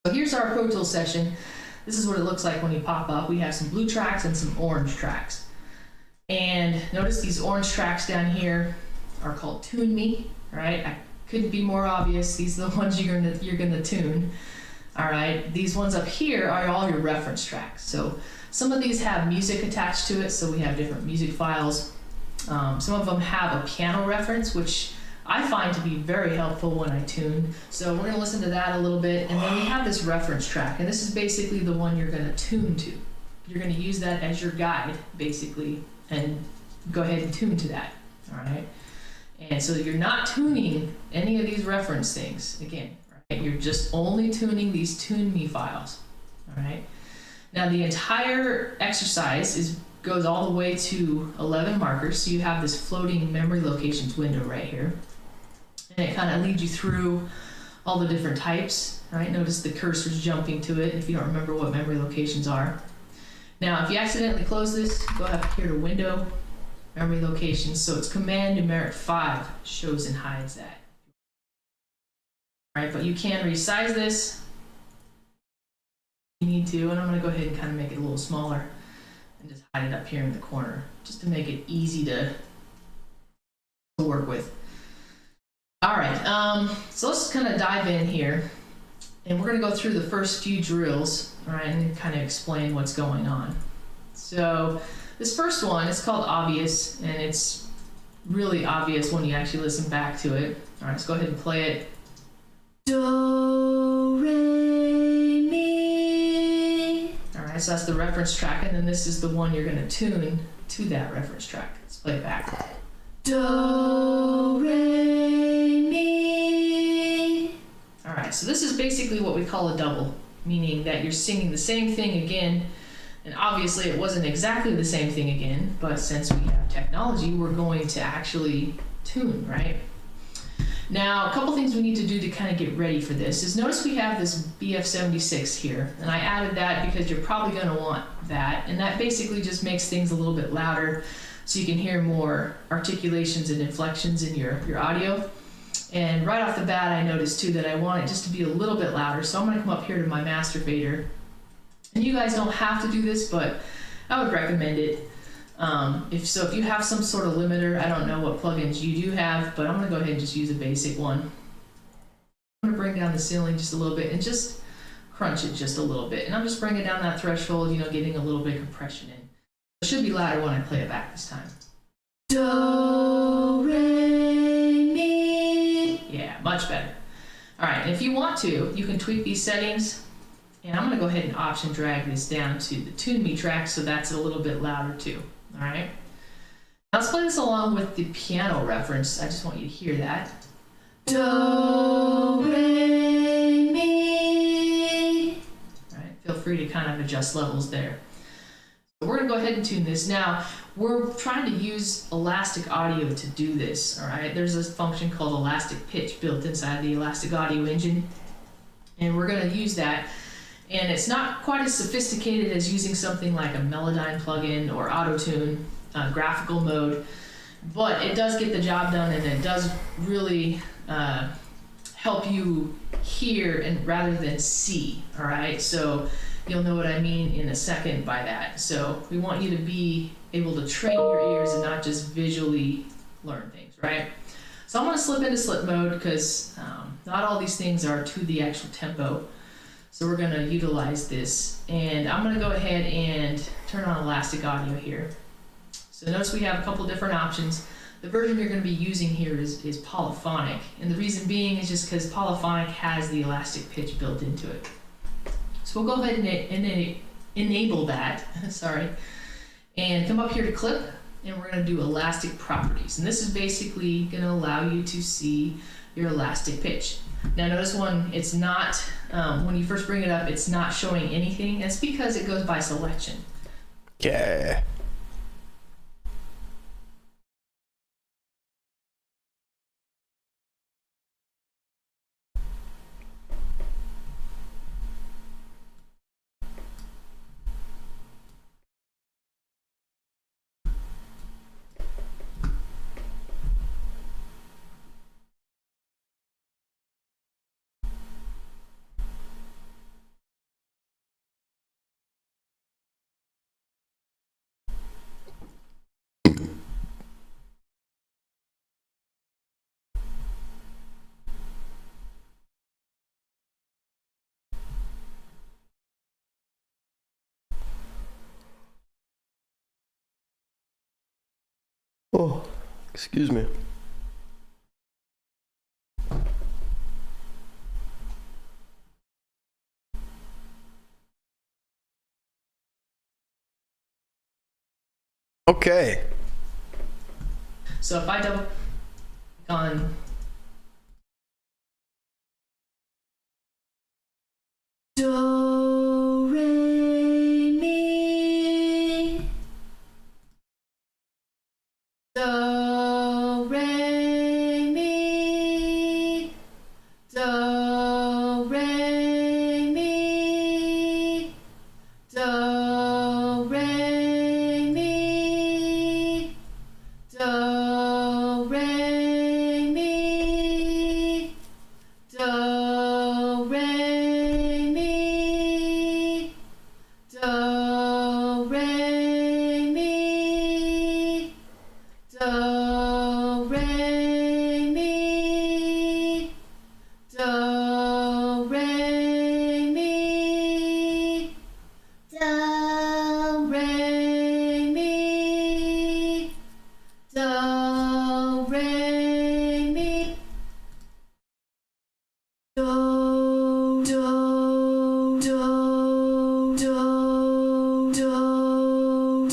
So here's our Pro Tools session. This is what it looks like when you pop up. We have some blue tracks and some orange tracks. And notice these orange tracks down here are called Tune Me. All right, I couldn't be more obvious. These are the ones you're gonna tune. All right, these ones up here are all your reference tracks. So some of these have music attached to it, so we have different music files. Some of them have a piano reference, which I find to be very helpful when I tune. So we're gonna listen to that a little bit, and then we have this reference track, and this is basically the one you're gonna tune to. You're gonna use that as your guide, basically, and go ahead and tune to that, all right? And so you're not tuning any of these reference things, again, right? You're just only tuning these Tune Me files, all right? Now the entire exercise goes all the way to 11 markers, so you have this floating memory locations window right here. And it kind of leads you through all the different types, right? Notice the cursor's jumping to it if you don't remember what memory locations are. Now, if you accidentally close this, go up here to Window, Memory Locations. So it's Command Numeric 5 shows and hides that. All right, but you can resize this if you need to, and I'm going to go ahead and kind of make it a little smaller and just hide it up here in the corner, just to make it easy to work with. All right, so let's kind of dive in here, and we're going to go through the first few drills, all right, and kind of explain what's going on. So this first one is called Obvious, and it's really obvious when you actually listen back to it. All right, let's go ahead and play it. Do, re, mi. All right, so that's the reference track, and then this is the one you're going to tune to that reference track. Let's play it back. Do, re, mi. All right, so this is basically what we call a double, meaning that you're singing the same thing again, and obviously it wasn't exactly the same thing again, but since we have technology, we're going to actually tune, right? Now, a couple things we need to do to kind of get ready for this is notice we have this BF76 here, and I added that because you're probably going to want that, and that basically just makes things a little bit louder so you can hear more articulations and inflections in your audio. And right off the bat, I noticed too that I want it just to be a little bit louder, so I'm going to come up here to my master fader. And you guys don't have to do this, but I would recommend it. If you have some sort of limiter, I don't know what plugins you do have, but I'm going to go ahead and just use a basic one. I'm going to bring down the ceiling just a little bit and just crunch it just a little bit. And I'm just bringing down that threshold, getting a little bit of compression in. It should be louder when I play it back this time. Do, re, mi. Yeah, much better. All right, and if you want to, you can tweak these settings. And I'm going to go ahead and option drag this down to the Tune Me track so that's a little bit louder too. All right. Now let's play this along with the piano reference. I just want you to hear that. Do, re, mi. All right. Feel free to kind of adjust levels there. So we're going to go ahead and tune this. Now, we're trying to use Elastic Audio to do this. All right. There's this function called Elastic Pitch built inside the Elastic Audio engine. And we're going to use that. And it's not quite as sophisticated as using something like a Melodyne plugin or Auto-Tune graphical mode, but it does get the job done, and it does really help you hear and rather than see. All right, so you'll know what I mean in a second by that. So we want you to be able to train your ears and not just visually learn things, right? So I'm gonna slip into slip mode because not all these things are to the actual tempo. So we're gonna utilize this, and I'm gonna go ahead and turn on elastic audio here. So notice we have a couple different options. The version you're gonna be using here is polyphonic, and the reason being is just because polyphonic has the elastic pitch built into it. So we'll go ahead and enable that, sorry, and come up here to clip, and we're gonna do elastic properties. And this is basically gonna allow you to see your elastic pitch. Now notice it's not, when you first bring it up, it's not showing anything. That's because it goes by selection. Yeah. Oh, excuse me. Okay. So if I double click on Do, re, mi. Do, re, mi. Do, re, mi. Do, re, mi. Do, re, mi. Do, re, mi. Do, re, mi. Do, re, mi. Do, re, mi. Do, re, mi. Do, re, mi. Do, do, do, do, do, do, do, do,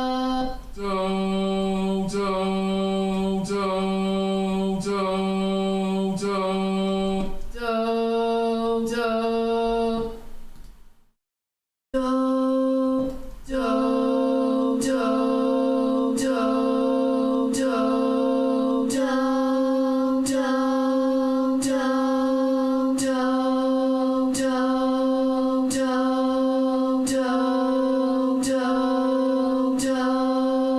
do, do, do,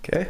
Okay.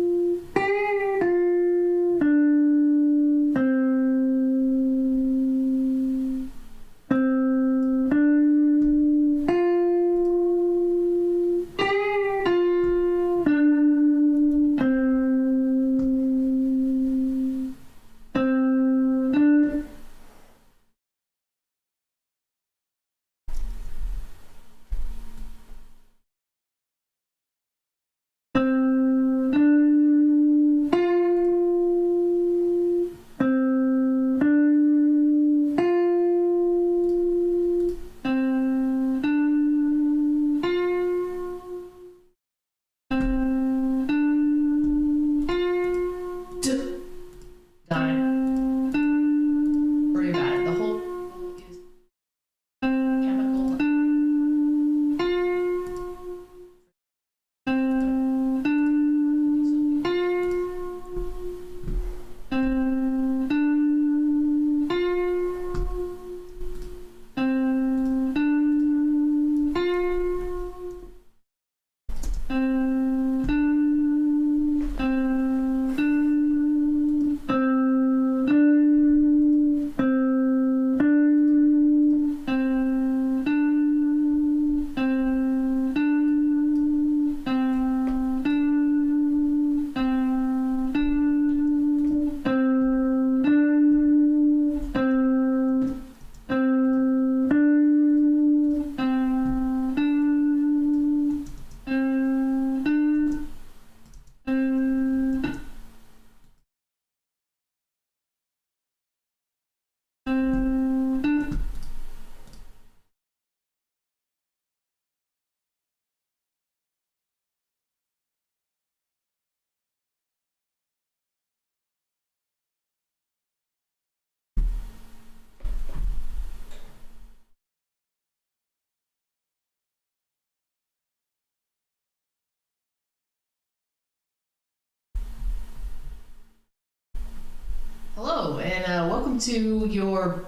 Hello, and welcome to your...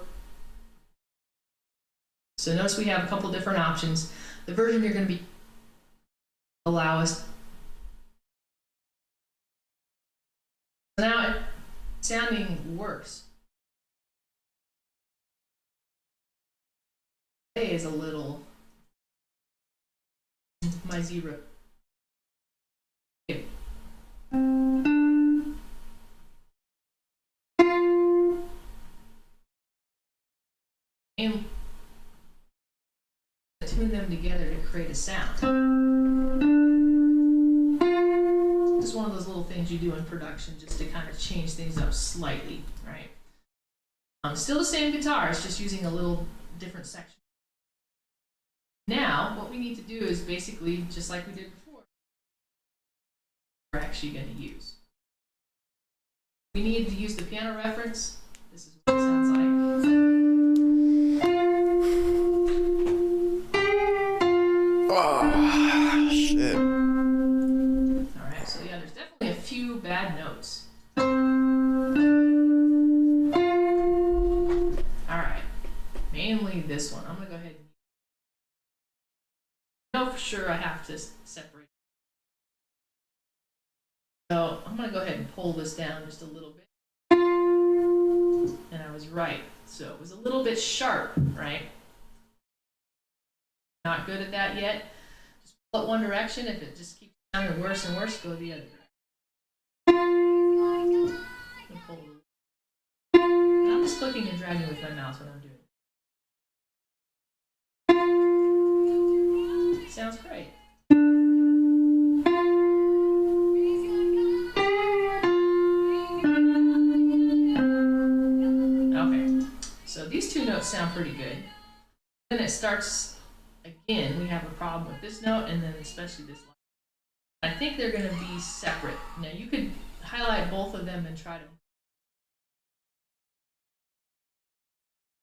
So notice we have a couple different options. The version you're going to be allow us... Now it's sounding worse. A is a little... My zero. Okay. And tune them together to create a sound. Just one of those little things you do in production just to kind of change things up slightly, right? Still the same guitar, it's just using a little different section. Now, what we need to do is basically, just like we did before, we're actually going to use. We need to use the piano reference. This is what it sounds like. Oh, shit. Alright, so yeah, there's definitely a few bad notes. Alright, mainly this one. I'm going to go ahead and... I know for sure I have to separate. So I'm going to go ahead and pull this down just a little bit. And I was right. So it was a little bit sharp, right? Not good at that yet. Just pull it one direction. If it just keeps sounding worse and worse, go the other direction. And pull it. And I'm just clicking and dragging with my mouse when I'm doing it. Sounds great. Okay, so these two notes sound pretty good. Then it starts again. We have a problem with this note, and then especially this line. I think they're going to be separate. Now you could highlight both of them and try to. It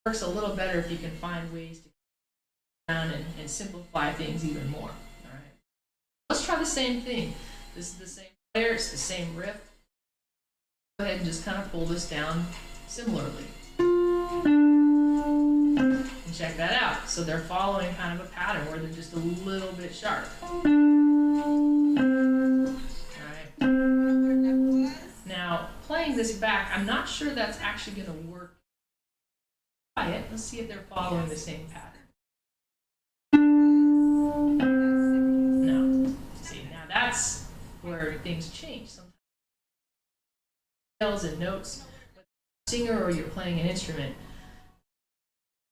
works a little better if you can find ways to down and simplify things even more. All right. Let's try the same thing. This is the same player. It's the same riff. Go ahead and just kind of pull this down similarly. And check that out. So they're following kind of a pattern where they're just a little bit sharp. All right. Now, playing this back, I'm not sure that's actually going to work. Try it. Let's see if they're following the same pattern. No. See, now that's where things change. Sometimes scales and notes, but singer or you're playing an instrument,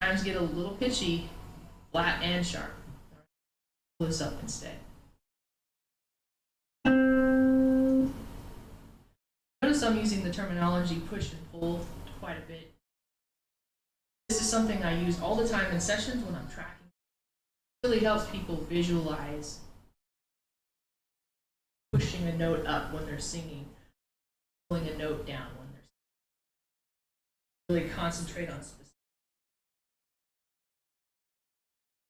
sometimes get a little pitchy, flat and sharp. Pull this up instead. Notice I'm using the terminology push and pull quite a bit. This is something I use all the time in sessions when I'm tracking. It really helps people visualize pushing a note up when they're singing, pulling a note down when they're singing. Really concentrate on specific.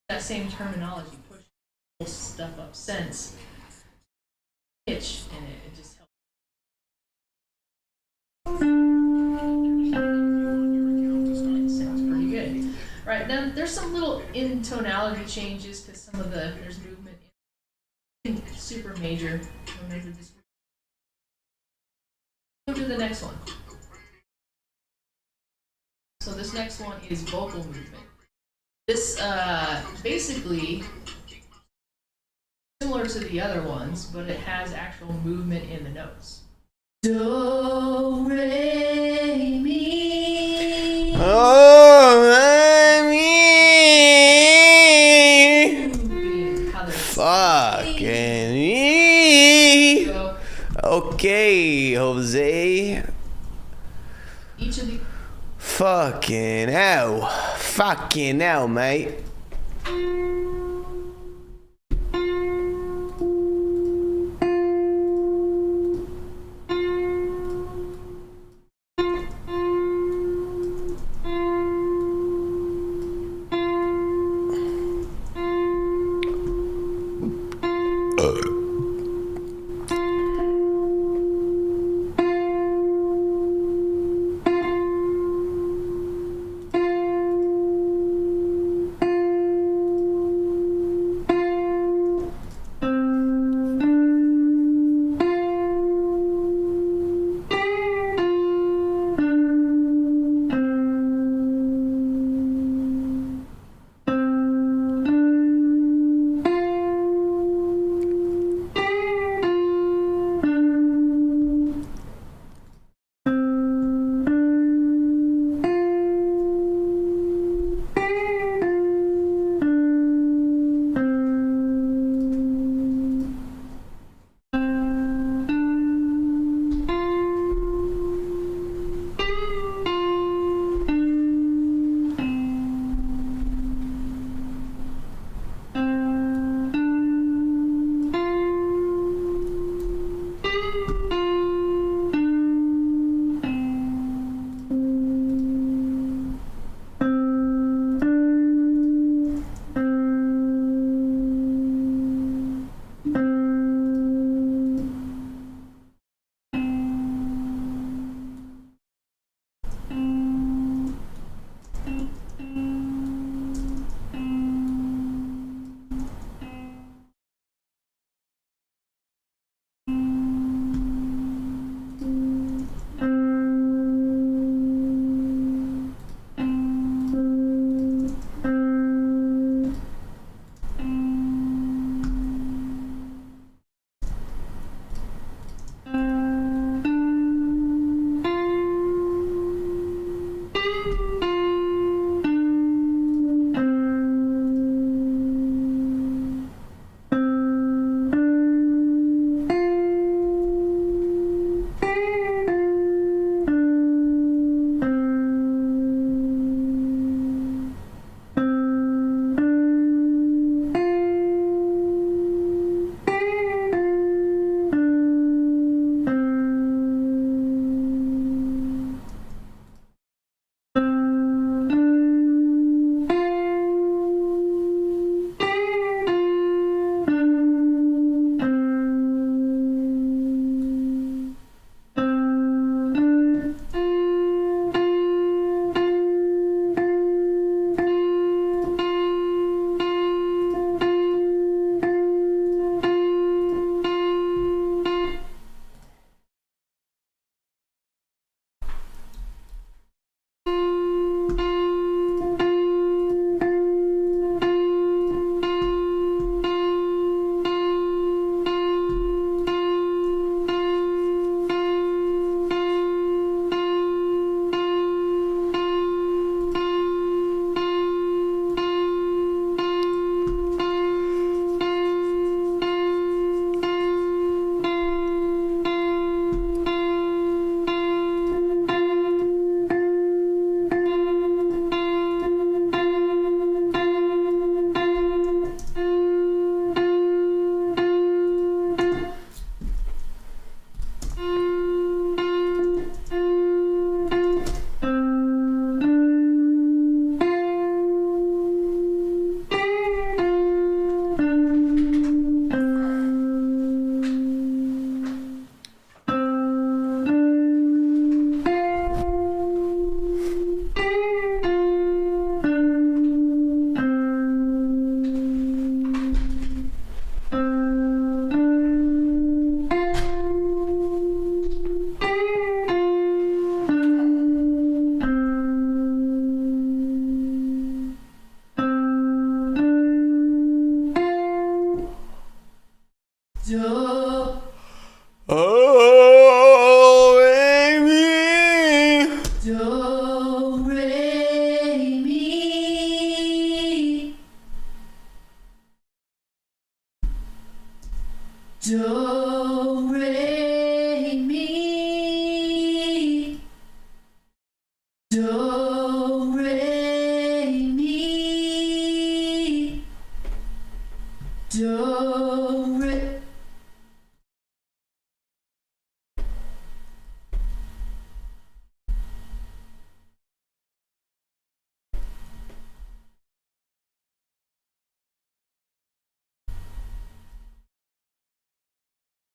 That same terminology, push, pull stuff up, sense, pitch, and it just helps. Sounds pretty good. Right, then there's some little intonality changes because some of there's movement in super major. Remember this. Go to the next one. So this next one is vocal movement. This basically similar to the other ones, but it has actual movement in the notes. Do, re, mi. Oh, I mean, Being how they're fucking me. so Okay, Jose. each of the Fucking hell, mate.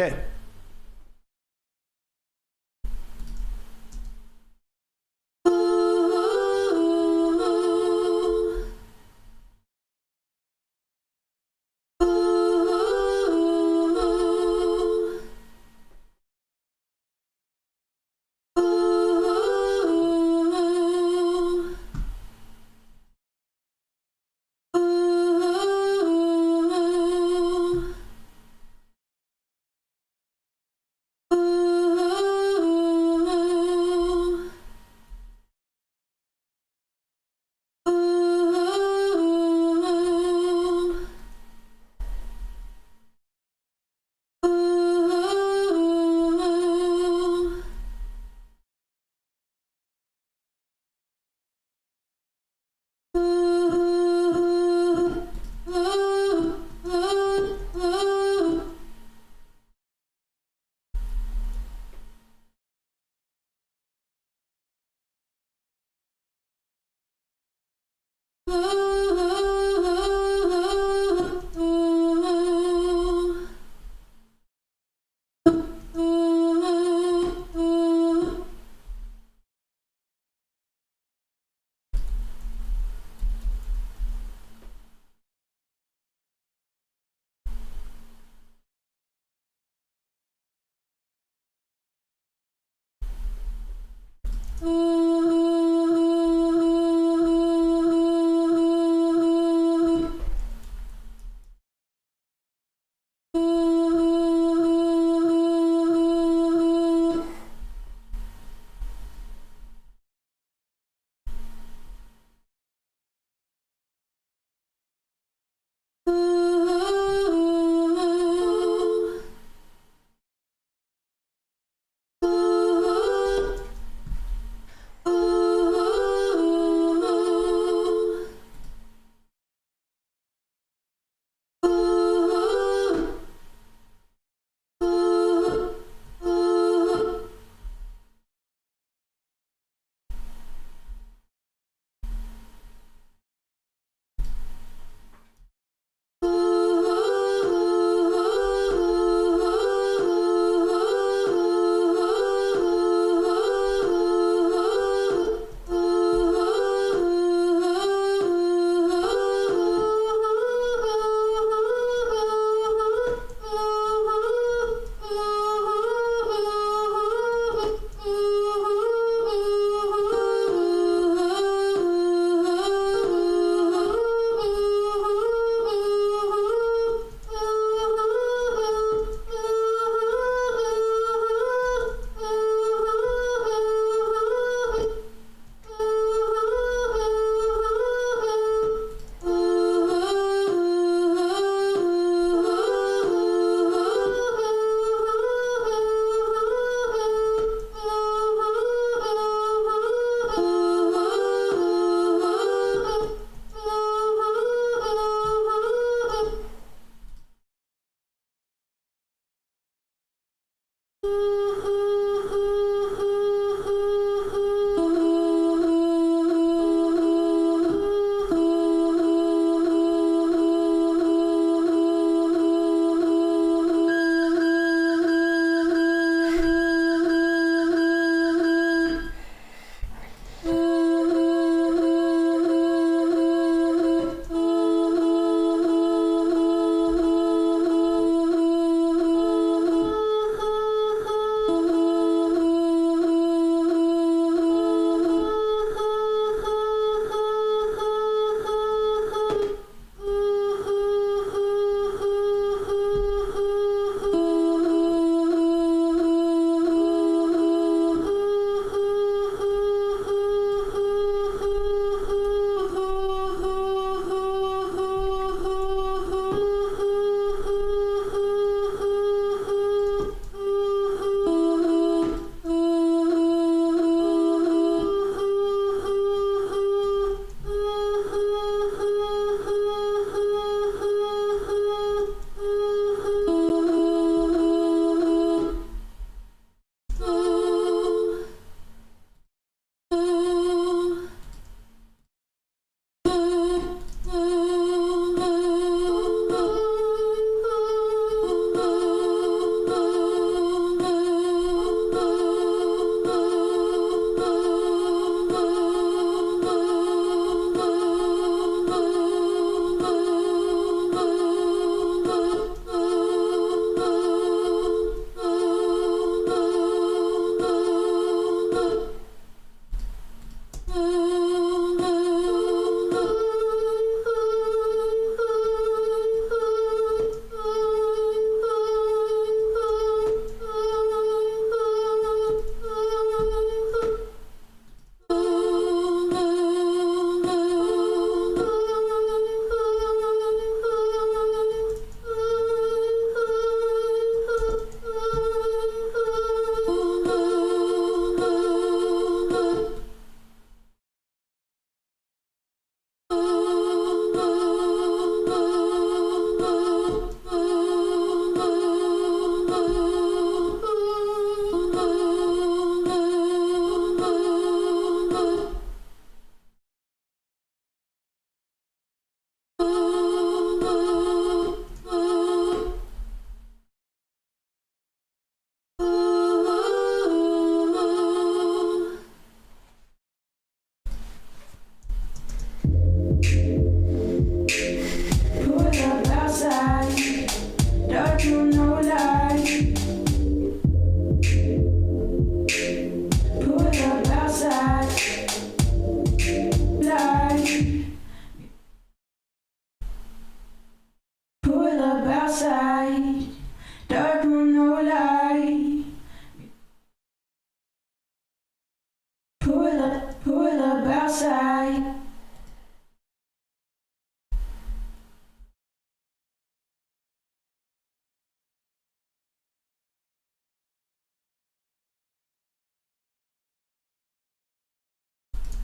Okay.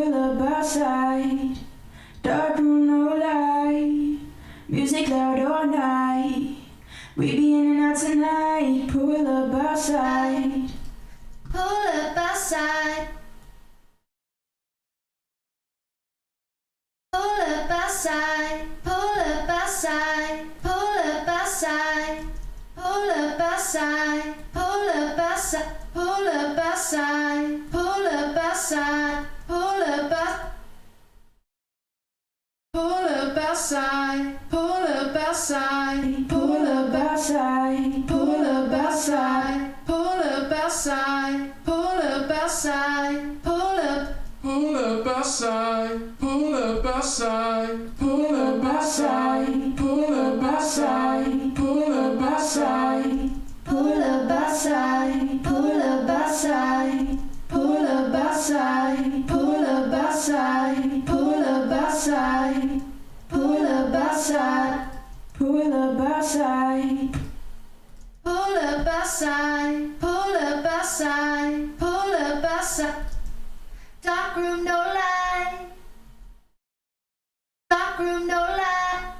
pull up outside. Dark room, no light. Music loud all night. We be in and out tonight. Pull up outside. Pull up outside. Pull up outside. Pull up outside. Pull up outside. Pull up outside. Pull up outside. Pull up outside. Pull up outside. Pull up outside. Pull up outside. Pull up outside. Pull up outside. Pull up outside. Pull up outside. Pull up outside. Pull up. Pull up outside, pull up outside, pull up outside, pull up outside, pull up outside. Pull up outside. Pull up outside. Pull up outside. Pull up outside. Pull up outside. Pull up outside. Pull up outside. Pull up outside. Pull up outside. Pull up outside. Dark room, no light. Dark room, no light.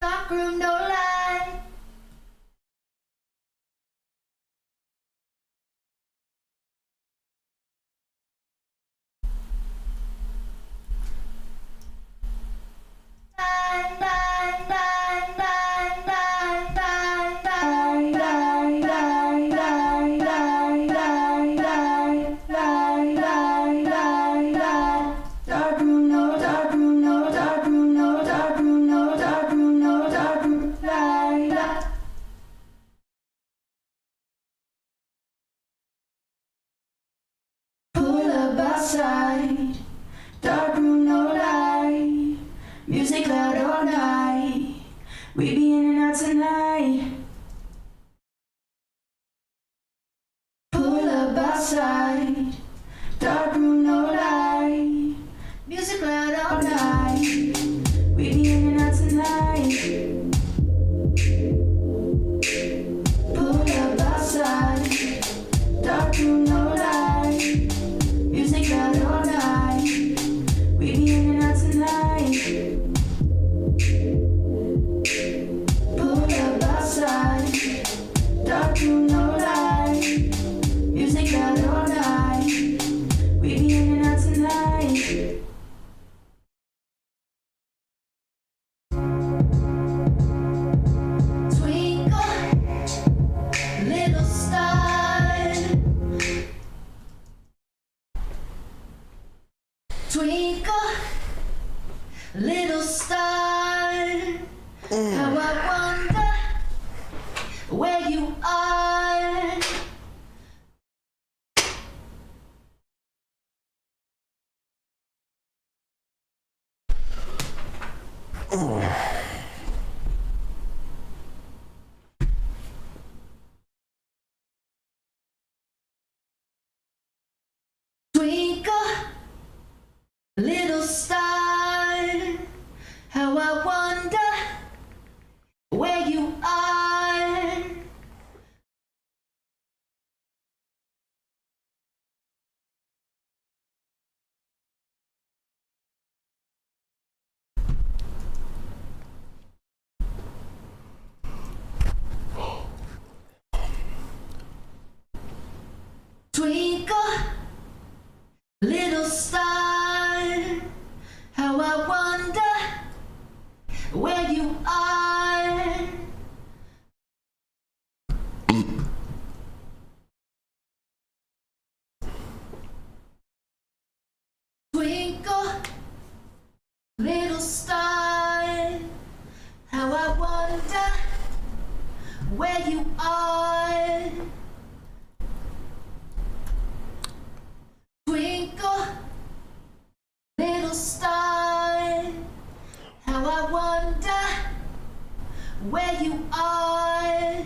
Dark room, no light. Nine, nine, nine, nine, nine, nine, nine, nine, nine, nine, nine, nine, nine, nine, nine, nine, nine. Dark room, no dark room, no dark room, no dark room, no dark room, no dark room, light. Pull up outside. Dark room, no light. Music loud all night. We be in and out tonight. Pull up outside. Dark room, no light. Music loud all All night. night. We be in and out tonight. Pull up outside. Dark room, no light. Music loud all night. We be in and out tonight. Pull up outside. Dark room, no light. Music loud all night. We be in and out tonight. Twinkle, little star. Twinkle, little star. How I wonder where you are. Twinkle, little star. How I wonder where you are. Twinkle, little star. How I wonder where you are. Twinkle, little star. How I wonder where you are. Twinkle, little star. How I wonder where you are.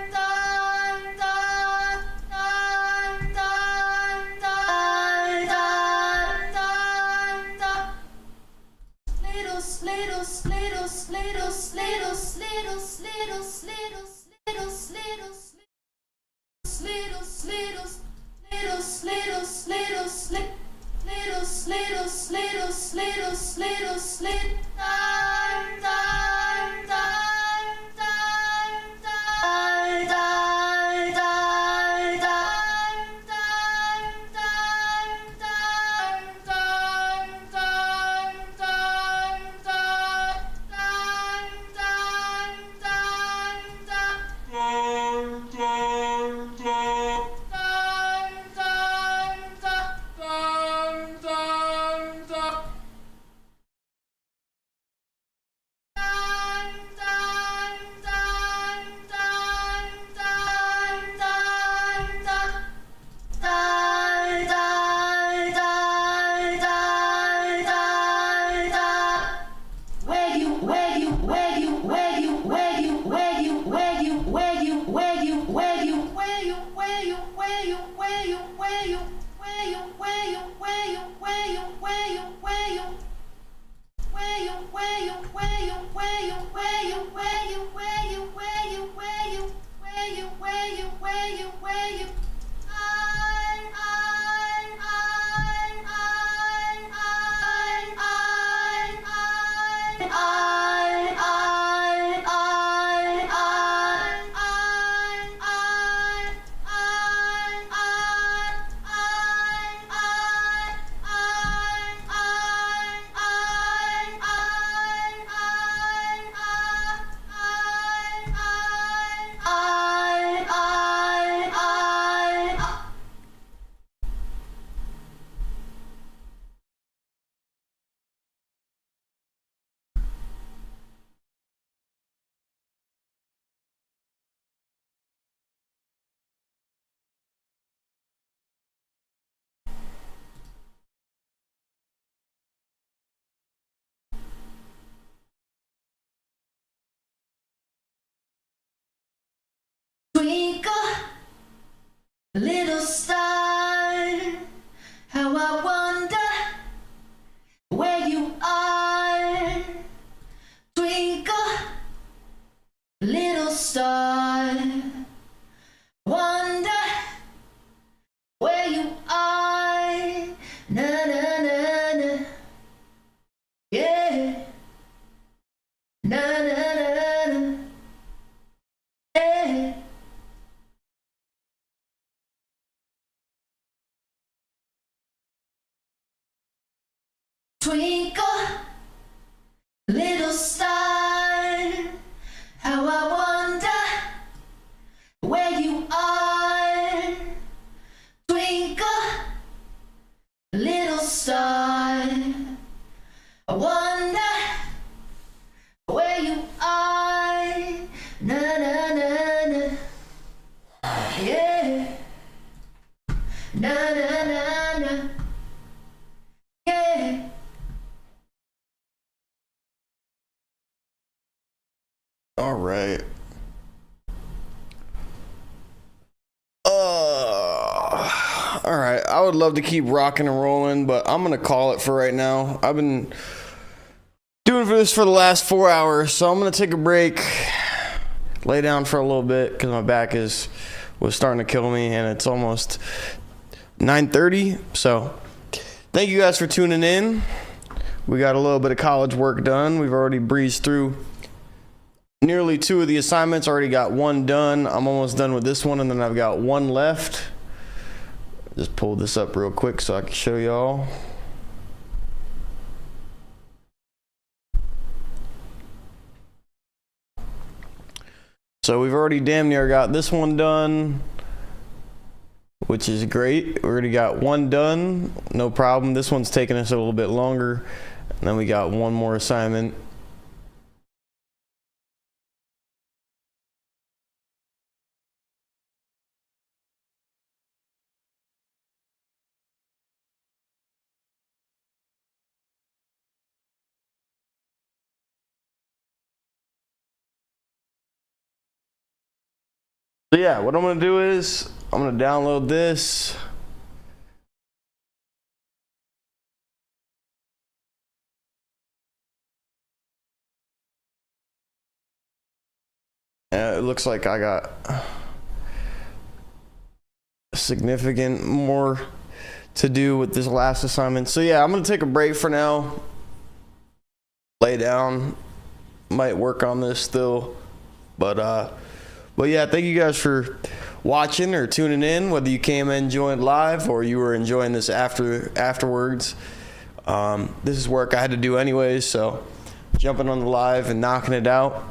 Twinkle, little star, how I wonder where you are. Twinkle, little star, wonder where you are. Na na na na, yeah. Na na na na, yeah. Twinkle, little star, how I wonder where you are. Twinkle, little star, I wonder where you are. Na na na na, yeah. Na na na na, yeah. All right. All right. I would love to keep rocking and rolling, but I'm gonna call it for right now. I've been doing this for the last 4 hours, so I'm gonna take a break, lay down for a little bit because my back was starting to kill me, and it's almost 9:30. So, thank you guys for tuning in. We got a little bit of college work done. We've already breezed through nearly 2 of the assignments. Already got 1 done. I'm almost done with this one, and then I've got 1 left. Just pull this up real quick so I can show y'all. So we've already damn near got this one done, which is great. We already got 1 done, no problem. This one's taking us a little bit longer. And then we got 1 more assignment. So yeah, what I'm gonna do is I'm gonna download this. It looks like I got significant more to do with this last assignment. So yeah, I'm gonna take a break for now. Lay down. Might work on this still, but yeah, thank you guys for watching or tuning in, whether you came and joined live or you were enjoying this afterwards. This is work I had to do anyways, so jumping on the live and knocking it out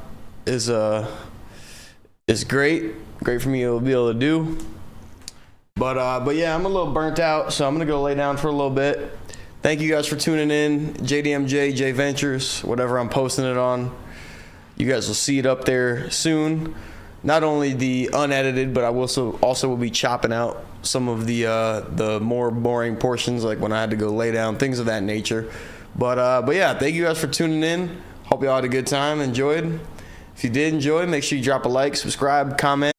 is great for me to be able to do. But yeah, I'm a little burnt out, so I'm gonna go lay down for a little bit. Thank you guys for tuning in. JDMJ, J Ventures, whatever I'm posting it on. You guys will see it up there soon. Not only the unedited, but I will also will be chopping out some of the more boring portions, like when I had to go lay down, things of that nature. But yeah, thank you guys for tuning in. Hope you all had a good time, enjoyed. If you did enjoy, make sure you drop a like, subscribe, comment.